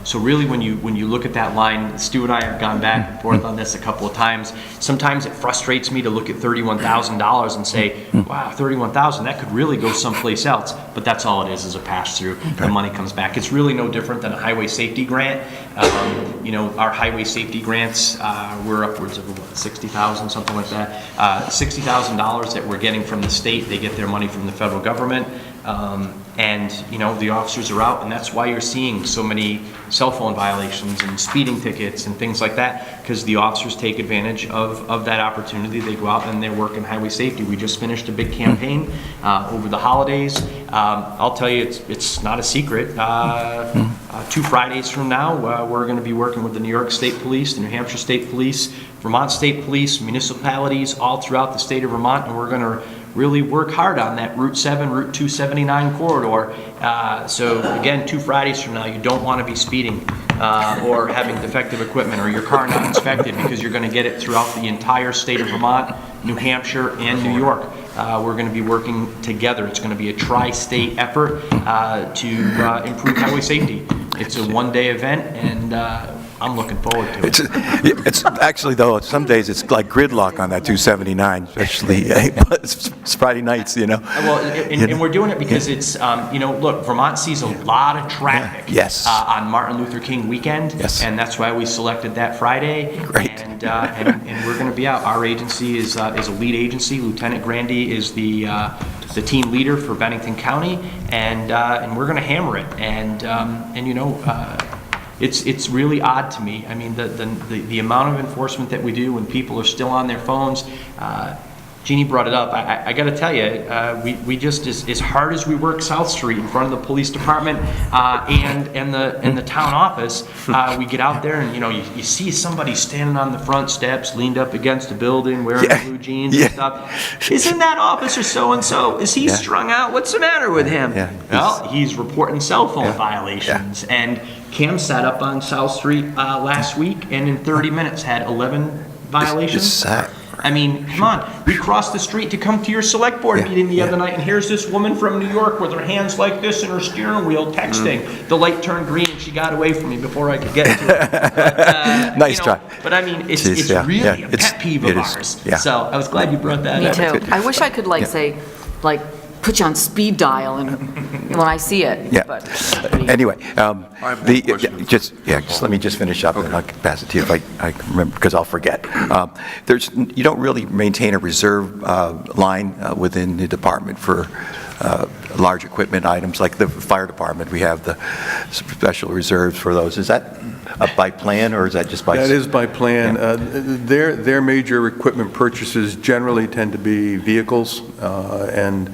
Speaker 8: so really, when you look at that line, Stu and I have gone back and forth on this a couple of times. Sometimes it frustrates me to look at $31,000 and say, wow, $31,000, that could really go someplace else. But that's all it is a pass-through. The money comes back. It's really no different than a highway safety grant. Our highway safety grants, we're upwards of what, 60,000, something like that. $60,000 that we're getting from the state. They get their money from the federal government. And the officers are out, and that's why you're seeing so many cell phone violations and speeding tickets and things like that, because the officers take advantage of that opportunity. They go out and they work in highway safety. We just finished a big campaign over the holidays. I'll tell you, it's not a secret. 2 Fridays from now, we're going to be working with the New York State Police, the New Hampshire State Police, Vermont State Police, municipalities all throughout the state of Vermont, and we're going to really work hard on that Route 7, Route 279 corridor. So again, 2 Fridays from now, you don't want to be speeding or having defective equipment or your car not inspected, because you're going to get it throughout the entire state of Vermont, New Hampshire, and New York. We're going to be working together. It's going to be a tri-state effort to improve highway safety. It's a one-day event, and I'm looking forward to it.
Speaker 1: It's actually, though, some days it's like gridlock on that 279, especially it's Friday nights, Well,
Speaker 8: and we're doing it because it's, look, Vermont sees a lot of traffic on Martin Luther King weekend, and that's why we selected that Friday.
Speaker 1: Great.
Speaker 8: And we're going to be out. Our agency is a lead agency. Lieutenant Grandy is the team leader for Bennington County, and we're going to hammer it. It's really odd to me. I mean, the amount of enforcement that we do when people are still on their phones. Jeannie brought it up. I got to tell you, we just as hard as we work South Street in front of the police department and the town office, we get out there and you see somebody standing on the front steps, leaned up against a building, wearing blue jeans and stuff. Isn't that officer so and so? Is he strung out? What's the matter with him? Well, he's reporting cell phone violations. And Cam sat up on South Street last week and in 30 minutes had 11 violations. I mean, come on. We crossed the street to come to your select board meeting the other night, and here's this woman from New York with her hands like this and her steering wheel texting. The light turned green and she got away from me before I could get to her.
Speaker 1: Nice try.
Speaker 8: But I mean, it's really a pet peeve of ours. So I was glad you brought that up.
Speaker 5: Me too. I wish I could put you on speed dial and when I see it. But
Speaker 1: anyway,
Speaker 12: just
Speaker 1: let me just finish up and I'll pass it to you if I can remember, because I'll forget. You don't really maintain a reserve line within the department for large equipment items like the fire department. We have the special reserves for those. Is that by plan or is that just by?
Speaker 7: That is by plan. Their major equipment purchases generally tend to be vehicles, and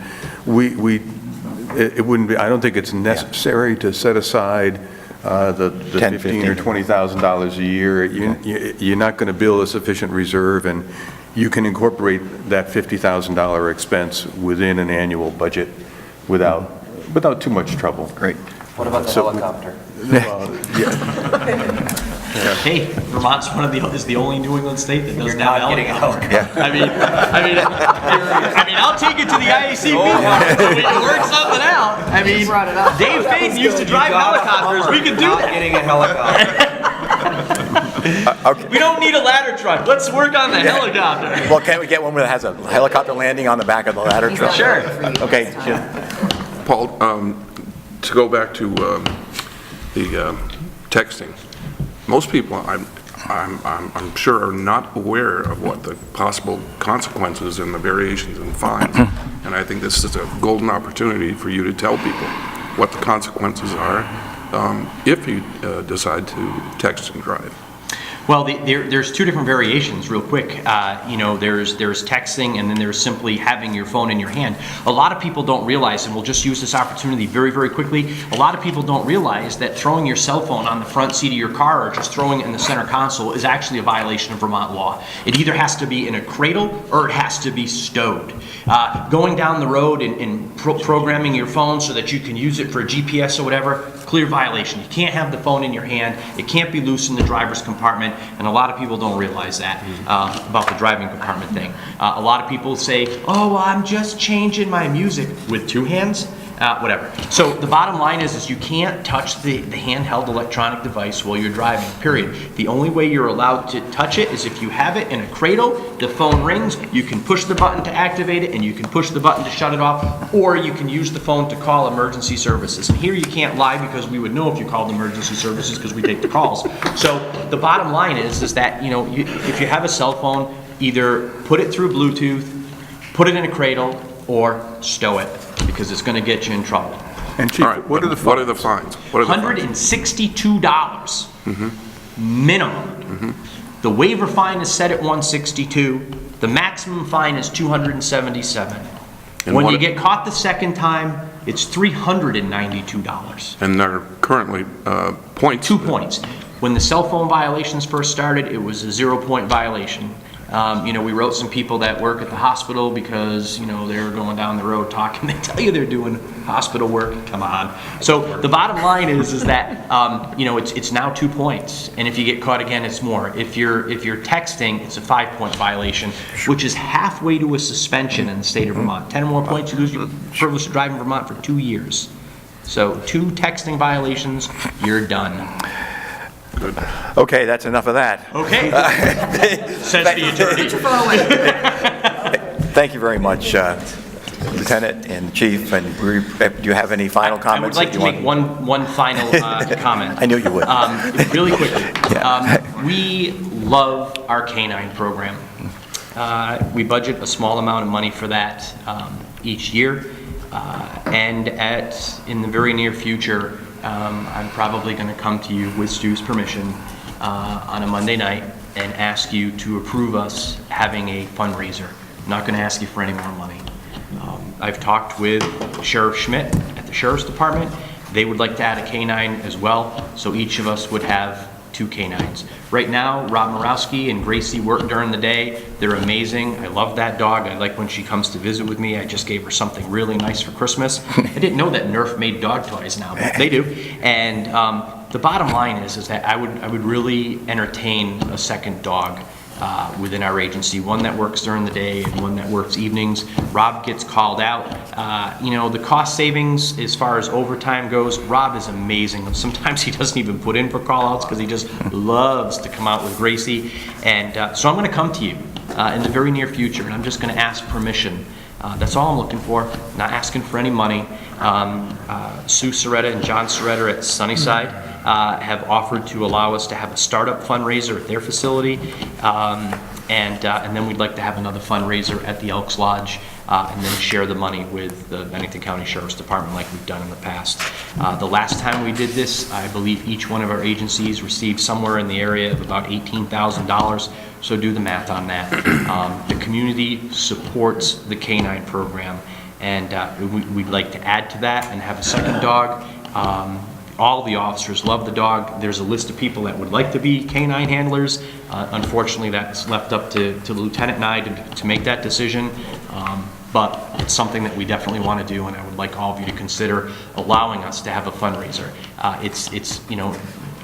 Speaker 7: it wouldn't be. I don't think it's necessary to set aside the $15,000 or $20,000 a year. You're not going to build a sufficient reserve, and you can incorporate that $50,000 expense within an annual budget without too much trouble.
Speaker 1: Great.
Speaker 9: What about the helicopter?
Speaker 8: Hey, Vermont's is the only New England state that does now helicopter. I mean, I'll take it to the IACP. We can work something out. I mean, Dave Faden used to drive helicopters. We could do that.
Speaker 9: Getting a helicopter.
Speaker 8: We don't need a ladder truck. Let's work on the helicopter.
Speaker 1: Well, can't we get one that has a helicopter landing on the back of the ladder truck?
Speaker 8: Sure.
Speaker 1: Okay.
Speaker 12: Paul, to go back to the texting, most people, I'm sure, are not aware of what the possible consequences and the variations in fines. And I think this is a golden opportunity for you to tell people what the consequences are if you decide to text and drive.
Speaker 8: Well, there's two different variations, real quick. There's texting, and then there's simply having your phone in your hand. A lot of people don't realize, and we'll just use this opportunity very, very quickly. A lot of people don't realize that throwing your cell phone on the front seat of your car or just throwing it in the center console is actually a violation of Vermont law. It either has to be in a cradle or it has to be stowed. Going down the road and programming your phone so that you can use it for a GPS or whatever, clear violation. You can't have the phone in your hand. It can't be loose in the driver's compartment. And a lot of people don't realize that about the driving compartment thing. A lot of people say, oh, well, I'm just changing my music with two hands. whatever. So the bottom line is you can't touch the handheld electronic device while you're driving, period. The only way you're allowed to touch it is if you have it in a cradle, the phone rings, you can push the button to activate it, and you can push the button to shut it off, or you can use the phone to call emergency services. And here you can't lie because we would know if you called emergency services because we take the calls. So the bottom line is that, you know, if you have a cell phone, either put it through Bluetooth, put it in a cradle, or stow it, because it's going to get you in trouble.
Speaker 7: And Chief,
Speaker 12: All right,
Speaker 7: what are the fines?
Speaker 12: What are the fines? What are the fines?
Speaker 8: $162 minimum. The waiver fine is set at $162. The maximum fine is $277.
Speaker 12: And
Speaker 8: When
Speaker 12: what-
Speaker 8: you get caught the second time, it's $392.
Speaker 12: And they're currently points?
Speaker 8: 2 points. When the cell phone violations first started, it was a 0-point violation. You know, we wrote some people that work at the hospital because, you know, they were going down the road talking. They tell you they're doing hospital work. Come on. So the bottom line is that, you know, it's now 2 points. And if you get caught again, it's more. If you're texting, it's a 5-point violation, which is halfway to a suspension in the state of Vermont. 10 or more points, you lose your privilege to drive in Vermont for 2 years. So 2 texting violations, you're done.
Speaker 1: Okay, that's enough of that.
Speaker 8: Okay. Says the attorney.
Speaker 1: Thank you very much, Lieutenant and Chief, and do you have any final comments?
Speaker 8: I would like to make one final comment.
Speaker 1: I knew you would.
Speaker 8: Really quickly. We love our canine program. We budget a small amount of money for that each year. And in the very near future, I'm probably going to come to you with Stu's permission on a Monday night and ask you to approve us having a fundraiser. I'm not going to ask you for any more money. I've talked with Sheriff Schmidt at the Sheriff's Department. They would like to add a canine as well, so each of us would have 2 canines. Right now, Rob Morawski and Gracie work during the day. They're amazing. I love that dog. I like when she comes to visit with me. I just gave her something really nice for Christmas. I didn't know that Nerf made dog toys now, but they do. And the bottom line is that I would really entertain a second dog within our agency, one that works during the day and one that works evenings. Rob gets called out. You know, the cost savings as far as overtime goes, Rob is amazing. Sometimes he doesn't even put in for call-outs because he just loves to come out with Gracie. And so I'm going to come to you in the very near future, and I'm just going to ask permission. That's all I'm looking for, not asking for any money. Sue Soretta and John Soretta at Sunnyside have offered to allow us to have a startup fundraiser at their facility, and then we'd like to have another fundraiser at the Elks Lodge, and then share the money with the Bennington County Sheriff's Department like we've done in the past. The last time we did this, I believe each one of our agencies received somewhere in the area of about $18,000, so do the math on that. The community supports the canine program, and we'd like to add to that and have a second dog. All the officers love the dog. There's a list of people that would like to be canine handlers. Unfortunately, that's left up to the lieutenant and I to make that decision. But it's something that we definitely want to do, and I would like all of you to consider allowing us to have a fundraiser. It's you know,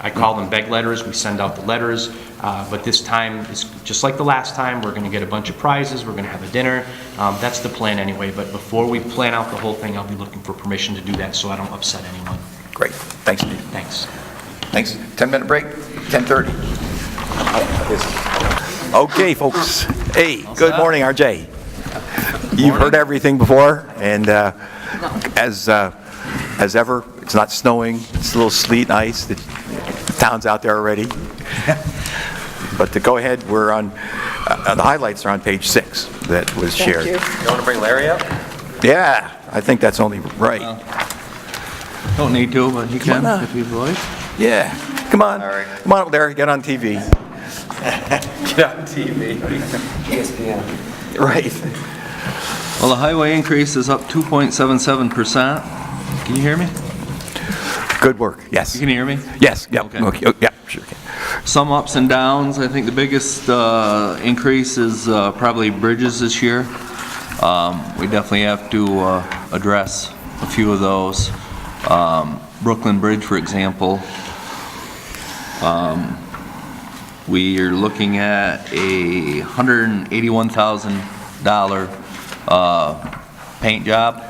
Speaker 8: I call them beg letters. We send out the letters, but this time, it's just like the last time. We're going to get a bunch of prizes. We're going to have a dinner. That's the plan anyway, but before we plan out the whole thing, I'll be looking for permission to do that so I don't upset anyone.
Speaker 1: Great. Thanks, Steve.
Speaker 8: Thanks.
Speaker 1: Thanks. 10-minute break, 10:30. Okay, folks. Hey, good morning, RJ. You've heard everything before, and as ever, it's not snowing. It's a little sleet and ice. The town's out there already. But to go ahead, we're on, the highlights are on page 6 that was shared.
Speaker 9: You want to bring Larry up?
Speaker 1: Yeah, I think that's only right.
Speaker 13: Don't need to, but you
Speaker 1: Come
Speaker 13: can
Speaker 1: on.
Speaker 13: if you'd like.
Speaker 1: Yeah, come on.
Speaker 9: All right.
Speaker 1: Come on, Larry, get on TV.
Speaker 9: Get on TV. ESPN.
Speaker 1: Right.
Speaker 13: Well, the highway increase is up 2.77%. Can you hear me?
Speaker 1: Good work, yes.
Speaker 13: You can hear me?
Speaker 1: Yes, yep,
Speaker 13: Okay.
Speaker 1: okay, oh, yeah, sure.
Speaker 13: Some ups and downs. I think the biggest increase is probably bridges this year. We definitely have to address a few of those. Brooklyn Bridge, for example, we are looking at a $181,000 paint job.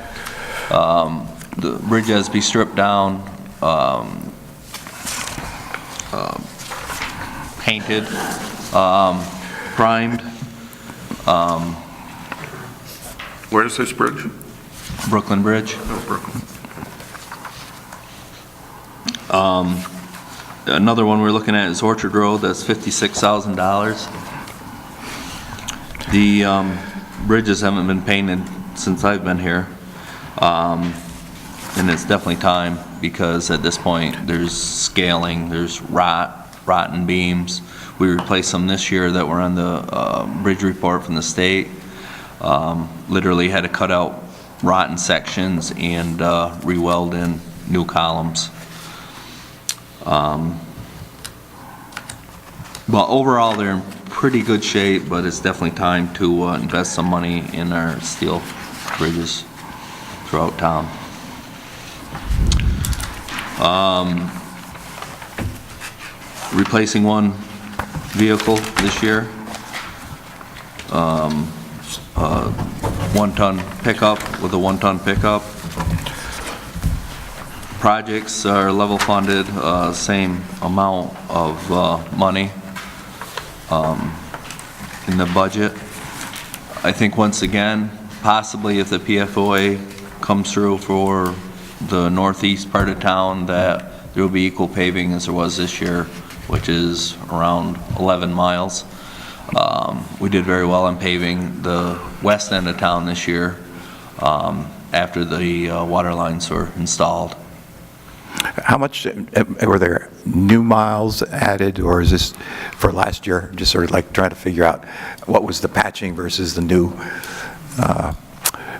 Speaker 13: the bridge has to be stripped down, painted, primed.
Speaker 12: Where is this bridge?
Speaker 13: Brooklyn Bridge.
Speaker 12: Oh, Brooklyn.
Speaker 13: Another one we're looking at is Orchard Road, that's $56,000. The bridges haven't been painted since I've been here. And it's definitely time, because at this point, there's scaling, there's rotten beams. We replaced some this year that were on the bridge report from the state. Literally had to cut out rotten sections and re-weld in new columns. But overall, they're in pretty good shape, but it's definitely time to invest some money in our steel bridges throughout town. Replacing one vehicle this year. One-ton pickup with a one-ton pickup. Projects are level funded, same amount of money in the budget. I think once again, possibly if the PFOA comes through for the northeast part of town, that there will be equal paving as there was this year, which is around 11 miles. We did very well on paving the west end of town this year after the water lines were installed.
Speaker 1: How much, were there new miles added, or is this for last year? Just sort of like trying to figure out what was the patching versus the new,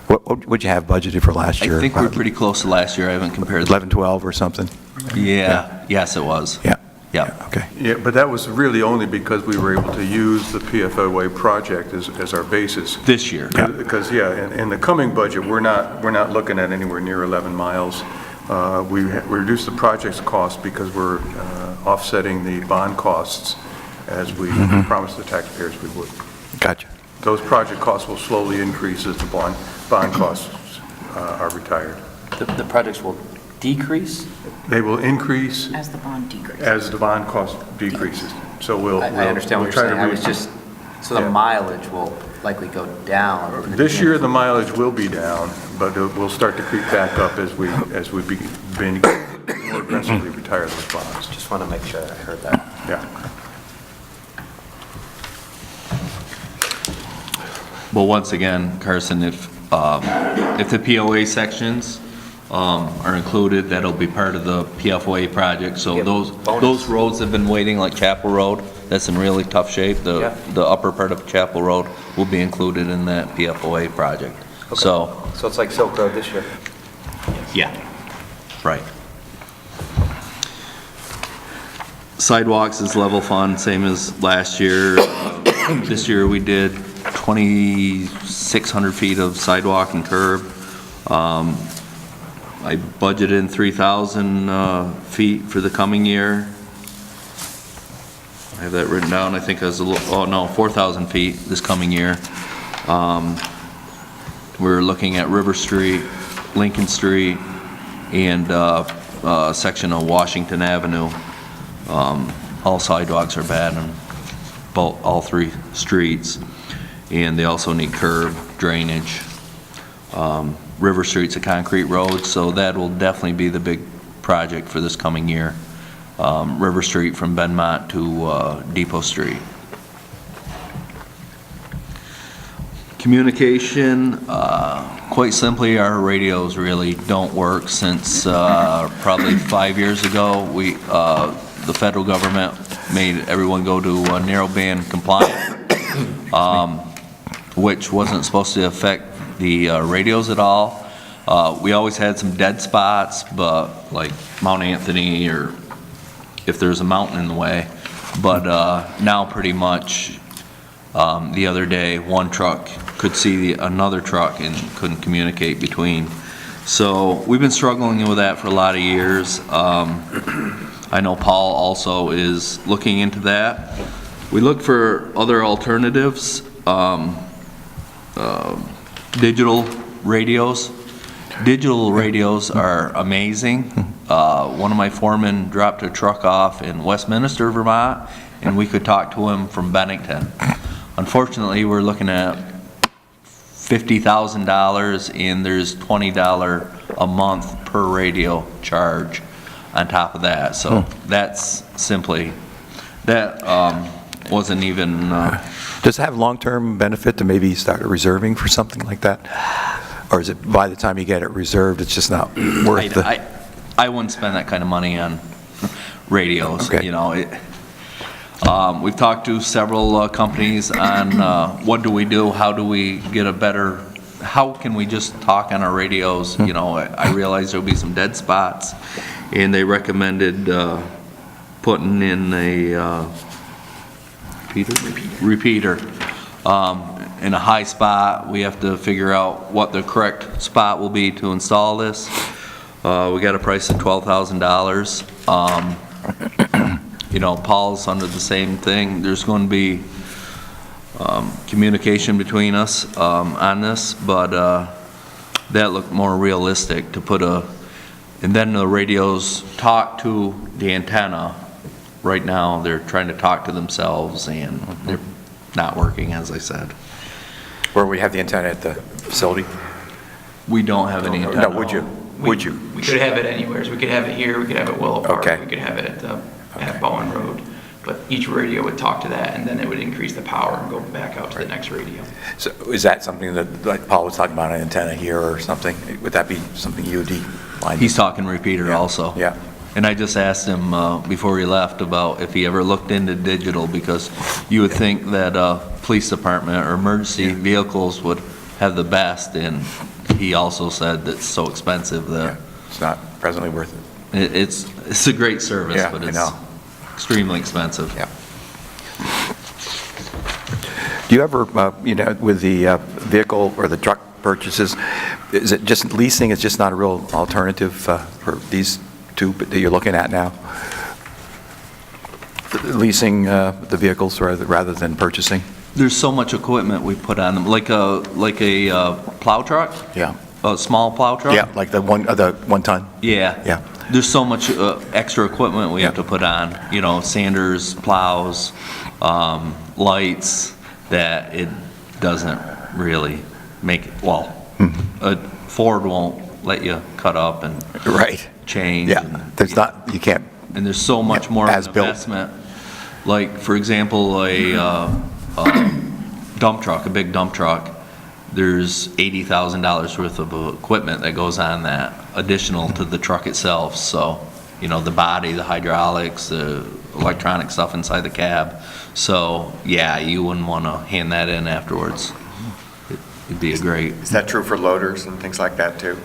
Speaker 1: what would you have budgeted for last year?
Speaker 13: I think we're pretty close to last year. I haven't compared.
Speaker 1: 11, 12 or something?
Speaker 13: Yeah, yes it was.
Speaker 1: Yeah.
Speaker 13: Yeah.
Speaker 1: Okay.
Speaker 7: Yeah, but that was really only because we were able to use the PFOA project as our basis.
Speaker 13: This year.
Speaker 7: Because, in the coming budget, we're not looking at anywhere near 11 miles. We reduced the project's cost because we're offsetting the bond costs as we promised the taxpayers we would.
Speaker 1: Gotcha.
Speaker 7: Those project costs will slowly increase as the bond costs are retired.
Speaker 9: The projects will decrease?
Speaker 7: They will increase
Speaker 10: As the bond decreases.
Speaker 7: as the bond cost decreases. So
Speaker 9: I understand what you're saying. I was just, so the
Speaker 7: Yeah.
Speaker 9: mileage will likely go down.
Speaker 7: This year, the mileage will be down, but it will start to creep back up as we begin more aggressively retire those bonds.
Speaker 9: Just want to make sure I heard that.
Speaker 7: Yeah.
Speaker 13: Well, once again, Carson, if the POA sections are included, that'll be part of the PFOA project. So
Speaker 9: Yep.
Speaker 13: those
Speaker 9: Bonus.
Speaker 13: roads have been waiting, like Chapel Road, that's in really tough shape.
Speaker 9: Yeah.
Speaker 13: The upper part of Chapel Road will be included in that PFOA project.
Speaker 9: Okay.
Speaker 13: So,
Speaker 9: So it's like Silk Road this year?
Speaker 13: yeah, right. Sidewalks is level fund, same as last year. This year we did 2,600 feet of sidewalk and curb. I budgeted in 3,000 feet for the coming year. I have that written down. I think I was a little, oh no, 4,000 feet this coming year. We're looking at River Street, Lincoln Street, and a section of Washington Avenue. All sidewalks are bad on all three streets, and they also need curb, drainage. River Street's a concrete road, so that will definitely be the big project for this coming year. River Street from Benmont to Depot Street. Communication, quite simply, our radios really don't work since probably 5 years ago. The federal government made everyone go to narrowband compliant, which wasn't supposed to affect the radios at all. We always had some dead spots, but like Mount Anthony, or if there's a mountain in the way. But now pretty much, the other day, one truck could see another truck and couldn't communicate between. So we've been struggling with that for a lot of years. I know Paul also is looking into that. We look for other alternatives, digital radios, Digital radios are amazing. One of my foremen dropped a truck off in Westminster, Vermont, and we could talk to him from Bennington. Unfortunately, we're looking at $50,000, and there's $20 a month per radio charge on top of that. So that's simply, that wasn't even...
Speaker 1: Does it have long-term benefit to maybe start reserving for something like that? Or is it by the time you get it reserved, it's just not worth the...
Speaker 13: I wouldn't spend that kind of money on radios.
Speaker 1: Okay.
Speaker 13: You know, we've talked to several companies on what do we do, how do we get a better, how can we just talk on our radios? You know, I realize there'll be some dead spots, and they recommended putting in a repeater. In a high spot, we have to figure out what the correct spot will be to install this. We got a price of $12,000. You know, Paul's under the same thing. There's going to be communication between us on this, but that looked more realistic to put and then the radios talk to the antenna. Right now, they're trying to talk to themselves, and they're not working, as I said.
Speaker 1: Where we have the antenna at the facility?
Speaker 13: We don't have any antenna.
Speaker 1: No, would you? Would you?
Speaker 14: We could have it anywhere. We could have it here, we could have it Willow Park,
Speaker 1: Okay.
Speaker 14: we could have it at Bowen Road. But each radio would talk to that, and then it would increase the power and go back out to the next radio.
Speaker 1: So is that something that, like Paul was talking about, an antenna here or something? Would that be something you would find?
Speaker 13: He's talking repeater also.
Speaker 1: Yeah.
Speaker 13: And I just asked him before he left about if he ever looked into digital, because you would think that police department or emergency vehicles would have the best, and he also said that it's so expensive that
Speaker 1: it's not presently worth it.
Speaker 13: It's a great service,
Speaker 1: Yeah,
Speaker 13: but
Speaker 1: I
Speaker 13: it's
Speaker 1: know.
Speaker 13: extremely expensive.
Speaker 1: Yeah. Do you ever, you know, with the vehicle or the truck purchases, is it just leasing is just not a real alternative for these two that you're looking at now? Leasing the vehicles rather than purchasing?
Speaker 13: There's so much equipment we put on them, like a plow truck,
Speaker 1: Yeah.
Speaker 13: a small plow truck.
Speaker 1: Yeah, like the 1 ton?
Speaker 13: Yeah.
Speaker 1: Yeah.
Speaker 13: There's so much extra equipment we have to put on, you know, sanders, plows, lights, that it doesn't really make it, well, a Ford won't let you cut up and
Speaker 1: Right.
Speaker 13: change.
Speaker 1: Yeah,
Speaker 13: and-
Speaker 1: there's not, you can't,
Speaker 13: And there's so much more of an
Speaker 1: as built.
Speaker 13: investment. Like, for example, a dump truck, a big dump truck, there's $80,000 worth of equipment that goes on that, additional to the truck itself. So, you know, the body, the hydraulics, the electronic stuff inside the cab. So, yeah, you wouldn't want to hand that in afterwards. It'd be a great...
Speaker 4: Is that true for loaders and things like that, too?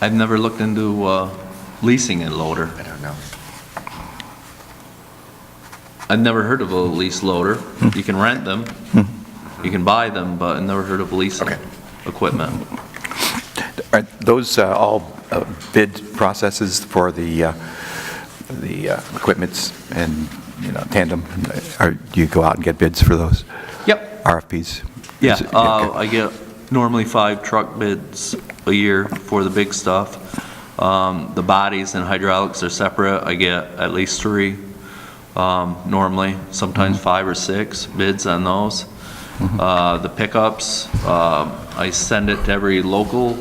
Speaker 13: I've never looked into leasing a loader.
Speaker 4: I don't know.
Speaker 13: I've never heard of a lease loader. You can rent them, you can buy them, but I've never heard of leasing equipment.
Speaker 1: Are those all bid processes for the equipments and, you know, tandem? Or do you go out and get bids for those?
Speaker 13: Yep.
Speaker 1: RFPs?
Speaker 13: Yeah,
Speaker 1: Is it- okay.
Speaker 13: I get normally 5 truck bids a year for the big stuff. The bodies and hydraulics are separate. I get at least 3 normally, sometimes 5 or 6 bids on those. The pickups, I send it to every local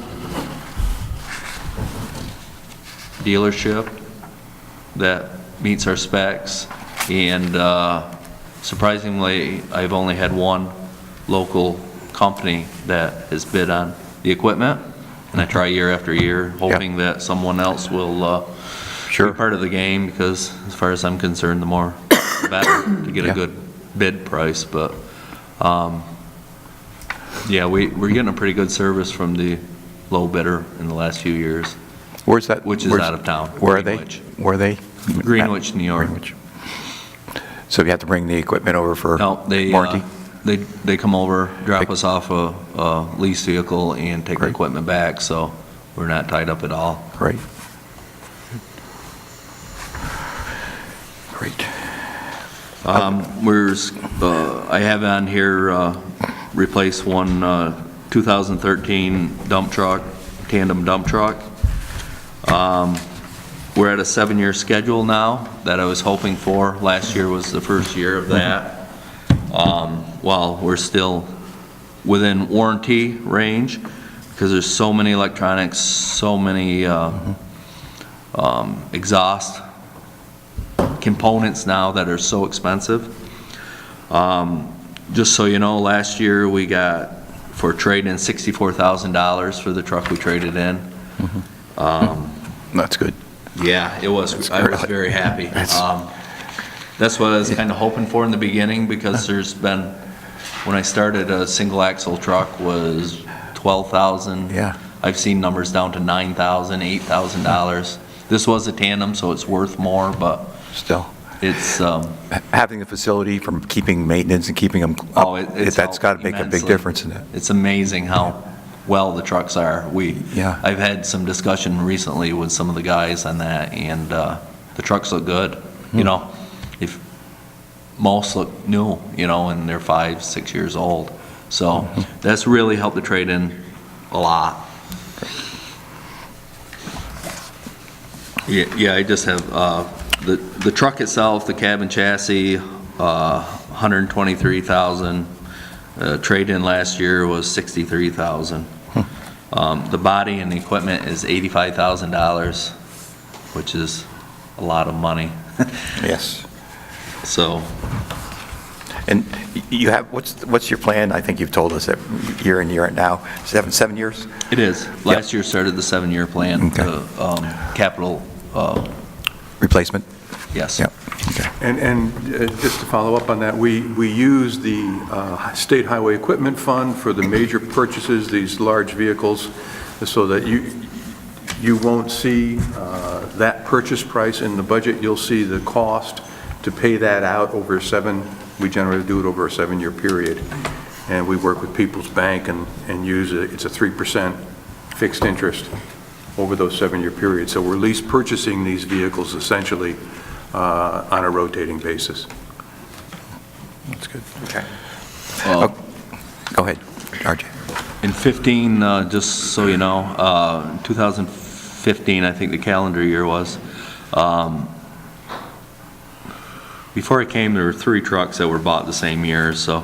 Speaker 13: dealership that meets our specs, and surprisingly, I've only had 1 local company that has bid on the equipment, and I try year after year, hoping that someone else will be part of the game, because as far as I'm concerned, the more the better to get a good bid price. But yeah, we're getting a pretty good service from the low bidder in the last few years.
Speaker 1: Where's that?
Speaker 13: Which is out of town.
Speaker 1: Where are they?
Speaker 13: Greenwich.
Speaker 1: Where are they?
Speaker 13: Greenwich, New York.
Speaker 1: Greenwich. So you have to bring the equipment over for
Speaker 13: No,
Speaker 1: warranty?
Speaker 13: they come over, drop us off a lease vehicle, and take the equipment back, so we're not tied up at all.
Speaker 1: Great. Great.
Speaker 13: I have on here, replace one 2013 dump truck, tandem dump truck. We're at a 7-year schedule now that I was hoping for. Last year was the first year of that. While we're still within warranty range, because there's so many electronics, so many exhaust components now that are so expensive. Just so you know, last year we got, for trade-in, $64,000 for the truck we traded in.
Speaker 1: That's good.
Speaker 13: Yeah, it was. I was very happy. That's what I was kind of hoping for in the beginning, because there's been, when I started, a single axle truck was $12,000.
Speaker 1: Yeah.
Speaker 13: I've seen numbers down to $9,000, $8,000. This was a tandem, so it's worth more, but
Speaker 1: Still.
Speaker 13: it's,
Speaker 1: Having the facility from keeping maintenance and keeping them up, that's got to make a big
Speaker 13: immensely.
Speaker 1: difference in it.
Speaker 13: It's amazing how well the trucks are.
Speaker 1: Yeah.
Speaker 13: I've had some discussion recently with some of the guys on that, and the trucks look good. You know, if most look new, you know, and they're 5, 6 years old. So that's really helped the trade-in a lot. Yeah, I just have the truck itself, the cab and chassis, $123,000. Trade-in last year was $63,000. The body and the equipment is $85,000, which is a lot of money.
Speaker 1: Yes.
Speaker 13: So,
Speaker 1: And you have, what's your plan? I think you've told us that year in, year out now, 7 years?
Speaker 13: it is. Last year started the 7-year plan,
Speaker 1: Okay.
Speaker 13: the capital,
Speaker 1: Replacement?
Speaker 13: yes.
Speaker 1: Yeah. Okay.
Speaker 7: And just to follow up on that, we use the State Highway Equipment Fund for the major purchases, these large vehicles, so that you won't see that purchase price in the budget. You'll see the cost to pay that out over we generally do it over a 7-year period. And we work with People's Bank and use it's a 3% fixed interest over those 7-year periods. So we're lease purchasing these vehicles essentially on a rotating basis.
Speaker 1: That's good.
Speaker 4: Okay.
Speaker 1: Go ahead, RJ.
Speaker 13: In 15, just so you know, 2015, I think the calendar year was, before I came, there were 3 trucks that were bought the same year. So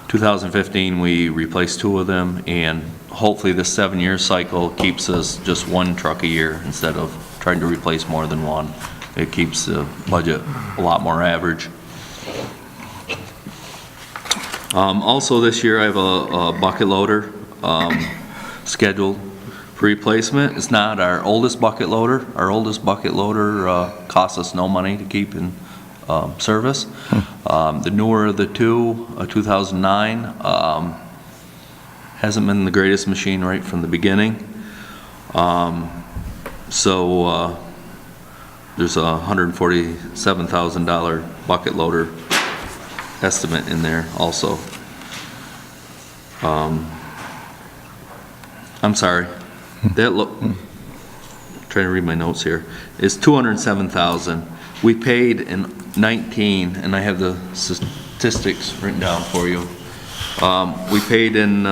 Speaker 13: 2015, we replaced 2 of them, and hopefully this 7-year cycle keeps us just 1 truck a year instead of trying to replace more than 1. It keeps the budget a lot more average. Also this year, I have a bucket loader scheduled for replacement. It's not our oldest bucket loader. Our oldest bucket loader costs us no money to keep in service. The newer of the 2, 2009, hasn't been the greatest machine right from the beginning. There's a $147,000 bucket loader estimate in there also. I'm sorry. Trying to read my notes here. It's $207,000. We paid in 19, and I have the statistics written down for you. We paid in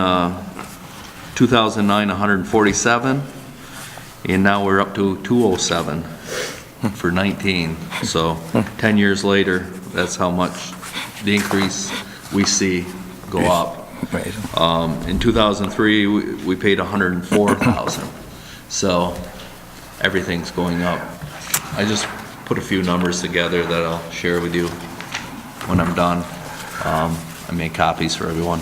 Speaker 13: 2009 $147, and now we're up to $207 for 19. So 10 years later, that's how much the increase we see go up. In 2003, we paid $104,000. So everything's going up. I just put a few numbers together that I'll share with you when I'm done. I made copies for everyone.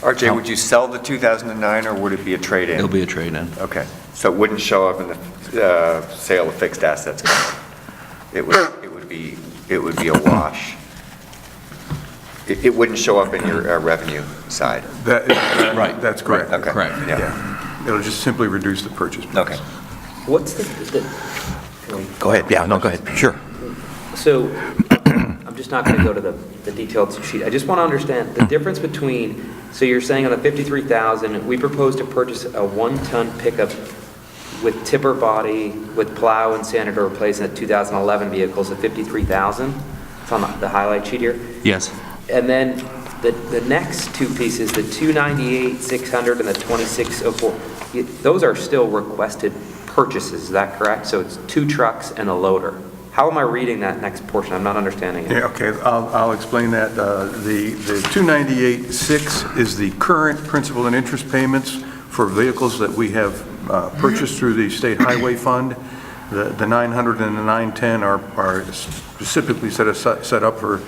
Speaker 4: RJ, would you sell the 2009 or would it be a trade-in?
Speaker 13: It'll be a trade-in.
Speaker 4: Okay, so it wouldn't show up in the sale of fixed assets. It would be a wash. It wouldn't show up in your revenue side.
Speaker 7: Right. That's correct.
Speaker 4: Okay.
Speaker 13: Correct.
Speaker 7: Yeah. It'll just simply reduce the purchase price.
Speaker 4: Okay.
Speaker 9: What's
Speaker 1: Go ahead. Yeah, no, go ahead. Sure.
Speaker 9: So, I'm just not going to go to the detailed sheet. I just want to understand the difference between, so you're saying on the 53,000, we propose to purchase a 1-ton pickup with tipper body, with plow and sander to replace a 2011 vehicles at 53,000? It's on the highlight sheet here.
Speaker 8: Yes.
Speaker 9: And then the next two pieces, the 298,600 and the 2604, those are still requested purchases, is that correct? So it's 2 trucks and a loader. How am I reading that next portion? I'm not understanding it.
Speaker 7: Yeah, okay, I'll explain that. The 298.6 is the current principal and interest payments for vehicles that we have purchased through the State Highway Fund. The 900 and the 910 are specifically set up for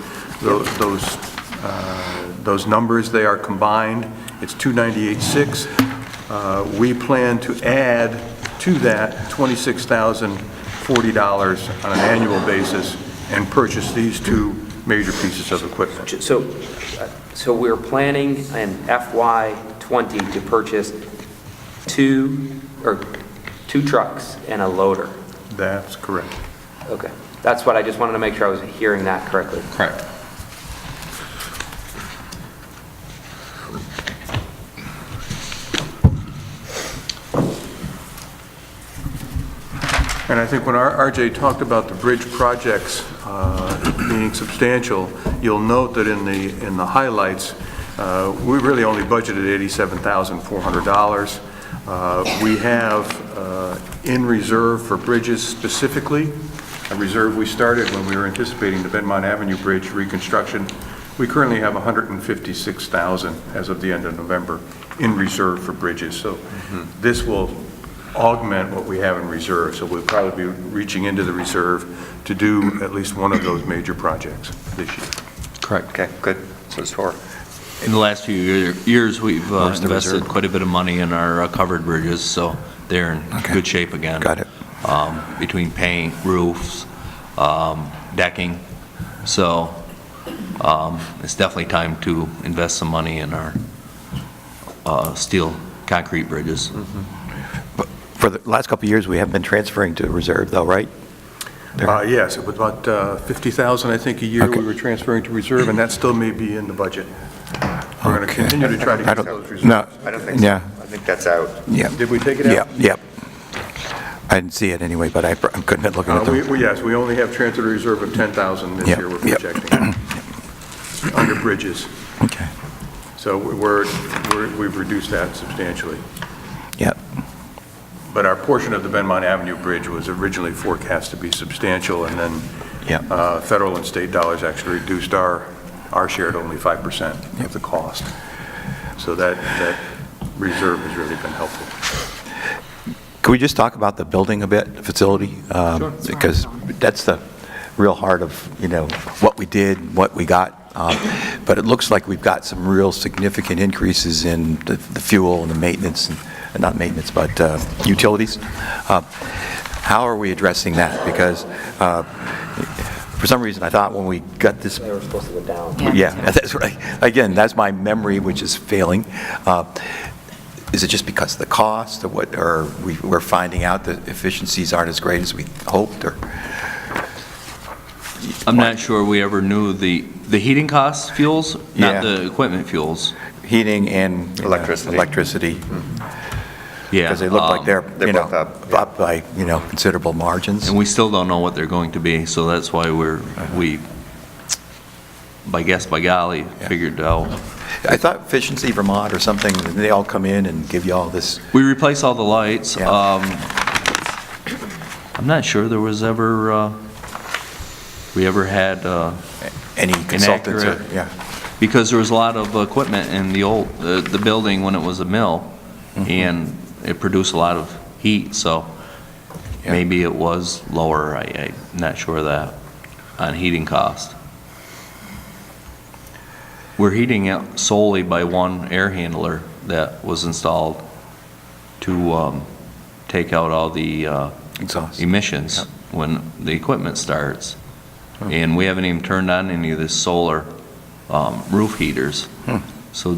Speaker 7: those numbers. They are combined. It's 298.6. We plan to add to that $26,040 on an annual basis and purchase these 2 major pieces of equipment.
Speaker 9: So we're planning in FY20 to purchase 2 trucks and a loader.
Speaker 7: That's correct.
Speaker 9: Okay. That's what I just wanted to make sure I was hearing that correctly.
Speaker 8: Correct.
Speaker 7: And I think when RJ talked about the bridge projects being substantial, you'll note that in the highlights, we really only budgeted $87,400. We have in reserve for bridges specifically, a reserve we started when we were anticipating the Benmont Avenue Bridge reconstruction. We currently have $156,000 as of the end of November in reserve for bridges. So this will augment what we have in reserve. So we'll probably be reaching into the reserve to do at least one of those major projects this year.
Speaker 8: Correct.
Speaker 4: Okay, good. So it's 4.
Speaker 8: In the last few years, we've invested quite a bit of money in our covered bridges, so they're in good shape again.
Speaker 1: Got it.
Speaker 8: Between paint, roofs, decking. So it's definitely time to invest some money in our steel concrete bridges.
Speaker 1: But for the last couple of years, we have been transferring to reserve, though, right?
Speaker 7: Yes, it was about $50,000, I think, a year we were transferring to reserve, and that still may be in the budget. We're going to continue to try to get those reserves.
Speaker 1: No.
Speaker 4: I don't think so.
Speaker 1: Yeah.
Speaker 4: I think that's out.
Speaker 1: Yeah.
Speaker 7: Did we take it out?
Speaker 1: Yep. I didn't see it anyway, but I couldn't have looked at them.
Speaker 7: Yes, we only have transfer reserve of $10,000 this year we're projecting under bridges.
Speaker 1: Okay.
Speaker 7: So we've reduced that substantially.
Speaker 1: Yep.
Speaker 7: But our portion of the Benmont Avenue Bridge was originally forecast to be substantial, and then federal and state dollars actually reduced our share to only 5% of the cost. So that reserve has really been helpful.
Speaker 1: Can we just talk about the building a bit, the facility?
Speaker 7: Sure.
Speaker 1: Because that's the real heart of, what we did, what we got. But it looks like we've got some real significant increases in the fuel and the maintenance, and not maintenance, but utilities. How are we addressing that? Because for some reason, I thought when we got this...
Speaker 9: They were supposed to go down.
Speaker 1: Yeah, that's right. Again, that's my memory, which is failing. Is it just because of the cost, or we're finding out that efficiencies aren't as great as we hoped, or?
Speaker 8: I'm not sure we ever knew the heating costs fuels, not the equipment fuels.
Speaker 1: Heating and electricity.
Speaker 8: Yeah.
Speaker 1: Because they look like they're
Speaker 4: both
Speaker 1: up by, considerable margins.
Speaker 8: And we still don't know what they're going to be, so that's why we, by golly, figured out.
Speaker 1: I thought Efficiency Vermont or something, they all come in and give you all this.
Speaker 8: We replace all the lights.
Speaker 1: Yeah.
Speaker 8: I'm not sure there was ever, we ever had
Speaker 1: Any consultants?
Speaker 8: inaccurate, because there was a lot of equipment in the old, the building when it was a mill, and it produced a lot of heat, so maybe it was lower. I'm not sure of that on heating cost. We're heating it solely by one air handler that was installed to take out all the
Speaker 1: exhaust
Speaker 8: emissions when the equipment starts. And we haven't even turned on any of the solar roof heaters. So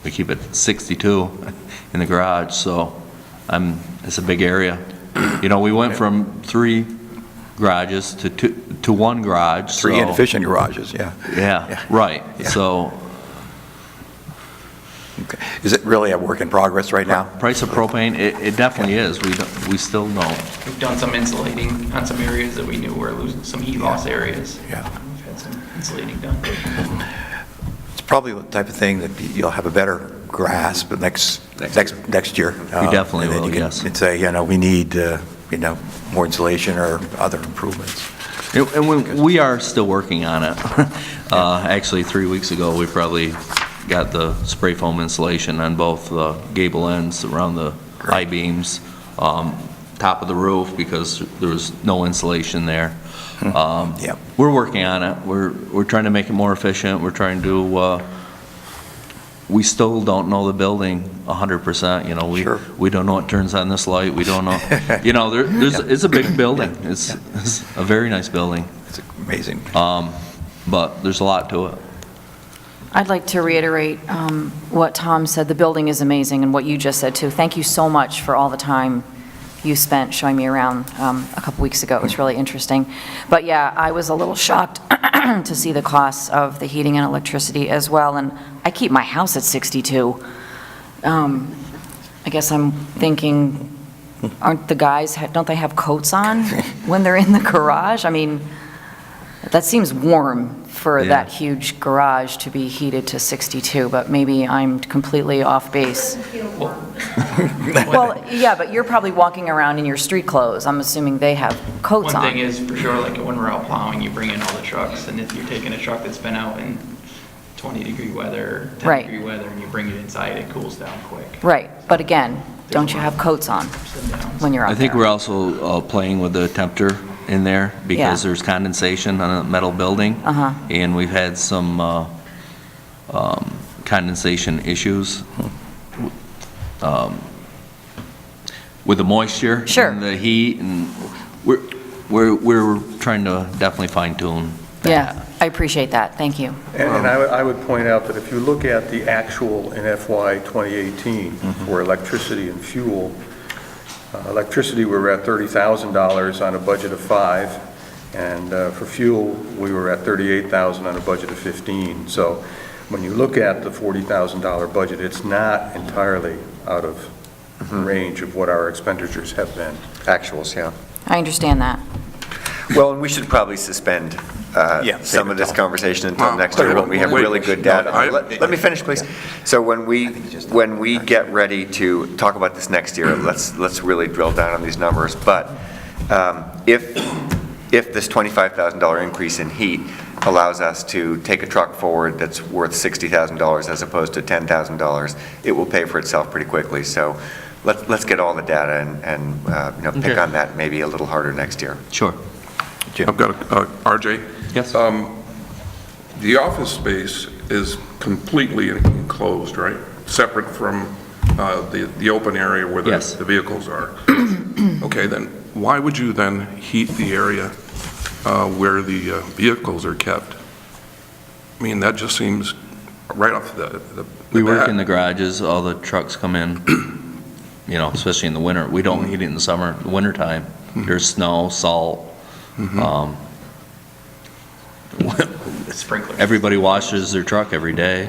Speaker 8: we keep it 62 in the garage, so it's a big area. We went from 3 garages to 1 garage.
Speaker 1: 3 inefficient garages,
Speaker 8: Yeah, right.
Speaker 1: Yeah.
Speaker 8: So
Speaker 1: Okay. Is it really a work in progress right now?
Speaker 13: Price of propane, it definitely is. We still don't.
Speaker 14: We've done some insulating on some areas that we knew were losing, some heat loss areas.
Speaker 1: Yeah.
Speaker 14: We've had some insulating done.
Speaker 1: It's probably the type of thing that you'll have a better grasp next year.
Speaker 13: We definitely
Speaker 1: And then
Speaker 13: will,
Speaker 1: you can
Speaker 13: yes.
Speaker 1: say, we need, more insulation or other improvements.
Speaker 13: And we are still working on it. Actually, 3 weeks ago, we probably got the spray foam insulation on both the gable ends around the high beams, top of the roof, because there was no insulation there. We're working on it. We're trying to make it more efficient. We're trying to, we still don't know the building 100%, we don't know what turns on this light, we don't know, it's a big building. It's a very nice building.
Speaker 1: It's amazing.
Speaker 13: But there's a lot to it.
Speaker 10: I'd like to reiterate what Tom said. The building is amazing, and what you just said, too. Thank you so much for all the time you spent showing me around a couple weeks ago. It was really interesting. But yeah, I was a little shocked to see the costs of the heating and electricity as well, and I keep my house at 62. I guess I'm thinking, aren't the guys, don't they have coats on when they're in the garage? I mean, that seems warm for that huge garage to be heated to 62, but maybe I'm completely off base. Well, yeah, but you're probably walking around in your street clothes. I'm assuming they have coats on.
Speaker 14: One thing is, for sure, like when we're out plowing, you bring in all the trucks, and if you're taking a truck that's been out in 20-degree weather, 10-degree weather, and you bring it inside, it cools down quick.
Speaker 10: Right, but again, don't you have coats on when you're out
Speaker 13: I think
Speaker 10: there?
Speaker 13: we're also playing with the temperature in there because there's condensation on a metal building. And we've had some condensation issues with the moisture and the heat, and we're trying to definitely fine tune that.
Speaker 10: Yeah, I appreciate that. Thank you.
Speaker 7: And I would point out that if you look at the actual in FY 2018 for electricity and fuel, electricity, we were at $30,000 on a budget of $5,000, and for fuel, we were at $38,000 on a budget of $15,000. So when you look at the $40,000 budget, it's not entirely out of range of what our expenditures have been.
Speaker 4: Actuals, yeah.
Speaker 10: I understand that.
Speaker 4: Well, and we should probably suspend some of this conversation until next year when we have really good data. Let me finish, please. So when we get ready to talk about this next year, let's really drill down on these numbers. But if this $25,000 increase in heat allows us to take a truck forward that's worth $60,000 as opposed to $10,000, it will pay for itself pretty quickly. So let's get all the data and pick on that maybe a little harder next year.
Speaker 13: Sure.
Speaker 12: I've got RJ.
Speaker 13: Yes.
Speaker 12: The office space is completely enclosed, right? Separate from the open area where the vehicles are. Okay, then why would you then heat the area where the vehicles are kept? I mean, that just seems right off the
Speaker 13: We work in the garages, all the trucks come in, especially in the winter. We don't heat it in the summer, the winter time. There's snow, salt.
Speaker 14: Sprinklers.
Speaker 13: Everybody washes their truck every day.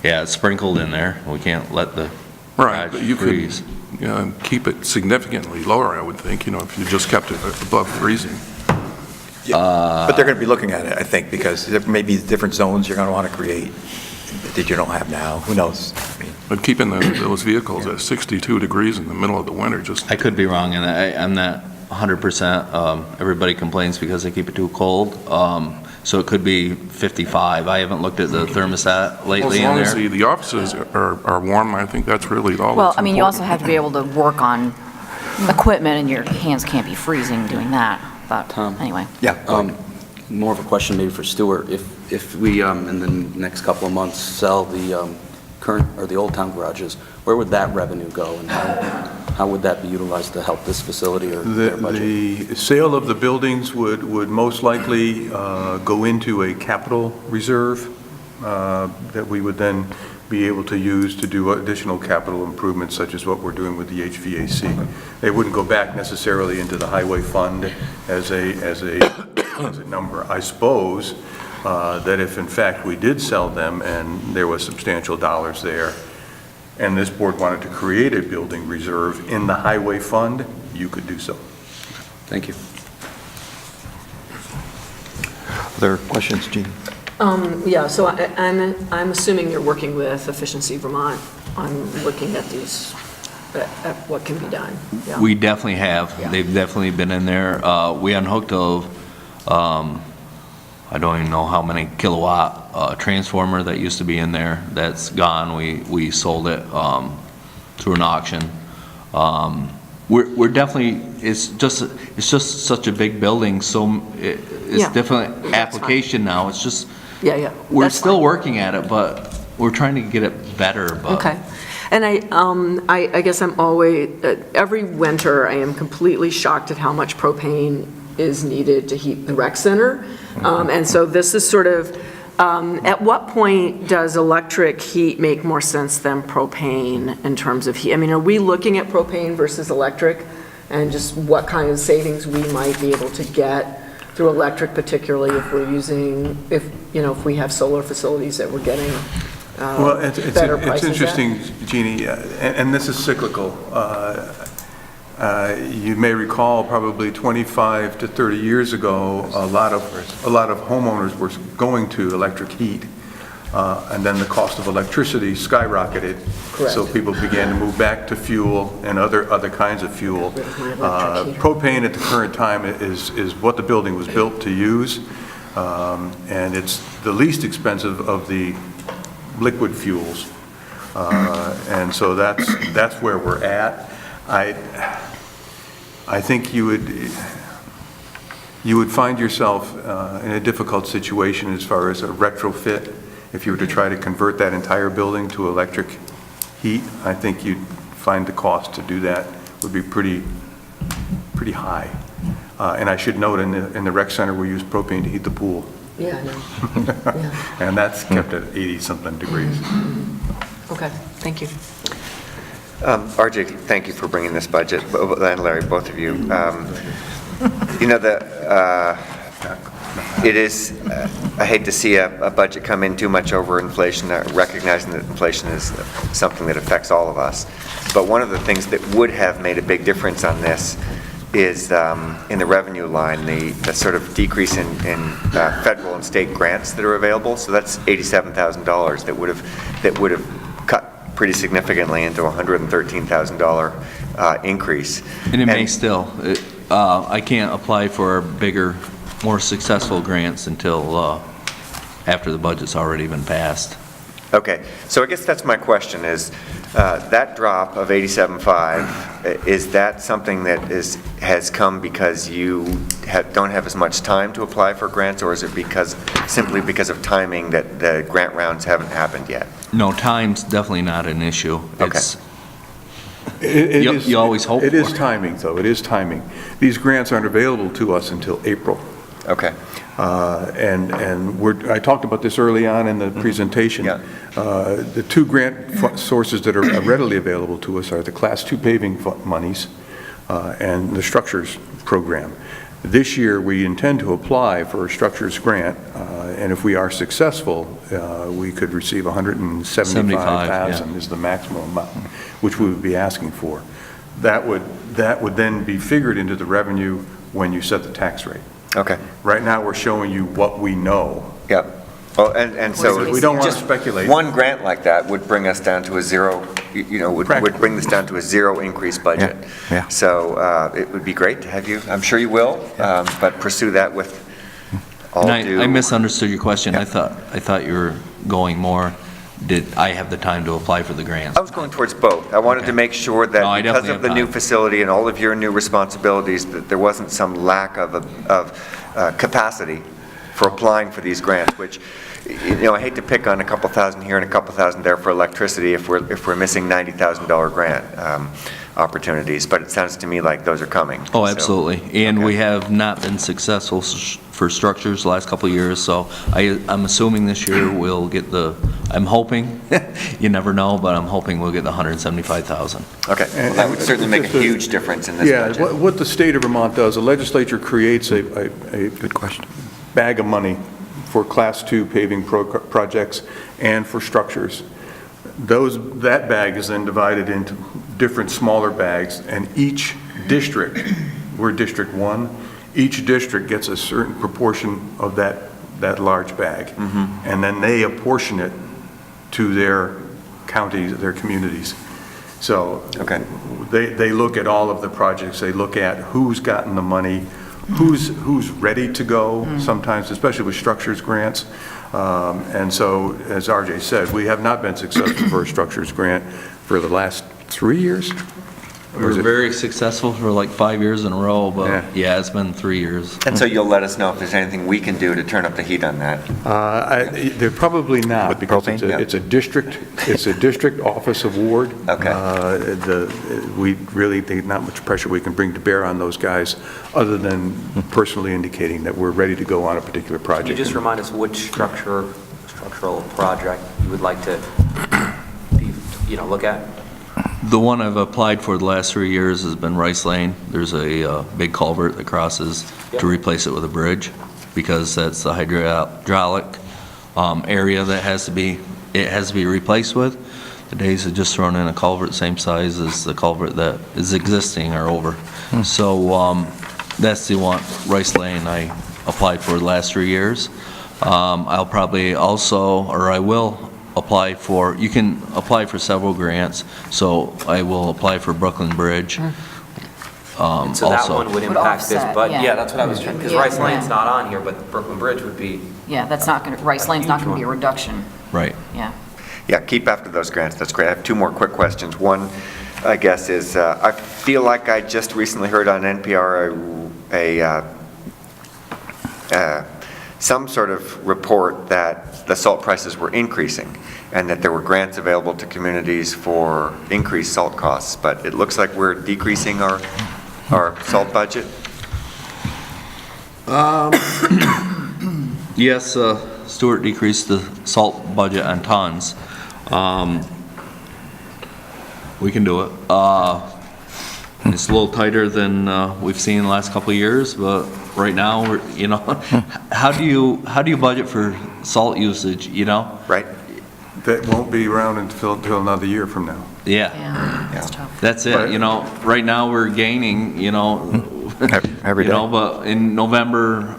Speaker 13: Yeah, it's sprinkled in there. We can't let the
Speaker 12: Right, but you
Speaker 13: freeze.
Speaker 12: could keep it significantly lower, I would think, if you just kept it above freezing.
Speaker 1: But they're going to be looking at it, I think, because there may be different zones you're going to want to create that you don't have now. Who knows?
Speaker 12: But keeping those vehicles at 62 degrees in the middle of the winter just...
Speaker 13: I could be wrong in that. I'm not 100%. Everybody complains because they keep it too cold. So it could be 55. I haven't looked at the thermostat lately in there.
Speaker 12: As long as the offices are warm, I think that's really all.
Speaker 10: Well, I mean, you also have to be able to work on equipment, and your hands can't be freezing doing that. But
Speaker 3: Tom.
Speaker 10: anyway.
Speaker 1: Yeah.
Speaker 3: More of a question maybe for Stuart. If we, in the next couple of months, sell the current, or the Old Town garages, where would that revenue go, and how would that be utilized to help this facility or their budget?
Speaker 7: The sale of the buildings would most likely go into a capital reserve that we would then be able to use to do additional capital improvements, such as what we're doing with the HVAC. They wouldn't go back necessarily into the highway fund as a number. I suppose that if in fact we did sell them and there was substantial dollars there, and this board wanted to create a building reserve in the highway fund, you could do so.
Speaker 3: Thank you.
Speaker 1: Other questions, Jean?
Speaker 5: Yeah, so I'm assuming you're working with Efficiency Vermont on looking at these, at what can be done. Yeah.
Speaker 13: We definitely have.
Speaker 5: Yeah.
Speaker 13: They've definitely been in there. We unhooked I don't even know how many kilowatt transformer that used to be in there. That's gone. We sold it through an auction. We're definitely, it's just such a big building, so it's
Speaker 5: Yeah,
Speaker 13: different
Speaker 5: that's
Speaker 13: application now. It's just,
Speaker 5: Yeah,
Speaker 13: we're
Speaker 5: that's
Speaker 13: still
Speaker 5: fine.
Speaker 13: working at it, but we're trying to get it better, but.
Speaker 5: Okay. And I guess I'm always, every winter, I am completely shocked at how much propane is needed to heat the rec center. And so this is sort of, at what point does electric heat make more sense than propane in terms of heat? I mean, are we looking at propane versus electric and just what kind of savings we might be able to get through electric, particularly if we're using, if we have solar facilities that we're getting
Speaker 7: Well,
Speaker 5: better
Speaker 7: it's
Speaker 5: prices at?
Speaker 7: interesting, Jeannie, and this is cyclical. You may recall probably 25 to 30 years ago, a lot of homeowners were going to electric heat, and then the cost of electricity skyrocketed.
Speaker 5: Correct.
Speaker 7: So people began to move back to fuel and other kinds of fuel. Propane at the current time is what the building was built to use, and it's the least expensive of the liquid fuels. And so that's where we're at. I think you would find yourself in a difficult situation as far as a retrofit. If you were to try to convert that entire building to electric heat, I think you'd find the cost to do that would be pretty high. And I should note, in the rec center, we use propane to heat the pool.
Speaker 5: Yeah, I know. Yeah.
Speaker 7: And that's kept at 80-something degrees.
Speaker 5: Okay, thank you.
Speaker 4: RJ, thank you for bringing this budget, and Larry, both of you. It is, I hate to see a budget come in too much over inflation, recognizing that inflation is something that affects all of us. But one of the things that would have made a big difference on this is in the revenue line, the sort of decrease in federal and state grants that are available. So that's $87,000 that would have cut pretty significantly into a $113,000 increase.
Speaker 13: And it may still. I can't apply for bigger, more successful grants until after the budget's already been passed.
Speaker 4: Okay, so I guess that's my question is, that drop of 87.5, is that something that has come because you don't have as much time to apply for grants, or is it simply because of timing that the grant rounds haven't happened yet?
Speaker 13: No, time's definitely not an issue.
Speaker 4: Okay.
Speaker 13: You always hope
Speaker 7: It is
Speaker 13: for it.
Speaker 7: timing, though. It is timing. These grants aren't available to us until April.
Speaker 4: Okay.
Speaker 7: I talked about this early on in the presentation.
Speaker 4: Yeah.
Speaker 7: The two grant sources that are readily available to us are the Class 2 paving monies and the structures program. This year, we intend to apply for a structures grant, and if we are successful, we could receive $175,000 is the maximum amount, which we would be asking for. That would then be figured into the revenue when you set the tax rate.
Speaker 4: Okay.
Speaker 7: Right now, we're showing you what we know.
Speaker 4: Yep. Well, and so
Speaker 7: We don't want to
Speaker 4: just
Speaker 7: speculate.
Speaker 4: one grant like that would bring us down to a zero, would bring this down to a zero increase budget.
Speaker 1: Yeah.
Speaker 4: So it would be great to have you, I'm sure you will, but pursue that with all
Speaker 13: And
Speaker 4: due.
Speaker 13: I misunderstood your question. I thought you were going more, did I have the time to apply for the grants?
Speaker 4: I was going towards both. I wanted to make sure that
Speaker 13: No, I
Speaker 4: because
Speaker 13: definitely
Speaker 4: of the
Speaker 13: have
Speaker 4: new
Speaker 13: time.
Speaker 4: facility and all of your new responsibilities, that there wasn't some lack of capacity for applying for these grants, which, I hate to pick on a couple thousand here and a couple thousand there for electricity if we're missing $90,000 grant opportunities, but it sounds to me like those are coming.
Speaker 13: Oh,
Speaker 4: So,
Speaker 13: absolutely. And
Speaker 4: okay.
Speaker 13: we have not been successful for structures the last couple of years, so I'm assuming this year we'll get I'm hoping, you never know, but I'm hoping we'll get the $175,000.
Speaker 4: Okay, well, that would certainly make a huge difference in this budget.
Speaker 7: Yeah, what the state of Vermont does, the legislature creates a good question, bag of money for Class 2 paving projects and for structures. that bag is then divided into different smaller bags, and each district, we're District 1, each district gets a certain proportion of that large bag. And then they apportion it to their counties, their communities. So they look at all of the projects, they look at who's gotten the money, who's ready to go, sometimes, especially with structures grants. And so, as RJ said, we have not been successful for a structures grant for the last 3 years.
Speaker 13: We were very successful for like 5 years in a row, but yeah, it's been 3 years.
Speaker 4: And so you'll let us know if there's anything we can do to turn up the heat on that?
Speaker 7: They're probably not, because it's a district office award.
Speaker 4: Okay.
Speaker 7: There's not much pressure we can bring to bear on those guys, other than personally indicating that we're ready to go on a particular project.
Speaker 9: Can you just remind us which structural project you would like to, look at?
Speaker 13: The one I've applied for the last 3 years has been Rice Lane. There's a big culvert that crosses to replace it with a bridge, because that's the hydraulic area that has to be replaced with. The days of just throwing in a culvert same size as the culvert that is existing are over. So that's the one, Rice Lane, I applied for the last 3 years. I'll probably also, or I will, apply for, you can apply for several grants, so I will apply for Brooklyn Bridge.
Speaker 9: So that one would impact this, but
Speaker 10: yeah.
Speaker 9: that's what I was trying, because Rice Lane's not on here, but Brooklyn Bridge would be.
Speaker 10: Yeah, that's not going to, Rice Lane's not going to be a reduction.
Speaker 13: Right.
Speaker 10: Yeah.
Speaker 4: Yeah, keep after those grants, that's great. I have two more quick questions. One, I guess, is I feel like I just recently heard on NPR some sort of report that the salt prices were increasing, and that there were grants available to communities for increased salt costs, but it looks like we're decreasing our salt budget.
Speaker 13: Yes, Stuart decreased the salt budget on tons. We can do it. It's a little tighter than we've seen in the last couple of years, but right now, we're, how do you budget for salt usage,
Speaker 4: Right.
Speaker 7: That won't be around until another year from now.
Speaker 13: Yeah.
Speaker 10: That's tough.
Speaker 13: That's it, right now we're gaining,
Speaker 1: Every day.
Speaker 13: But in November,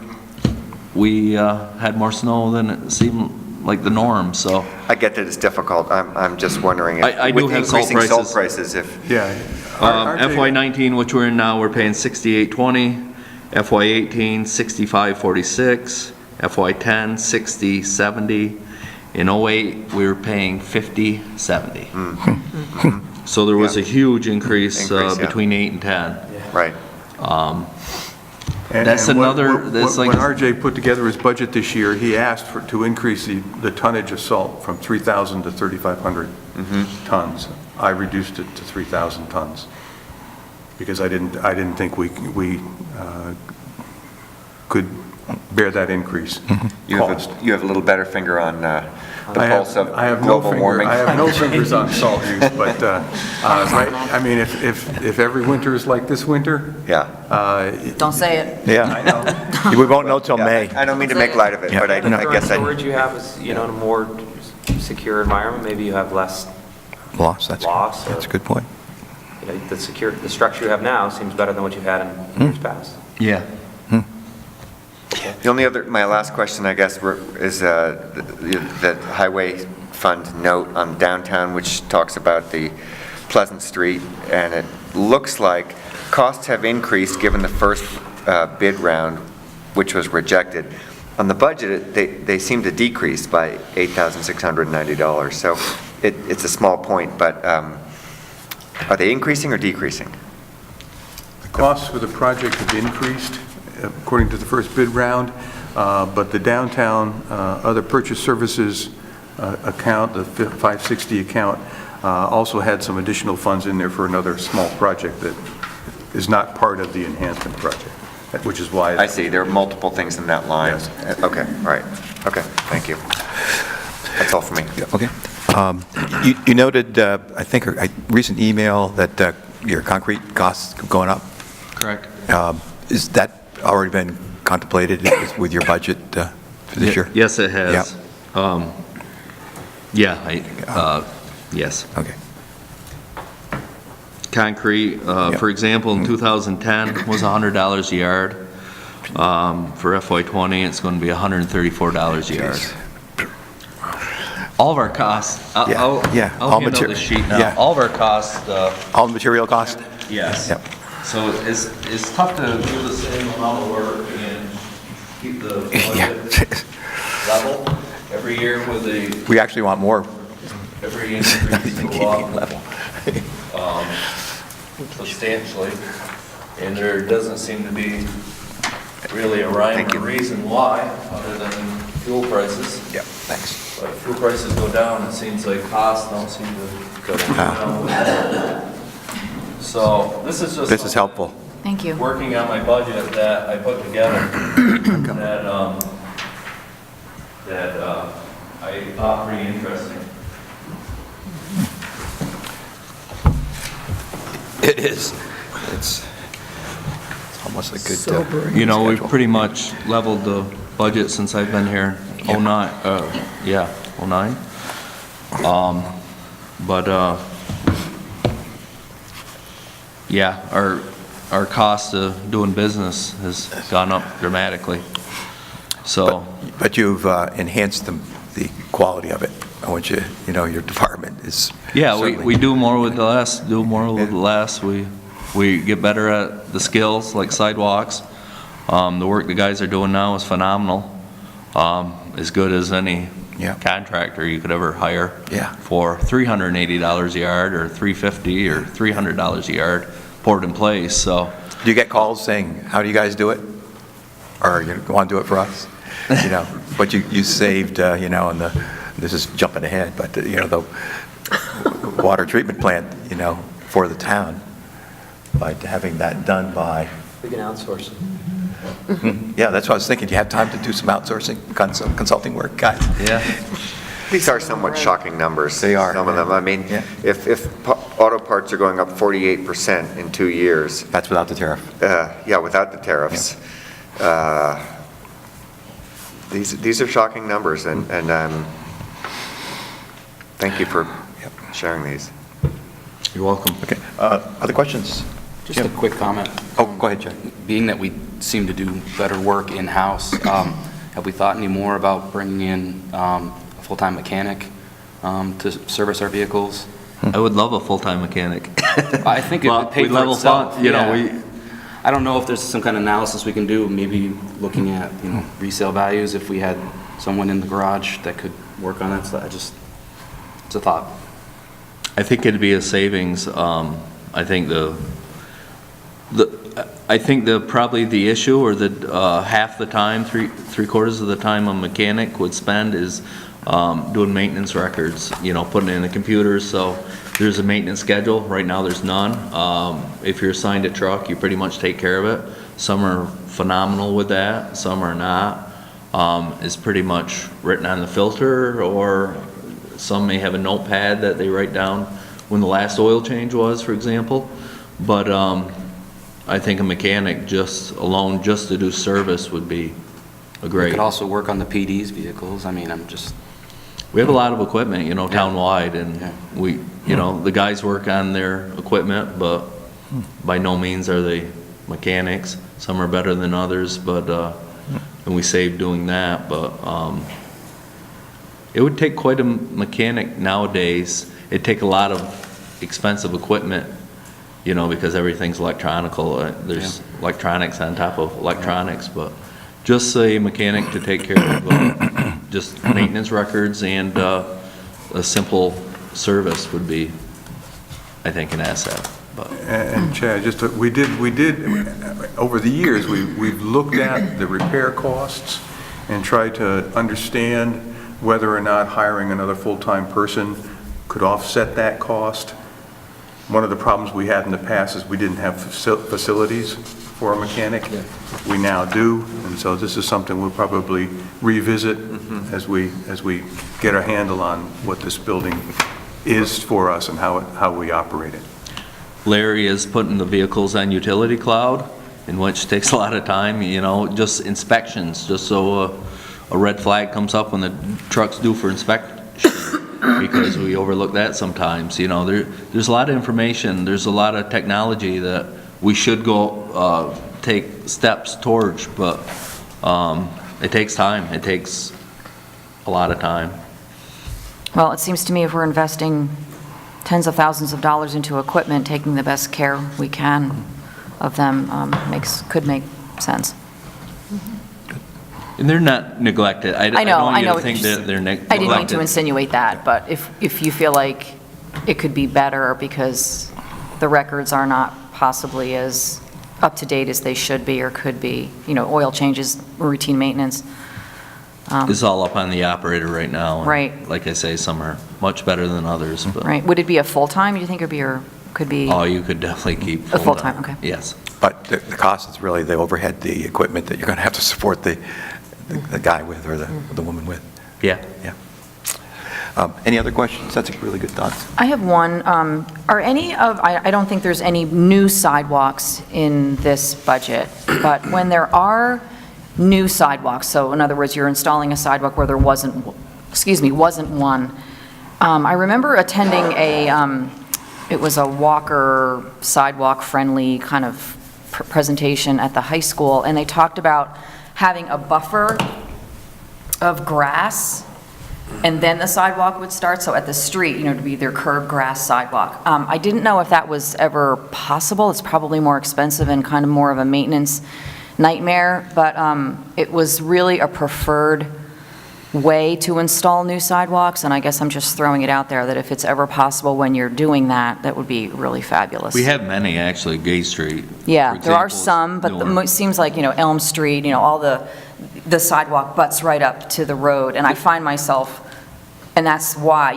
Speaker 13: we had more snow than it seemed like the norm, so.
Speaker 4: I get that it's difficult. I'm just wondering if,
Speaker 13: I do
Speaker 4: with
Speaker 13: have salt
Speaker 4: increasing
Speaker 13: prices.
Speaker 4: salt prices, if
Speaker 13: FY19, which we're in now, we're paying $68.20. FY18, $65.46. FY10, $60.70. In -- we were paying $50.70. So there was a huge increase between 8 and 10.
Speaker 4: Right.
Speaker 13: That's another. That's
Speaker 7: when
Speaker 13: like
Speaker 7: RJ put together his budget this year, he asked to increase the tonnage of salt from 3,000 to 3,500 tons. I reduced it to 3,000 tons because I didn't think we could bear that increase.
Speaker 4: You have a little better finger on the pulse of global warming.
Speaker 7: I have no fingers on salt use, but right, I mean, if every winter is like this winter,
Speaker 10: Don't say it.
Speaker 1: Yeah.
Speaker 7: I know.
Speaker 1: We won't know till May.
Speaker 4: I don't mean to make light of it, but I guess I.
Speaker 9: Storage you have is, in a more secure environment, maybe you have less
Speaker 1: Loss,
Speaker 9: Loss,
Speaker 1: that's a good point.
Speaker 9: the structure you have now seems better than what you've had in years past.
Speaker 13: yeah.
Speaker 4: The only other, my last question, I guess, is the highway fund note on downtown, which talks about the Pleasant Street, and it looks like costs have increased given the first bid round, which was rejected. On the budget, they seem to decrease by $8,690. So it's a small point, but are they increasing or decreasing?
Speaker 7: The costs for the project have increased according to the first bid round, but the downtown other purchase services account, the 560 account, also had some additional funds in there for another small project that is not part of the enhancement project, which is why.
Speaker 4: I see, there are multiple things in that line.
Speaker 7: Yes.
Speaker 4: Okay, all right. Okay, thank you. That's all for me.
Speaker 1: Okay. You noted, I think, a recent email that your concrete costs going up.
Speaker 13: Correct.
Speaker 1: Is that already been contemplated with your budget for this year?
Speaker 13: Yes, it has.
Speaker 8: Yes.
Speaker 1: Okay.
Speaker 8: Concrete, for example, in 2010 was $100 a yard. For FY20, it's going to be $134 a yard. All of our costs, I'll hand out the sheet now.
Speaker 1: Yeah.
Speaker 8: All of our costs.
Speaker 1: All the material cost?
Speaker 8: Yes.
Speaker 1: Yep.
Speaker 8: So it's tough to do the same amount of work and keep the budget level every year with a.
Speaker 1: We actually want more.
Speaker 8: Every increase go up substantially, and there doesn't seem to be really a rhyme or reason why, other than fuel prices.
Speaker 1: Yep, thanks.
Speaker 8: But if fuel prices go down, it seems like costs don't seem to go down. So this is just.
Speaker 1: This is helpful.
Speaker 10: Thank you.
Speaker 8: Working on my budget that I put together, that I thought pretty interesting.
Speaker 1: It is. It's almost a good.
Speaker 8: You know, we've pretty much leveled the budget since I've been here. 09. Yeah, our cost of doing business has gone up dramatically. So.
Speaker 1: But you've enhanced the quality of it. I want you, your department is.
Speaker 8: Yeah, we do more with less, We get better at the skills, like sidewalks. The work the guys are doing now is phenomenal. As good as any contractor you could ever hire for $380 a yard or $350 or $300 a yard poured in place. So,
Speaker 1: do you get calls saying, "How do you guys do it?" Or you want to do it for us? But you saved, and this is jumping ahead, but the water treatment plant, for the town, by having that done by.
Speaker 5: We can outsource it.
Speaker 1: Yeah, that's what I was thinking. Do you have time to do some outsourcing, consulting work, guys?
Speaker 8: Yeah.
Speaker 4: These are somewhat shocking numbers.
Speaker 1: They are.
Speaker 4: Some of them. I mean, if auto parts are going up 48% in 2 years.
Speaker 1: That's without the tariff.
Speaker 4: Yeah, without the tariffs. These are shocking numbers, and thank you for sharing these.
Speaker 8: You're welcome.
Speaker 1: Okay. Other questions?
Speaker 3: Just a quick comment.
Speaker 1: Oh, go ahead, Jay.
Speaker 3: Being that we seem to do better work in-house, have we thought any more about bringing in a full-time mechanic to service our vehicles?
Speaker 8: I would love a full-time mechanic.
Speaker 3: I think it would pay for
Speaker 8: level
Speaker 3: itself.
Speaker 8: fund,
Speaker 3: I don't know if there's some kind of analysis we can do, maybe looking at, resale values, if we had someone in the garage that could work on that. So it's a thought.
Speaker 8: I think it'd be a savings. I think probably the issue, or half the time, three quarters of the time a mechanic would spend is doing maintenance records, putting in the computers. So there's a maintenance schedule. Right now there's none. If you're assigned a truck, you pretty much take care of it. Some are phenomenal with that, some are not. It's pretty much written on the filter, or some may have a notepad that they write down when the last oil change was, for example. But I think a mechanic just to do service would be a great.
Speaker 3: We could also work on the PD's vehicles.
Speaker 8: We have a lot of equipment, townwide, and the guys work on their equipment, but by no means are they mechanics. Some are better than others, but and we save doing that. But it would take quite a mechanic nowadays. It'd take a lot of expensive equipment, because everything's electronical. There's electronics on top of electronics, but just a mechanic to take care of just maintenance records and a simple service would be, I think, an asset. But.
Speaker 7: And Chad, we did over the years, we've looked at the repair costs and tried to understand whether or not hiring another full-time person could offset that cost. One of the problems we had in the past is we didn't have facilities for a mechanic. We now do, and so this is something we'll probably revisit as we get our handle on what this building is for us and how we operate it.
Speaker 8: Larry is putting the vehicles on utility cloud, in which takes a lot of time, just inspections, just so a red flag comes up when the truck's due for inspection.
Speaker 13: because we overlook that sometimes. You know, there's a lot of information, there's a lot of technology that we should go take steps towards, but it takes time. It takes a lot of time.
Speaker 10: Well, it seems to me if we're investing tens of thousands of dollars into equipment, taking the best care we can of them could make sense.
Speaker 13: And they're not neglected. I
Speaker 10: I know,
Speaker 13: don't want
Speaker 10: I
Speaker 13: you
Speaker 10: know
Speaker 13: to
Speaker 10: what
Speaker 13: think
Speaker 10: you're
Speaker 13: that they're neglected.
Speaker 10: I didn't mean to insinuate that, but if you feel like it could be better because the records are not possibly as up to date as they should be or could be, you know, oil changes, routine maintenance.
Speaker 13: It's all up on the operator right now. and
Speaker 10: Right.
Speaker 13: Like I say, some are much better than others. But,
Speaker 10: Right, would it be a full-time, you think, could be?
Speaker 13: oh, you could definitely keep
Speaker 10: A full-time, okay.
Speaker 13: Yes.
Speaker 1: But the cost is really the overhead, the equipment that you're going to have to support the guy with or the woman with.
Speaker 13: Yeah.
Speaker 1: Yeah. Any other questions? That's a really good thought.
Speaker 10: I have one. Are any of, I don't think there's any new sidewalks in this budget, but when there are new sidewalks, so in other words, you're installing a sidewalk where there wasn't one, I remember attending it was a walker sidewalk-friendly kind of presentation at the high school, and they talked about having a buffer of grass, and then the sidewalk would start, so at the street, you know, to be their curb grass sidewalk. I didn't know if that was ever possible. It's probably more expensive and kind of more of a maintenance nightmare, but it was really a preferred way to install new sidewalks, and I guess I'm just throwing it out there that if it's ever possible when you're doing that, that would be really fabulous.
Speaker 13: We have many, actually, Gay Street.
Speaker 10: Yeah,
Speaker 13: for
Speaker 10: there are
Speaker 13: example, is
Speaker 10: some, but
Speaker 13: newer.
Speaker 10: it seems like, you know, Elm Street, you know, all the sidewalk butts right up to the road, and I find myself, and that's why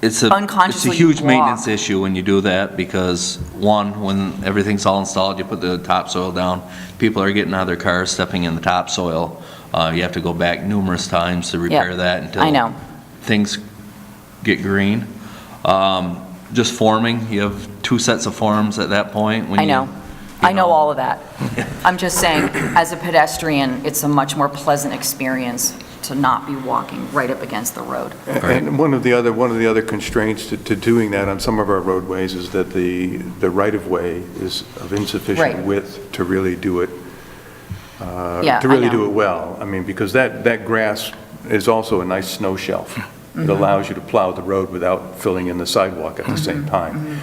Speaker 13: It's a
Speaker 10: unconsciously
Speaker 13: huge
Speaker 10: walk.
Speaker 13: maintenance issue when you do that, because one, when everything's all installed, you put the topsoil down, people are getting out of their cars, stepping in the topsoil. You have to go back numerous times to repair
Speaker 10: Yeah,
Speaker 13: that until
Speaker 10: I know.
Speaker 13: things get green. Just forming, you have 2 sets of forms at that point. When
Speaker 10: I know. I know all of that. I'm just saying, as a pedestrian, it's a much more pleasant experience to not be walking right up against the road.
Speaker 7: And one of the other constraints to doing that on some of our roadways is that the right-of-way is of
Speaker 10: Right.
Speaker 7: insufficient width to really do it,
Speaker 10: Yeah,
Speaker 7: to really
Speaker 10: I know.
Speaker 7: do it well. I mean, because that grass is also a nice snow shelf. It allows you to plow the road without filling in the sidewalk at the same time.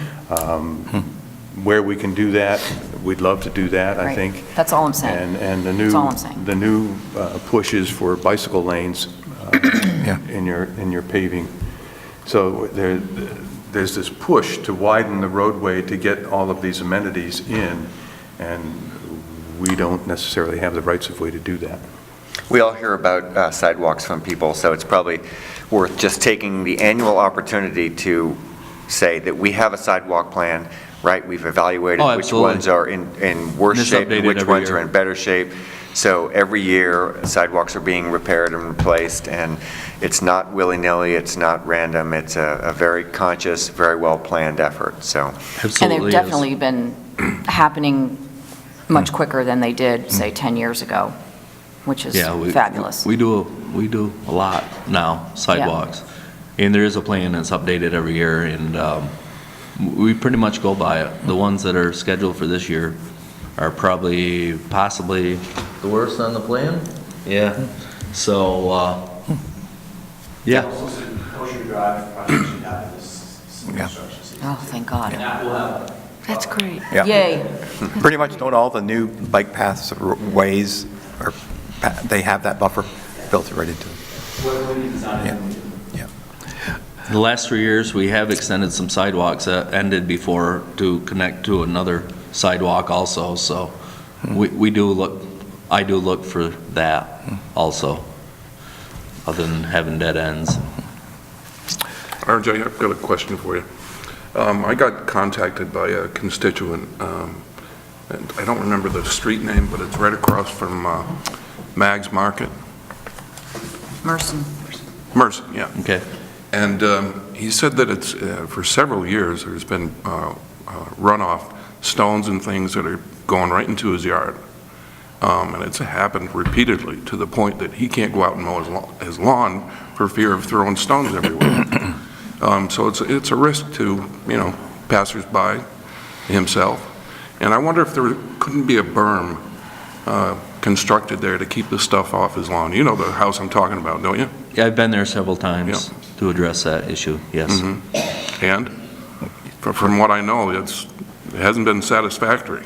Speaker 7: Where we can do that, we'd love to do that, I
Speaker 10: Right.
Speaker 7: think.
Speaker 10: That's all I'm saying.
Speaker 7: And the
Speaker 10: That's all I'm saying.
Speaker 7: new pushes for bicycle lanes
Speaker 1: Yeah.
Speaker 7: in your paving. So there's this push to widen the roadway to get all of these amenities in, and we don't necessarily have the rights of way to do that.
Speaker 4: We all hear about sidewalks from people, so it's probably worth just taking the annual opportunity to say that we have a sidewalk plan, right? We've evaluated
Speaker 13: Oh,
Speaker 4: which
Speaker 13: absolutely.
Speaker 4: ones are in worse
Speaker 13: And it's
Speaker 4: shape and
Speaker 13: updated
Speaker 4: which
Speaker 13: every
Speaker 4: ones are
Speaker 13: year.
Speaker 4: in better shape. So every year, sidewalks are being repaired and replaced, and it's not willy-nilly, it's not random, it's a very conscious, very well-planned effort, so.
Speaker 10: And
Speaker 13: Absolutely
Speaker 10: they've
Speaker 13: is.
Speaker 10: definitely been happening much quicker than they did, say, 10 years ago, which is
Speaker 13: Yeah,
Speaker 10: fabulous.
Speaker 13: We do a lot now, sidewalks. And there is a plan that's updated every year, and we pretty much go by it. The ones that are scheduled for this year are possibly the worst on the plan. Yeah. So, yeah.
Speaker 10: Oh, thank God. That's great.
Speaker 1: Yeah.
Speaker 10: Yay.
Speaker 1: Pretty much don't all the new bike paths or ways, or they have that buffer built right into it. Yeah. Yeah.
Speaker 13: The last 3 years, we have extended some sidewalks that ended before to connect to another sidewalk also, so I do look for that also, other than having dead ends.
Speaker 12: RJ, I've got a question for you. I got contacted by a constituent, and I don't remember the street name, but it's right across from Mag's Market.
Speaker 10: Merson.
Speaker 12: Mercy, yeah.
Speaker 13: Okay.
Speaker 12: And he said that it's, for several years, there's been runoff, stones and things that are going right into his yard. and it's happened repeatedly to the point that he can't go out and mow his lawn for fear of throwing stones everywhere. So it's a risk to, passersby, himself. And I wonder if there couldn't be a berm constructed there to keep the stuff off his lawn. You know the house I'm talking about, don't you?
Speaker 13: Yeah, I've been there several times to address that issue, yes.
Speaker 12: Mm-hmm. And from what I know, it hasn't been satisfactory.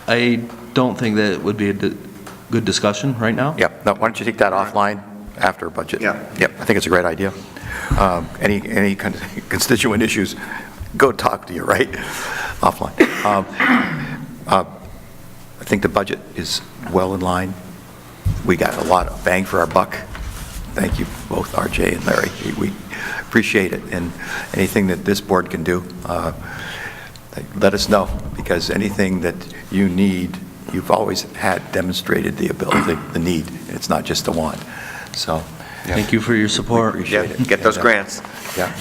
Speaker 13: I don't think that it would be a good discussion right now.
Speaker 1: Yep, no, why don't you take that offline after budget?
Speaker 4: Yeah.
Speaker 1: Yep, I think it's a great idea. Any constituent issues, go talk to you, right? Offline. I think the budget is well in line. We got a lot of bang for our buck. Thank you both, RJ and Larry. We appreciate it, and anything that this board can do, let us know, because anything that you need, you've always had demonstrated the ability, the need, and it's not just a want. So,
Speaker 13: Thank you for your support.
Speaker 1: appreciate it.
Speaker 4: Get those grants.
Speaker 1: Yeah,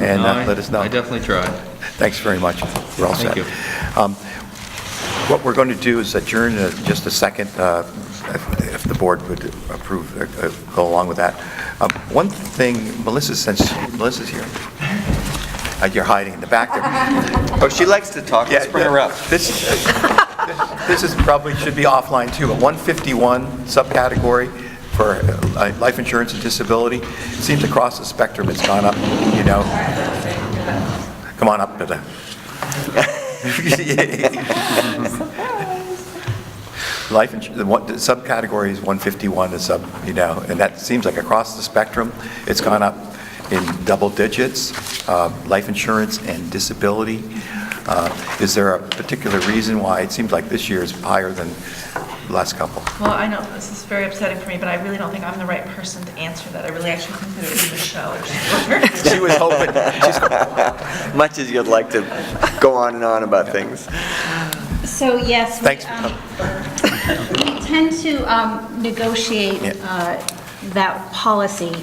Speaker 1: and let us know.
Speaker 13: I definitely tried.
Speaker 1: Thanks very much. We're all set.
Speaker 13: Thank you.
Speaker 1: What we're going to do is adjourn in just a second, if the board would approve, go along with that. One thing, since Melissa's here, you're hiding in the back there.
Speaker 4: Oh, she likes to talk. Let's bring her up.
Speaker 1: This is probably should be offline too. A 151 subcategory for life insurance and disability. It seems across the spectrum it's gone up, Come on up to the... Life insurance, the subcategory is 151, and that seems like across the spectrum, it's gone up in double digits, life insurance and disability. Is there a particular reason why it seems like this year is higher than the last couple?
Speaker 6: Well, I know this is very upsetting for me, but I really don't think I'm the right person to answer that. I really actually think that it would be Michelle.
Speaker 1: She was hoping.
Speaker 4: Much as you'd like to go on and on about things.
Speaker 15: So, yes.
Speaker 1: Thanks.
Speaker 15: We tend to negotiate that policy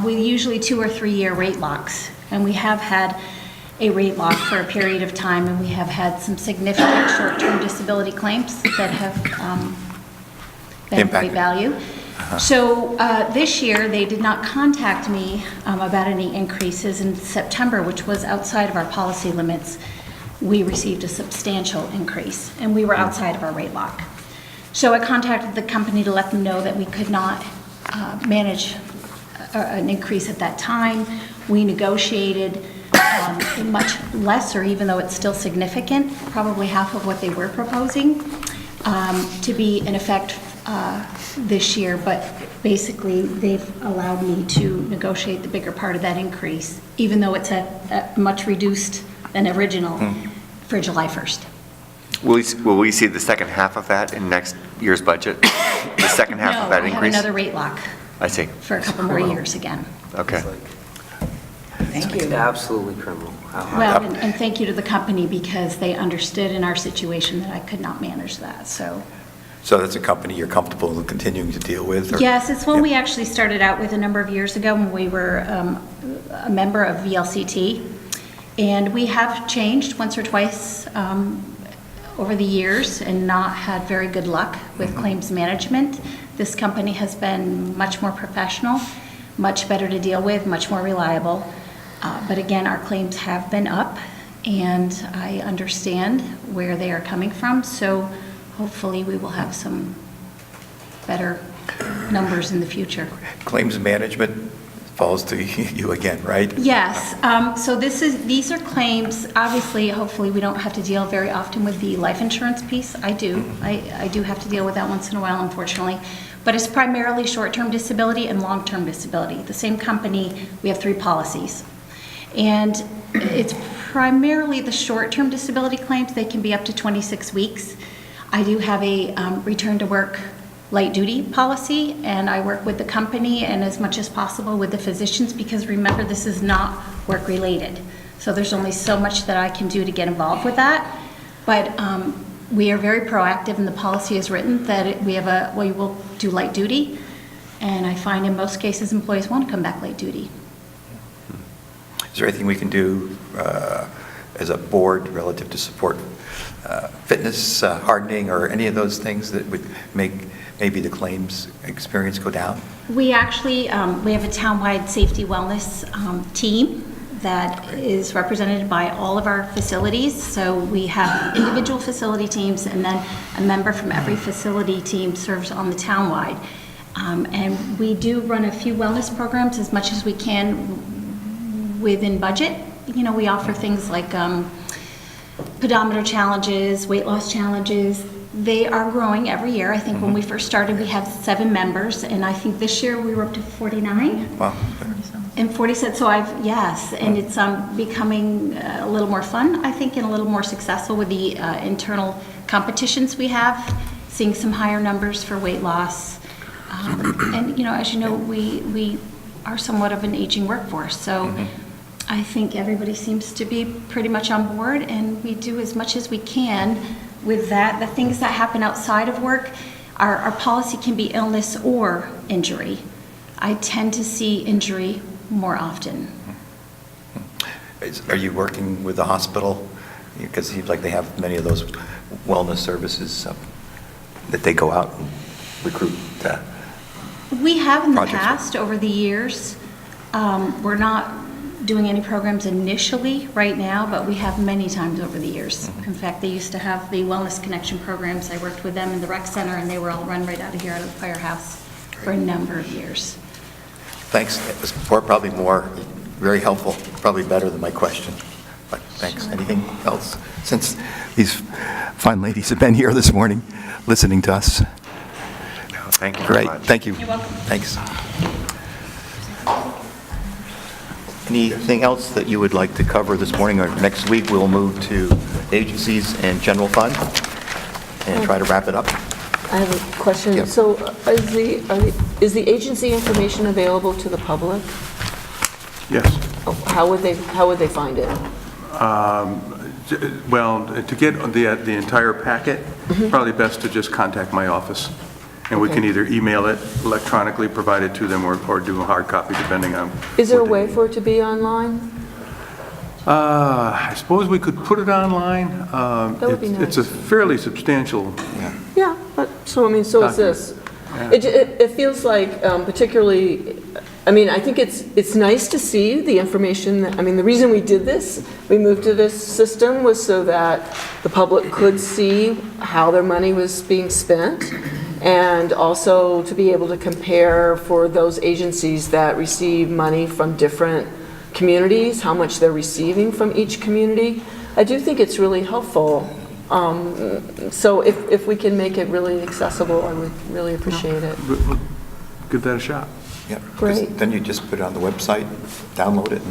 Speaker 15: with usually 2 or 3 year rate locks. And we have had a rate lock for a period of time, and we have had some significant short-term disability claims that have been of great value. So this year, they did not contact me about any increases. In September, which was outside of our policy limits, we received a substantial increase, and we were outside of our rate lock. So I contacted the company to let them know that we could not manage an increase at that time. We negotiated much lesser, even though it's still significant, probably half of what they were proposing, to be in effect this year. But basically, they've allowed me to negotiate the bigger part of that increase, even though it's a much reduced than original for July 1st.
Speaker 4: Will we see the second half of that in next year's budget? The second half of that increase?
Speaker 15: No, we have another rate lock
Speaker 4: I see.
Speaker 15: for a couple more years again.
Speaker 4: Okay.
Speaker 5: Thank you.
Speaker 9: It's absolutely criminal.
Speaker 15: Well, and thank you to the company, because they understood in our situation that I could not manage that, so.
Speaker 1: So that's a company you're comfortable in continuing to deal with? Or?
Speaker 15: Yes, it's one we actually started out with a number of years ago when we were a member of VLCT. And we have changed once or twice over the years and not had very good luck with claims management. This company has been much more professional, much better to deal with, much more reliable. But again, our claims have been up, and I understand where they are coming from. So hopefully we will have some better numbers in the future.
Speaker 1: Claims management falls to you again, right?
Speaker 15: Yes. So these are claims, obviously, hopefully we don't have to deal very often with the life insurance piece. I do. I do have to deal with that once in a while, unfortunately. But it's primarily short-term disability and long-term disability. The same company, we have 3 policies. And it's primarily the short-term disability claims. They can be up to 26 weeks. I do have a return-to-work light-duty policy, and I work with the company and as much as possible with the physicians, because remember, this is not work-related. So there's only so much that I can do to get involved with that. But we are very proactive, and the policy is written that we will do light duty, and I find in most cases employees want to come back light duty.
Speaker 1: Is there anything we can do as a board relative to support fitness hardening or any of those things that would make maybe the claims experience go down?
Speaker 15: We actually, we have a townwide safety wellness team that is represented by all of our facilities. So we have individual facility teams, and then a member from every facility team serves on the townwide. And we do run a few wellness programs as much as we can within budget. You know, we offer things like pedometer challenges, weight loss challenges. They are growing every year. I think when we first started, we had 7 members, and I think this year we were up to 49.
Speaker 1: Wow.
Speaker 15: And 47, so yes, and it's becoming a little more fun, I think, and a little more successful with the internal competitions we have, seeing some higher numbers for weight loss. And, you know, as you know, we are somewhat of an aging workforce, so I think everybody seems to be pretty much on board, and we do as much as we can with that. The things that happen outside of work, our policy can be illness or injury. I tend to see injury more often.
Speaker 1: Are you working with the hospital? Because it seems like they have many of those wellness services that they go out and recruit.
Speaker 15: We have in the
Speaker 1: Projects.
Speaker 15: past, over the years. We're not doing any programs initially right now, but we have many times over the years. In fact, they used to have the Wellness Connection programs. I worked with them in the rec center, and they were all run right out of here, out of the firehouse, for a number of years.
Speaker 1: Thanks. It was probably very helpful, probably better than my question. But thanks.
Speaker 15: Sure.
Speaker 1: Anything else? Since these fine ladies have been here this morning listening to us.
Speaker 4: No, thank you very
Speaker 1: Great.
Speaker 4: much.
Speaker 1: Thank you.
Speaker 15: You're welcome.
Speaker 1: Thanks. Anything else that you would like to cover this morning or next week? We'll move to agencies and general fund and try to wrap it up.
Speaker 16: I have a question.
Speaker 1: Yep.
Speaker 16: So is the agency information available to the public?
Speaker 7: Yes.
Speaker 16: How would they find it?
Speaker 7: Well, to get the entire packet, probably best to just contact my office. And we can either email it electronically, provide it to them, or do a hard copy, depending on...
Speaker 16: Is there a
Speaker 7: what they
Speaker 16: way
Speaker 7: need.
Speaker 16: for it to be online?
Speaker 7: I suppose we could put it online.
Speaker 16: That would be
Speaker 7: It's a
Speaker 16: nice.
Speaker 7: fairly substantial...
Speaker 16: Yeah, but, so is this.
Speaker 7: Yeah.
Speaker 16: It feels like, particularly, I mean, I think it's nice to see the information. I mean, the reason we did this, we moved to this system, was so that the public could see how their money was being spent, and also to be able to compare for those agencies that receive money from different communities, how much they're receiving from each community. I do think it's really helpful. So if we can make it really accessible, I would really appreciate it.
Speaker 7: We'll give that a shot.
Speaker 1: Yeah.
Speaker 16: Great.
Speaker 1: Then you just put it on the website, download it.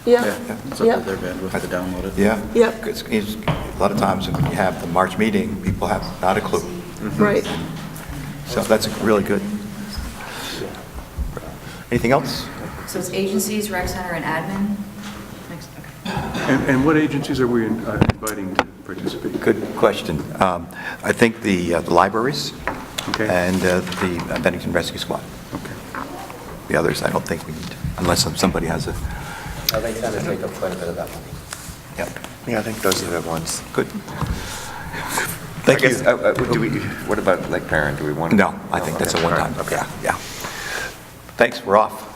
Speaker 16: Yeah,
Speaker 17: It's up
Speaker 16: yeah,
Speaker 17: to their bandwidth to download it.
Speaker 1: Yeah.
Speaker 16: Yep.
Speaker 1: 'Cause a lot of times when you have the March meeting, people have not a clue.
Speaker 16: right.
Speaker 1: So that's really good. Anything else?
Speaker 10: So it's agencies, rec center, and admin? Next, okay.
Speaker 7: And what agencies are we inviting to participate?
Speaker 1: Good question. I think the libraries
Speaker 7: Okay.
Speaker 1: and the Bennington Rescue Squad.
Speaker 7: Okay.
Speaker 1: The others, I don't think we need to, unless somebody has a...
Speaker 9: They tend to take up quite a bit of that money.
Speaker 1: Yep.
Speaker 4: Yeah, I think those are the ones.
Speaker 1: Good. Thank
Speaker 4: I
Speaker 1: you.
Speaker 4: guess, what about Lake Parent? Do we want to?
Speaker 1: No, I think that's a one-time.
Speaker 4: Okay.
Speaker 1: Yeah. Thanks, we're off.